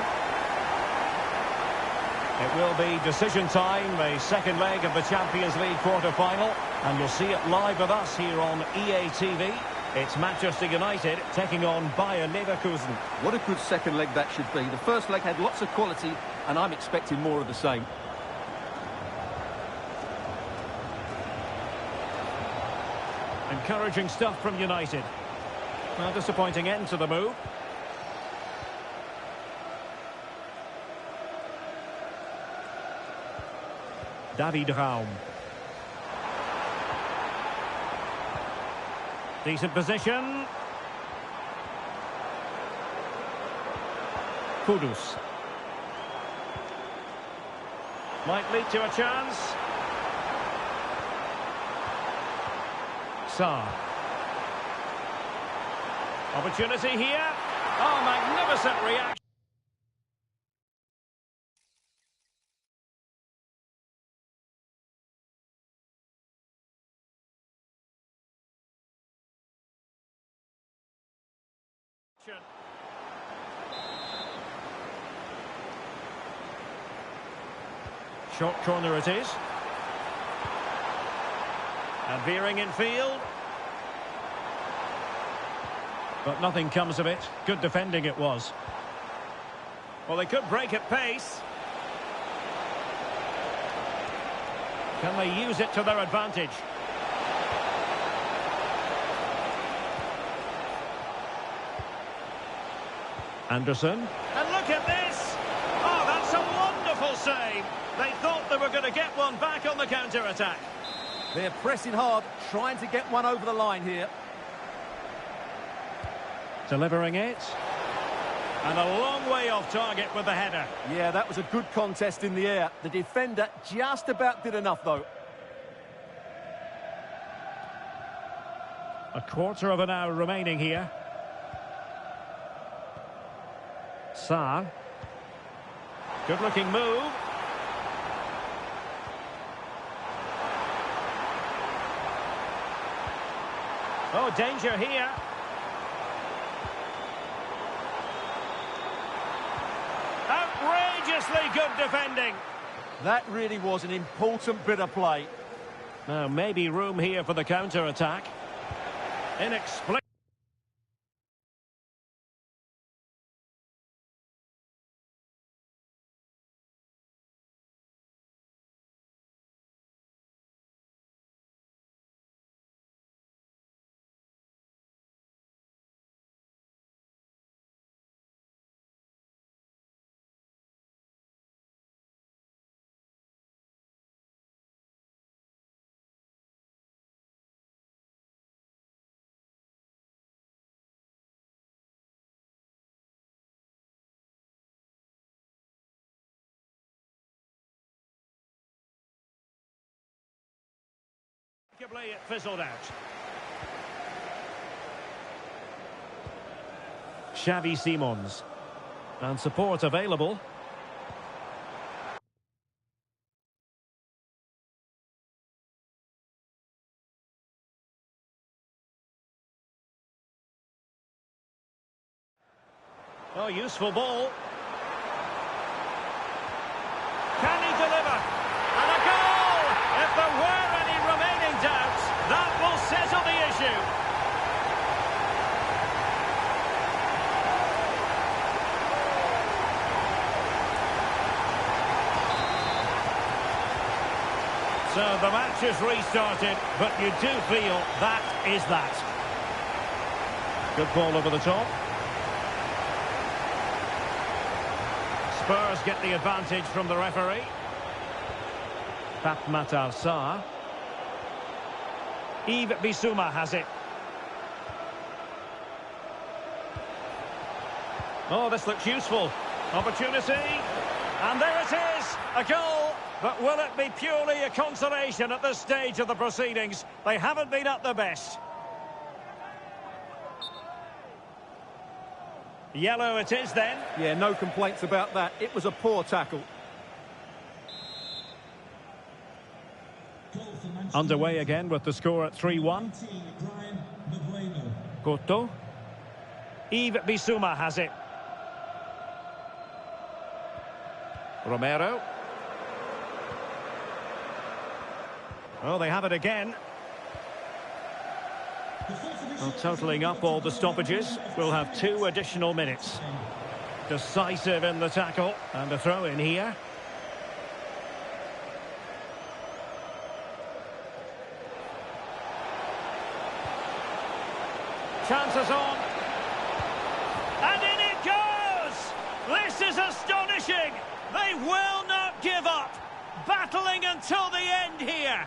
It will be decision time, the second leg of the Champions League quarter-final, and you'll see it live with us here on EA TV. It's Manchester United taking on Bayern Leverkusen. What a good second leg that should be. The first leg had lots of quality, and I'm expecting more of the same. Encouraging stuff from United. Well, disappointing end to the move. David Raum. Decent position. Kudus. Might lead to a chance. Sarr. Opportunity here. Oh, magnificent reaction. Short corner it is. And veering in field. But nothing comes of it. Good defending it was. Well, they could break at pace. Can they use it to their advantage? Anderson. And look at this! Oh, that's a wonderful save! They thought they were going to get one back on the counter-attack. They're pressing hard, trying to get one over the line here. Delivering it. And a long way off target with the header. Yeah, that was a good contest in the air. The defender just about did enough, though. A quarter of an hour remaining here. Sarr. Good-looking move. Oh, danger here. Outrageously good defending. That really was an important bit of play. Now, maybe room here for the counter-attack. Inexplicable. It fizzled out. Xavi Simons. And support available. Oh, useful ball. Can he deliver? And a goal! If there were any remaining doubts, that will settle the issue. So the match is restarted, but you do feel that is that. Good ball over the top. Spurs get the advantage from the referee. Matar Sarr. Yves Bissouma has it. Oh, this looks useful. Opportunity. And there it is, a goal. But will it be purely a consolation at this stage of the proceedings? They haven't been at their best. Yellow it is then. Yeah, no complaints about that. It was a poor tackle. Underway again with the score at 3-1. Couto. Yves Bissouma has it. Romero. Oh, they have it again. Well, totalling up all the stoppages, we'll have 2 additional minutes. Decisive in the tackle, and a throw in here. Chances on. And in it goes! This is astonishing! They will not give up! Battling until the end here!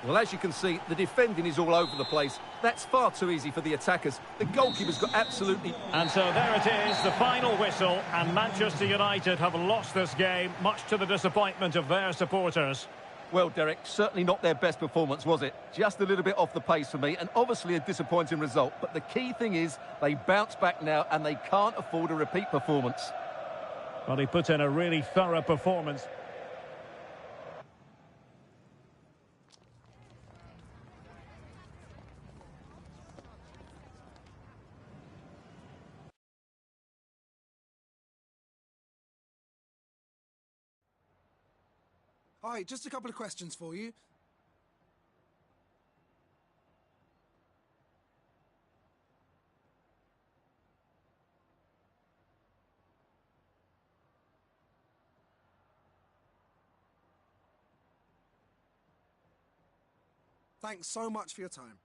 Well, as you can see, the defending is all over the place. That's far too easy for the attackers. The goalkeeper's got absolutely... And so there it is, the final whistle, and Manchester United have lost this game, much to the disappointment of their supporters. Well, Derek, certainly not their best performance, was it? Just a little bit off the pace for me, and obviously a disappointing result. But the key thing is, they bounce back now, and they can't afford a repeat performance. Well, he put in a really thorough performance. Hi, just a couple of questions for you. Thanks so much for your time.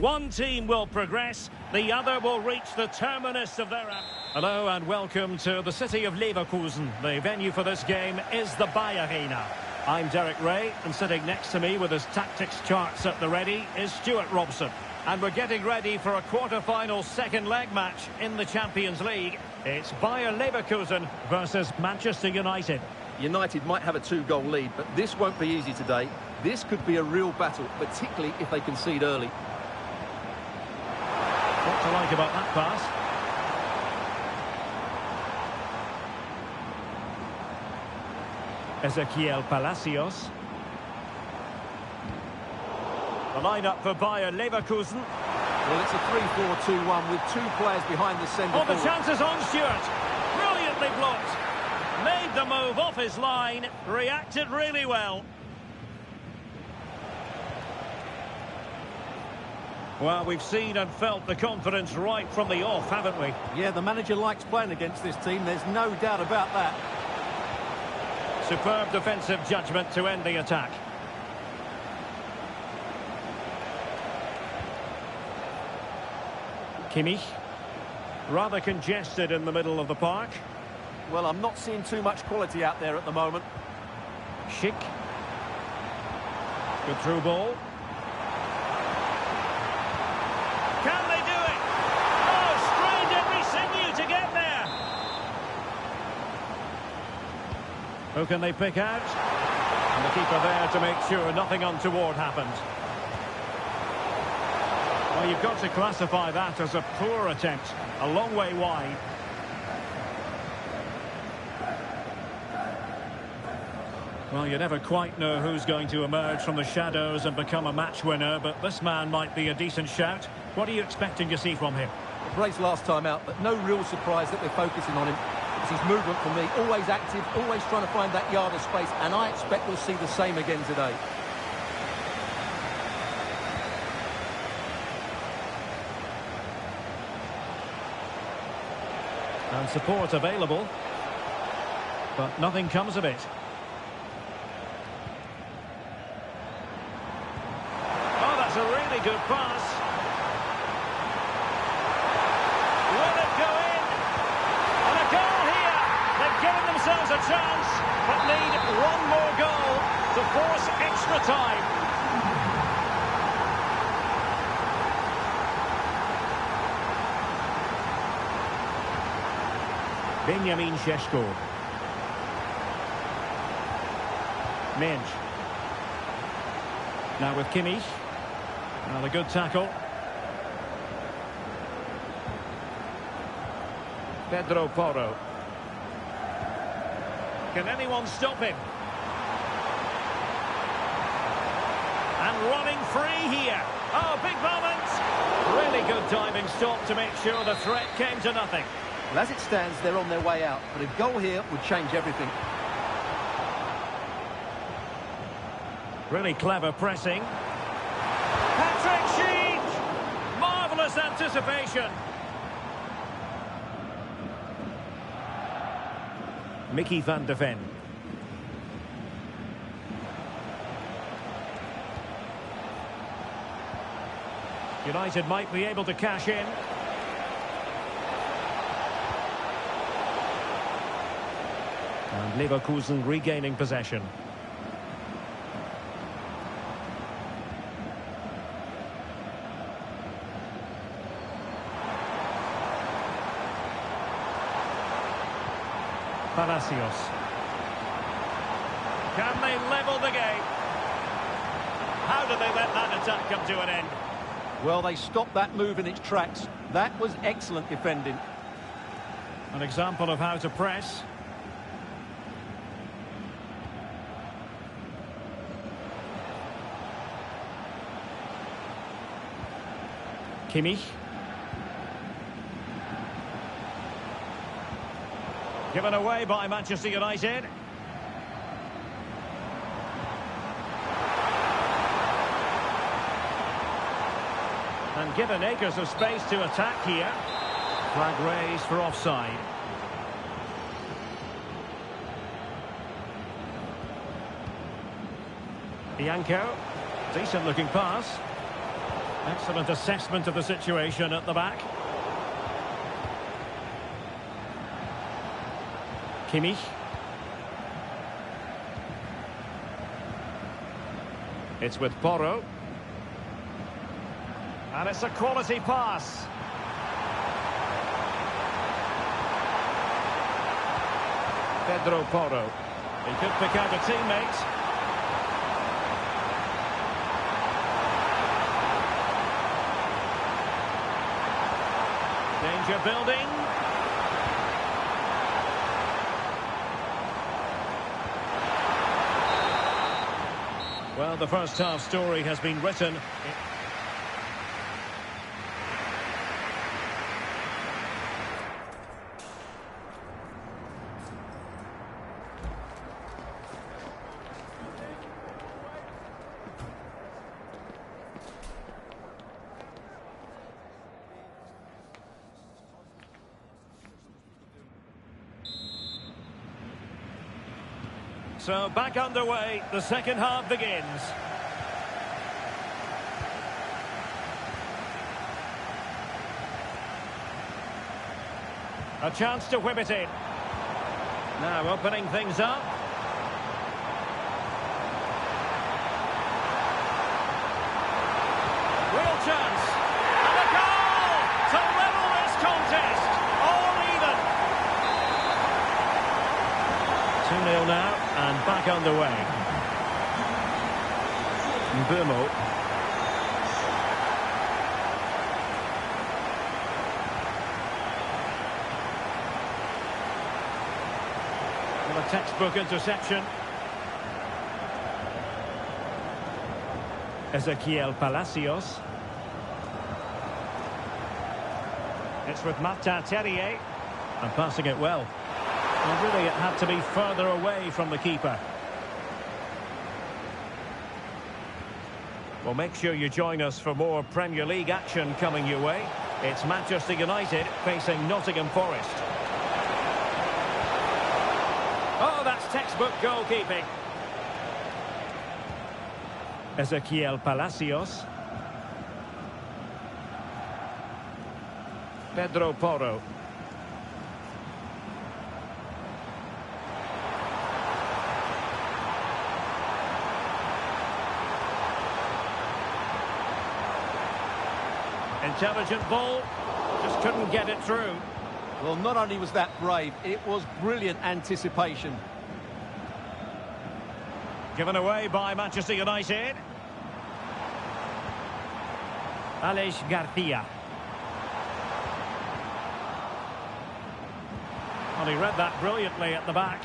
One team will progress, the other will reach the terminus of their... Hello and welcome to the city of Leverkusen. The venue for this game is the Bayer Arena. I'm Derek Ray, and sitting next to me with his tactics charts at the ready is Stuart Robson. And we're getting ready for a quarter-final second leg match in the Champions League. It's Bayer Leverkusen versus Manchester United. United might have a 2-goal lead, but this won't be easy today. This could be a real battle, particularly if they concede early. What to like about that pass? Ezequiel Palacios. The line-up for Bayer Leverkusen. Well, it's a 3-4-2-1 with two players behind the centre Oh, the forward. chance is on, Stuart. Brilliantly blocked. Made the move off his line. Reacted really well. Well, we've seen and felt the confidence right from the off, haven't we? Yeah, the manager likes playing against this team. There's no doubt about that. Superb defensive judgment to end the attack. Kimmich. Rather congested in the middle of the park. Well, I'm not seeing too much quality out there at the moment. Schick. Good through ball. Can they do it? Oh, strained every sinew to get there. Who can they pick out? And the keeper there to make sure nothing untoward happens. Well, you've got to classify that as a poor attempt. A long way wide. Well, you never quite know who's going to emerge from the shadows and become a match winner, but this man might be a decent shout. What are you expecting to see from him? Brace last time out, but no real surprise that we're focusing on him. It's his movement for me, always active, always trying to find that yard of space, and I expect we'll see the same again today. And support available, but nothing comes of it. Oh, that's a really good pass. Will it go in? And a goal here. They've given themselves a chance, but need one more goal to force extra time. Benjamin Šeško. Minge. Now with Kimmich. Well, a good tackle. Pedro Porro. Can anyone stop him? And running free here. Oh, big moment. Really good diving stop to make sure the threat came to nothing. Well, as it stands, they're on their way out, but a goal here would change everything. Really clever pressing. Patrick Schick! Marvellous anticipation. Mickey van de Ven. United might be able to cash in. And Leverkusen regaining possession. Palacios. Can they level the game? How did they let that attack come to an end? Well, they stopped that move in its tracks. That was excellent defending. An example of how to press. Kimmich. Given away by Manchester United. And given acres of space to attack here. Flag raised for offside. Bianco. Decent looking pass. Excellent assessment of the situation at the back. Kimmich. It's with Porro. And it's a quality pass. Pedro Porro. He could pick out a teammate. Danger building. Well, the first half story has been written. So back underway, the second half begins. A chance to whip it in. Now opening things up. Real chance. And a goal to level this contest. All even. 2-0 now. And back underway. Mbeumo. Well, a textbook interception. Ezequiel Palacios. It's with Martin Terrier. And passing it well. Well, really, it had to be further away from the keeper. Well, make sure you join us for more Premier League action coming your way. It's Manchester United facing Nottingham Forest. Oh, that's textbook goalkeeping. Ezequiel Palacios. Pedro Porro. Intelligent ball, just couldn't get it through. Well, not only was that brave, it was brilliant anticipation. Given away by Manchester United. Alex Garcia. Well, he read that brilliantly at the back.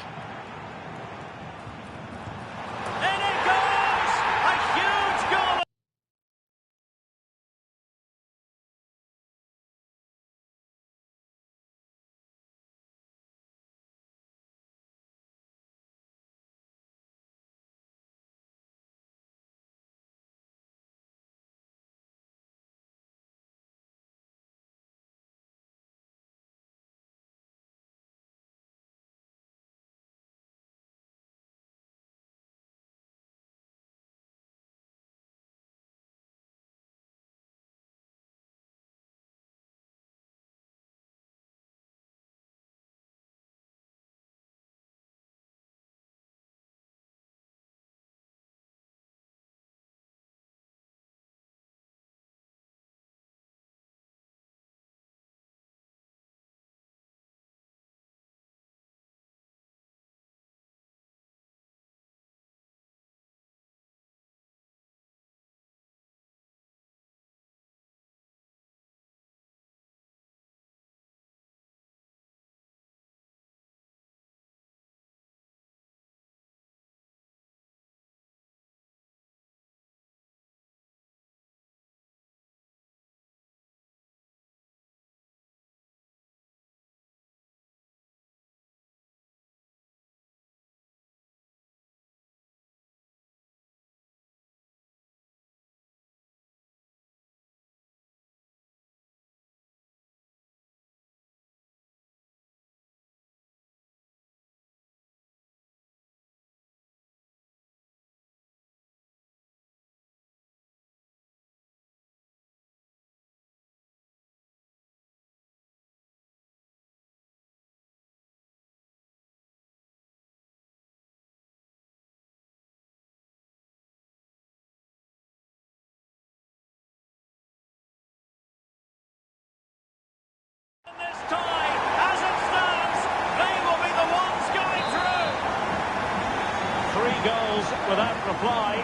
without reply.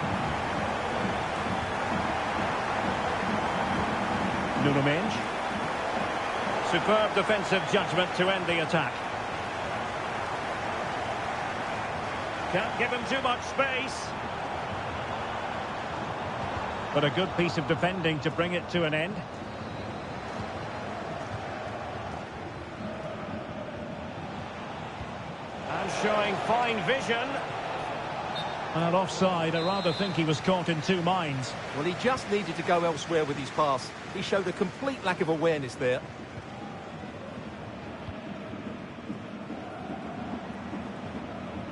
Nuno Mendes. Superb defensive judgment to end the attack. Can't give him too much space. But a good piece of defending to bring it to an end. And showing fine vision. And offside, I rather think he was caught in two minds. Well, he just needed to go elsewhere with his pass. He showed a complete lack of awareness there.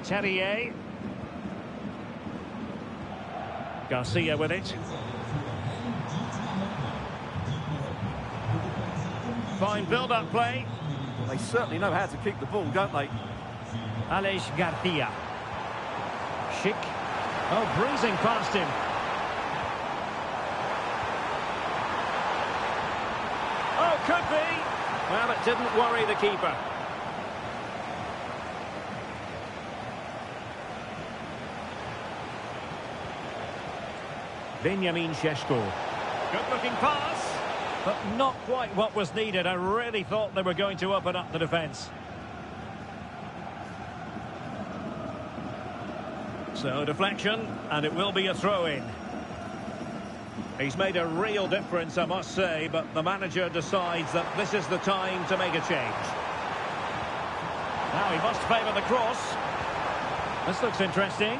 Terrier. Garcia with it. Fine build-up play. They certainly know how to keep the ball, don't they? Aleix Garcia. Schick. Oh, breezing past him. Oh, could be. Well, it didn't worry the keeper. Benjamin Šeško. Good-looking pass, but not quite what was needed. I really thought they were going to open up the defence. So, deflection, and it will be a throw-in. He's made a real difference, I must say, but the manager decides that this is the time to make a change. Now he must favour the cross. This looks interesting.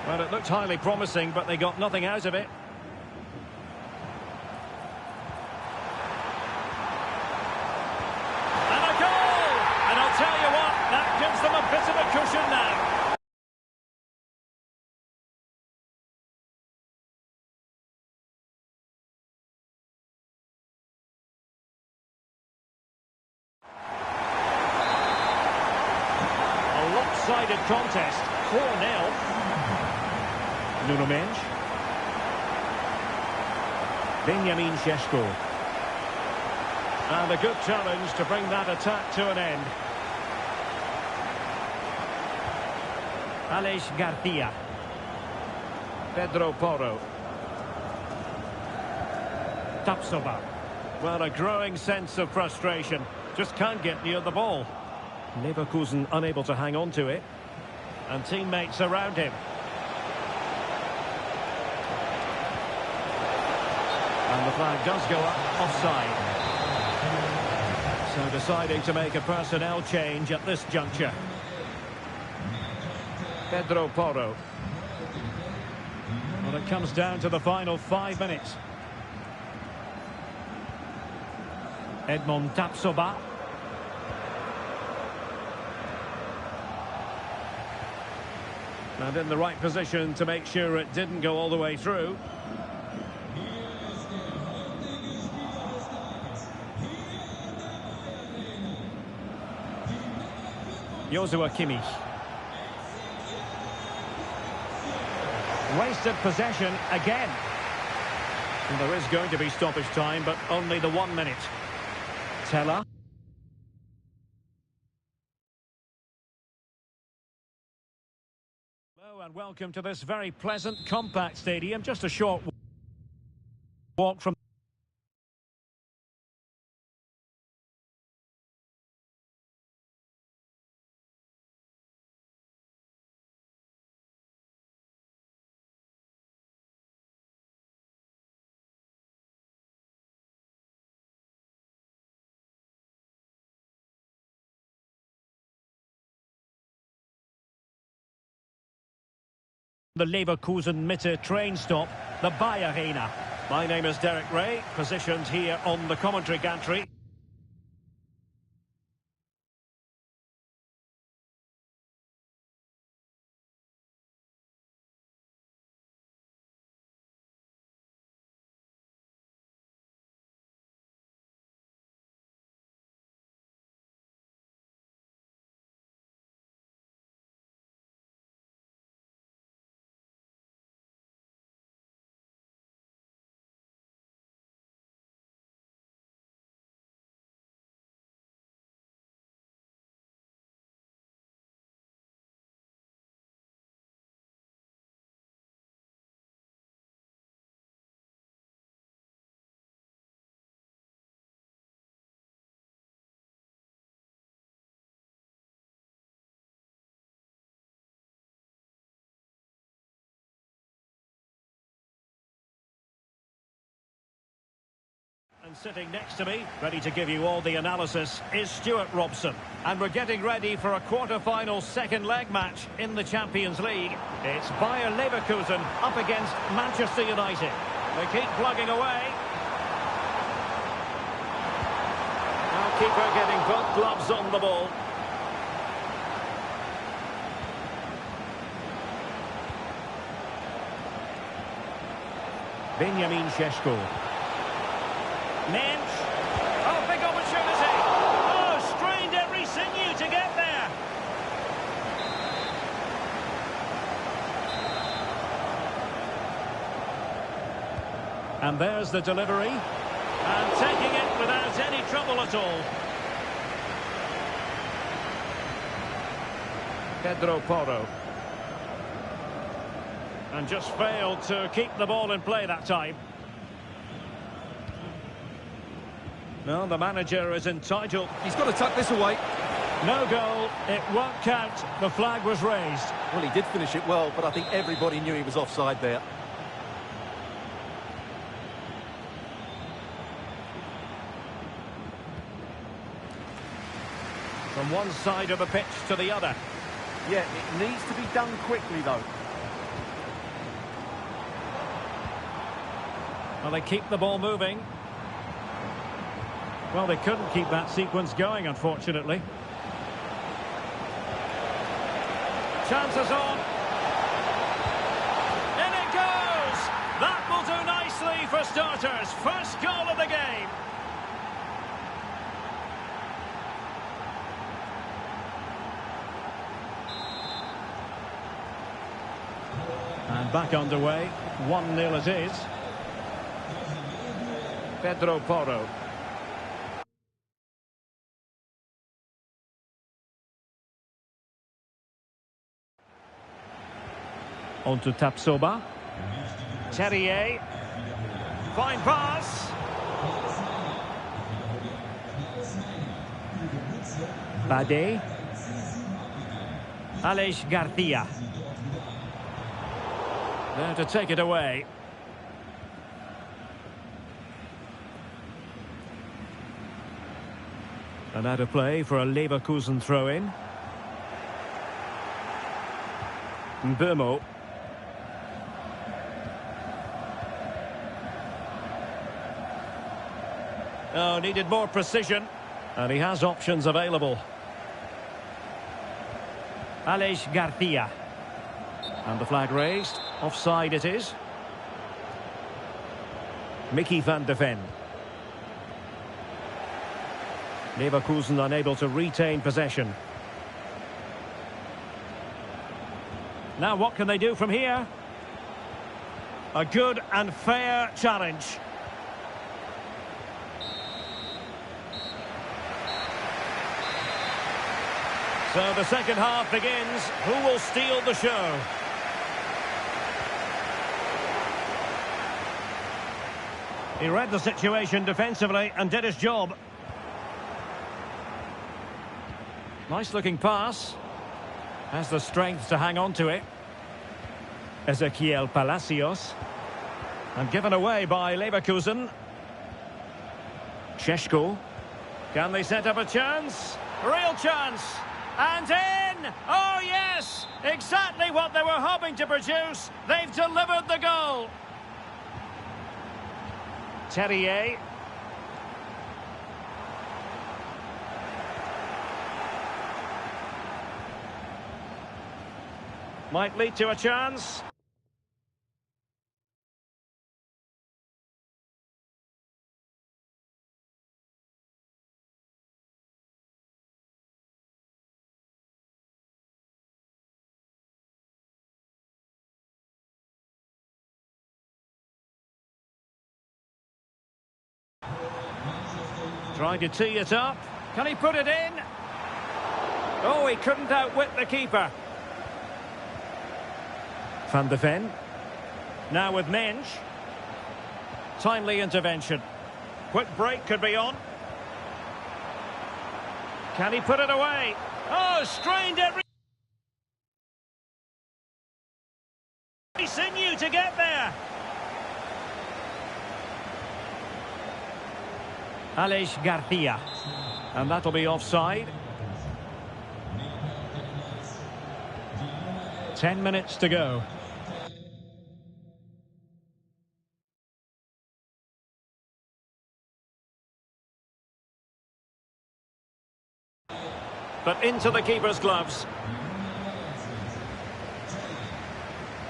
Well, it looked highly promising, but they got nothing out of it. And a goal! And I'll tell you what, that gives them a bit of a cushion now. A lopsided contest, 4-0. Nuno Mendes. Benjamin Šeško. And a good challenge to bring that attack to an end. Aleix Garcia. Pedro Porro. Tapsoba. Well, a growing sense of frustration. Just can't get near the ball. Leverkusen unable to hang on to it. And teammates around him. And the flag does go up offside. So deciding to make a personnel change at this juncture. Pedro Porro. Well, it comes down to the final 5 minutes. Edmond Tapsoba. And in the right position to make sure it didn't go all the way through. Joshua Kimmich. Wasted possession again. And there is going to be stoppage time, but only the 1 minute. Teller. Hello and welcome to this very pleasant, compact stadium. Just a short walk from the Leverkusen Mitte train stop, the Bayer Arena. My name is Derek Ray, positioned here on the commentary gantry. And sitting next to me, ready to give you all the analysis, is Stuart Robson. And we're getting ready for a quarter-final second leg match in the Champions League. It's Bayer Leverkusen up against Manchester United. They keep plugging away. Now keeper getting both gloves on the ball. Benjamin Šeško. Mensch. Oh, big opportunity. Oh, strained every sinew to get there. And there's the delivery. And taking it without any trouble at all. Pedro Porro. And just failed to keep the ball in play that time. No, the manager is entitled. He's got to tuck this away. No goal, it won't count. The flag was raised. Well, he did finish it well, but I think everybody knew he was offside there. From one side of the pitch to the other. Yeah, it needs to be done quickly, though. Well, they keep the ball moving. Well, they couldn't keep that sequence going, unfortunately. Chances on. In it goes! That will do nicely for starters. First goal of the game. And back underway. 1-0 it is. Pedro Porro. On to Tapsoba. Terrier. Fine pass. Bade. Aleix Garcia. There to take it away. And out of play for a Leverkusen throw-in. Mbeumo. Oh, needed more precision. And he has options available. Aleix Garcia. And the flag raised. Offside it is. Mickey van de Ven. Leverkusen unable to retain possession. Now what can they do from here? A good and fair challenge. So the second half begins. Who will steal the show? He read the situation defensively and did his job. Nice looking pass. Has the strength to hang on to it. Ezequiel Palacios. And given away by Leverkusen. Šeško. Can they set up a chance? Real chance. And in! Oh yes! Exactly what they were hoping to produce. They've delivered the goal. Terrier. Might lead to a chance. Trying to tee it up. Can he put it in? Oh, he couldn't outwit the keeper. Van de Ven. Now with Mensch. Timely intervention. Quick break could be on. Can he put it away? Oh, strained every sinew to get there. Aleix Garcia. And that'll be offside. 10 minutes to go. But into the keeper's gloves.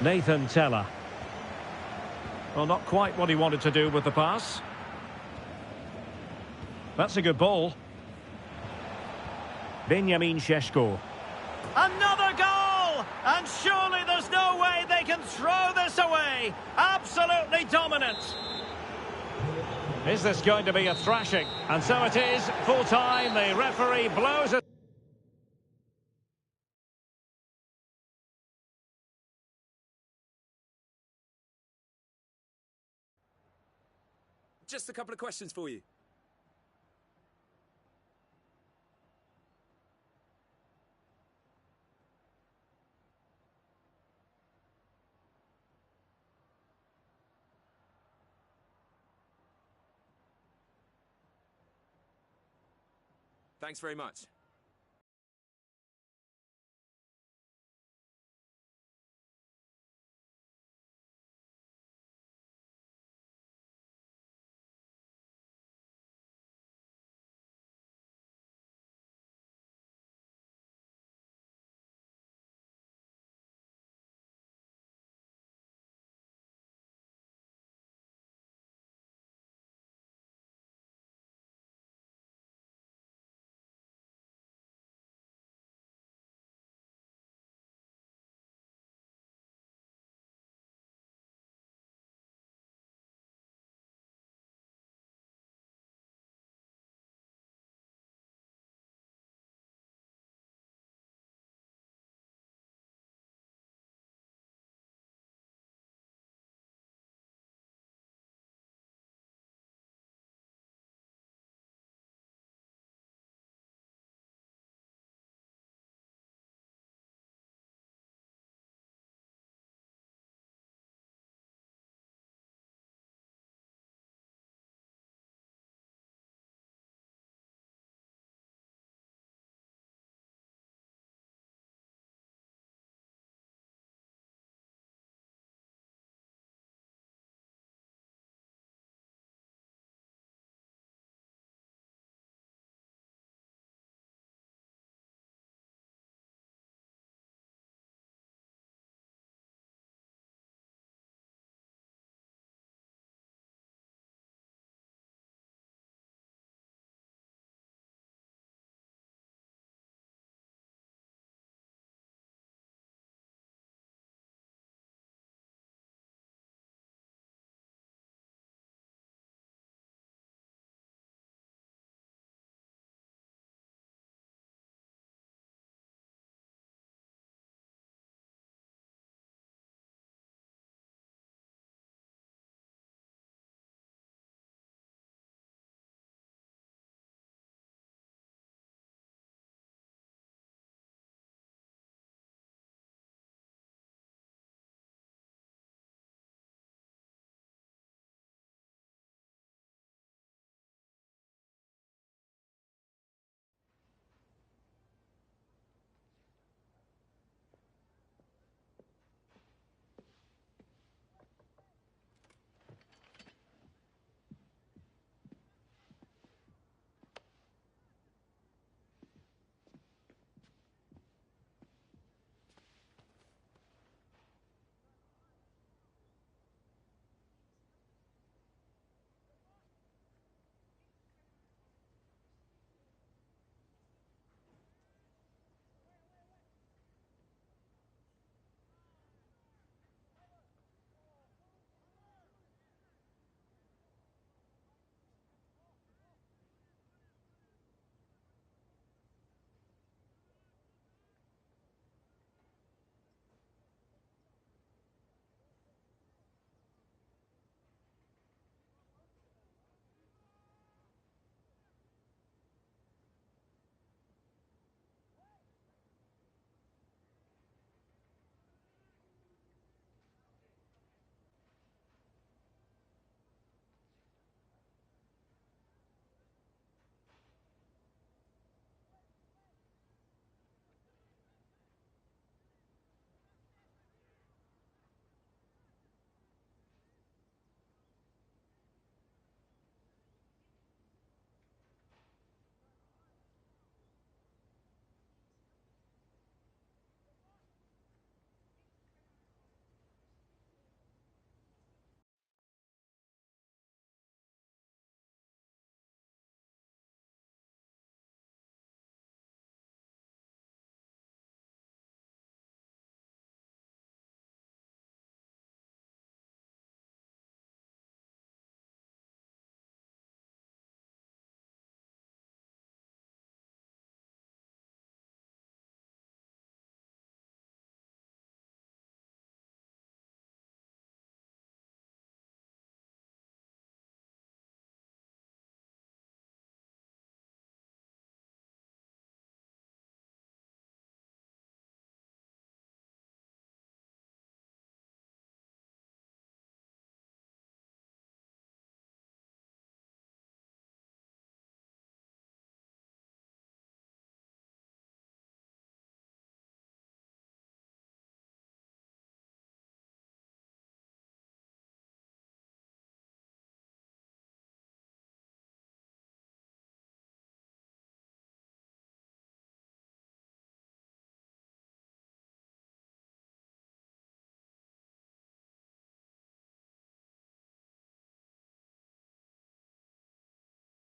Nathan Tella. Well, not quite what he wanted to do with the pass. That's a good ball. Benjamin Šeško. Another goal! And surely there's no way they can throw this away. Absolutely dominant. Is this going to be a thrashing? And so it is. Full time. The referee blows it. Just a couple of questions for you. Thanks very much.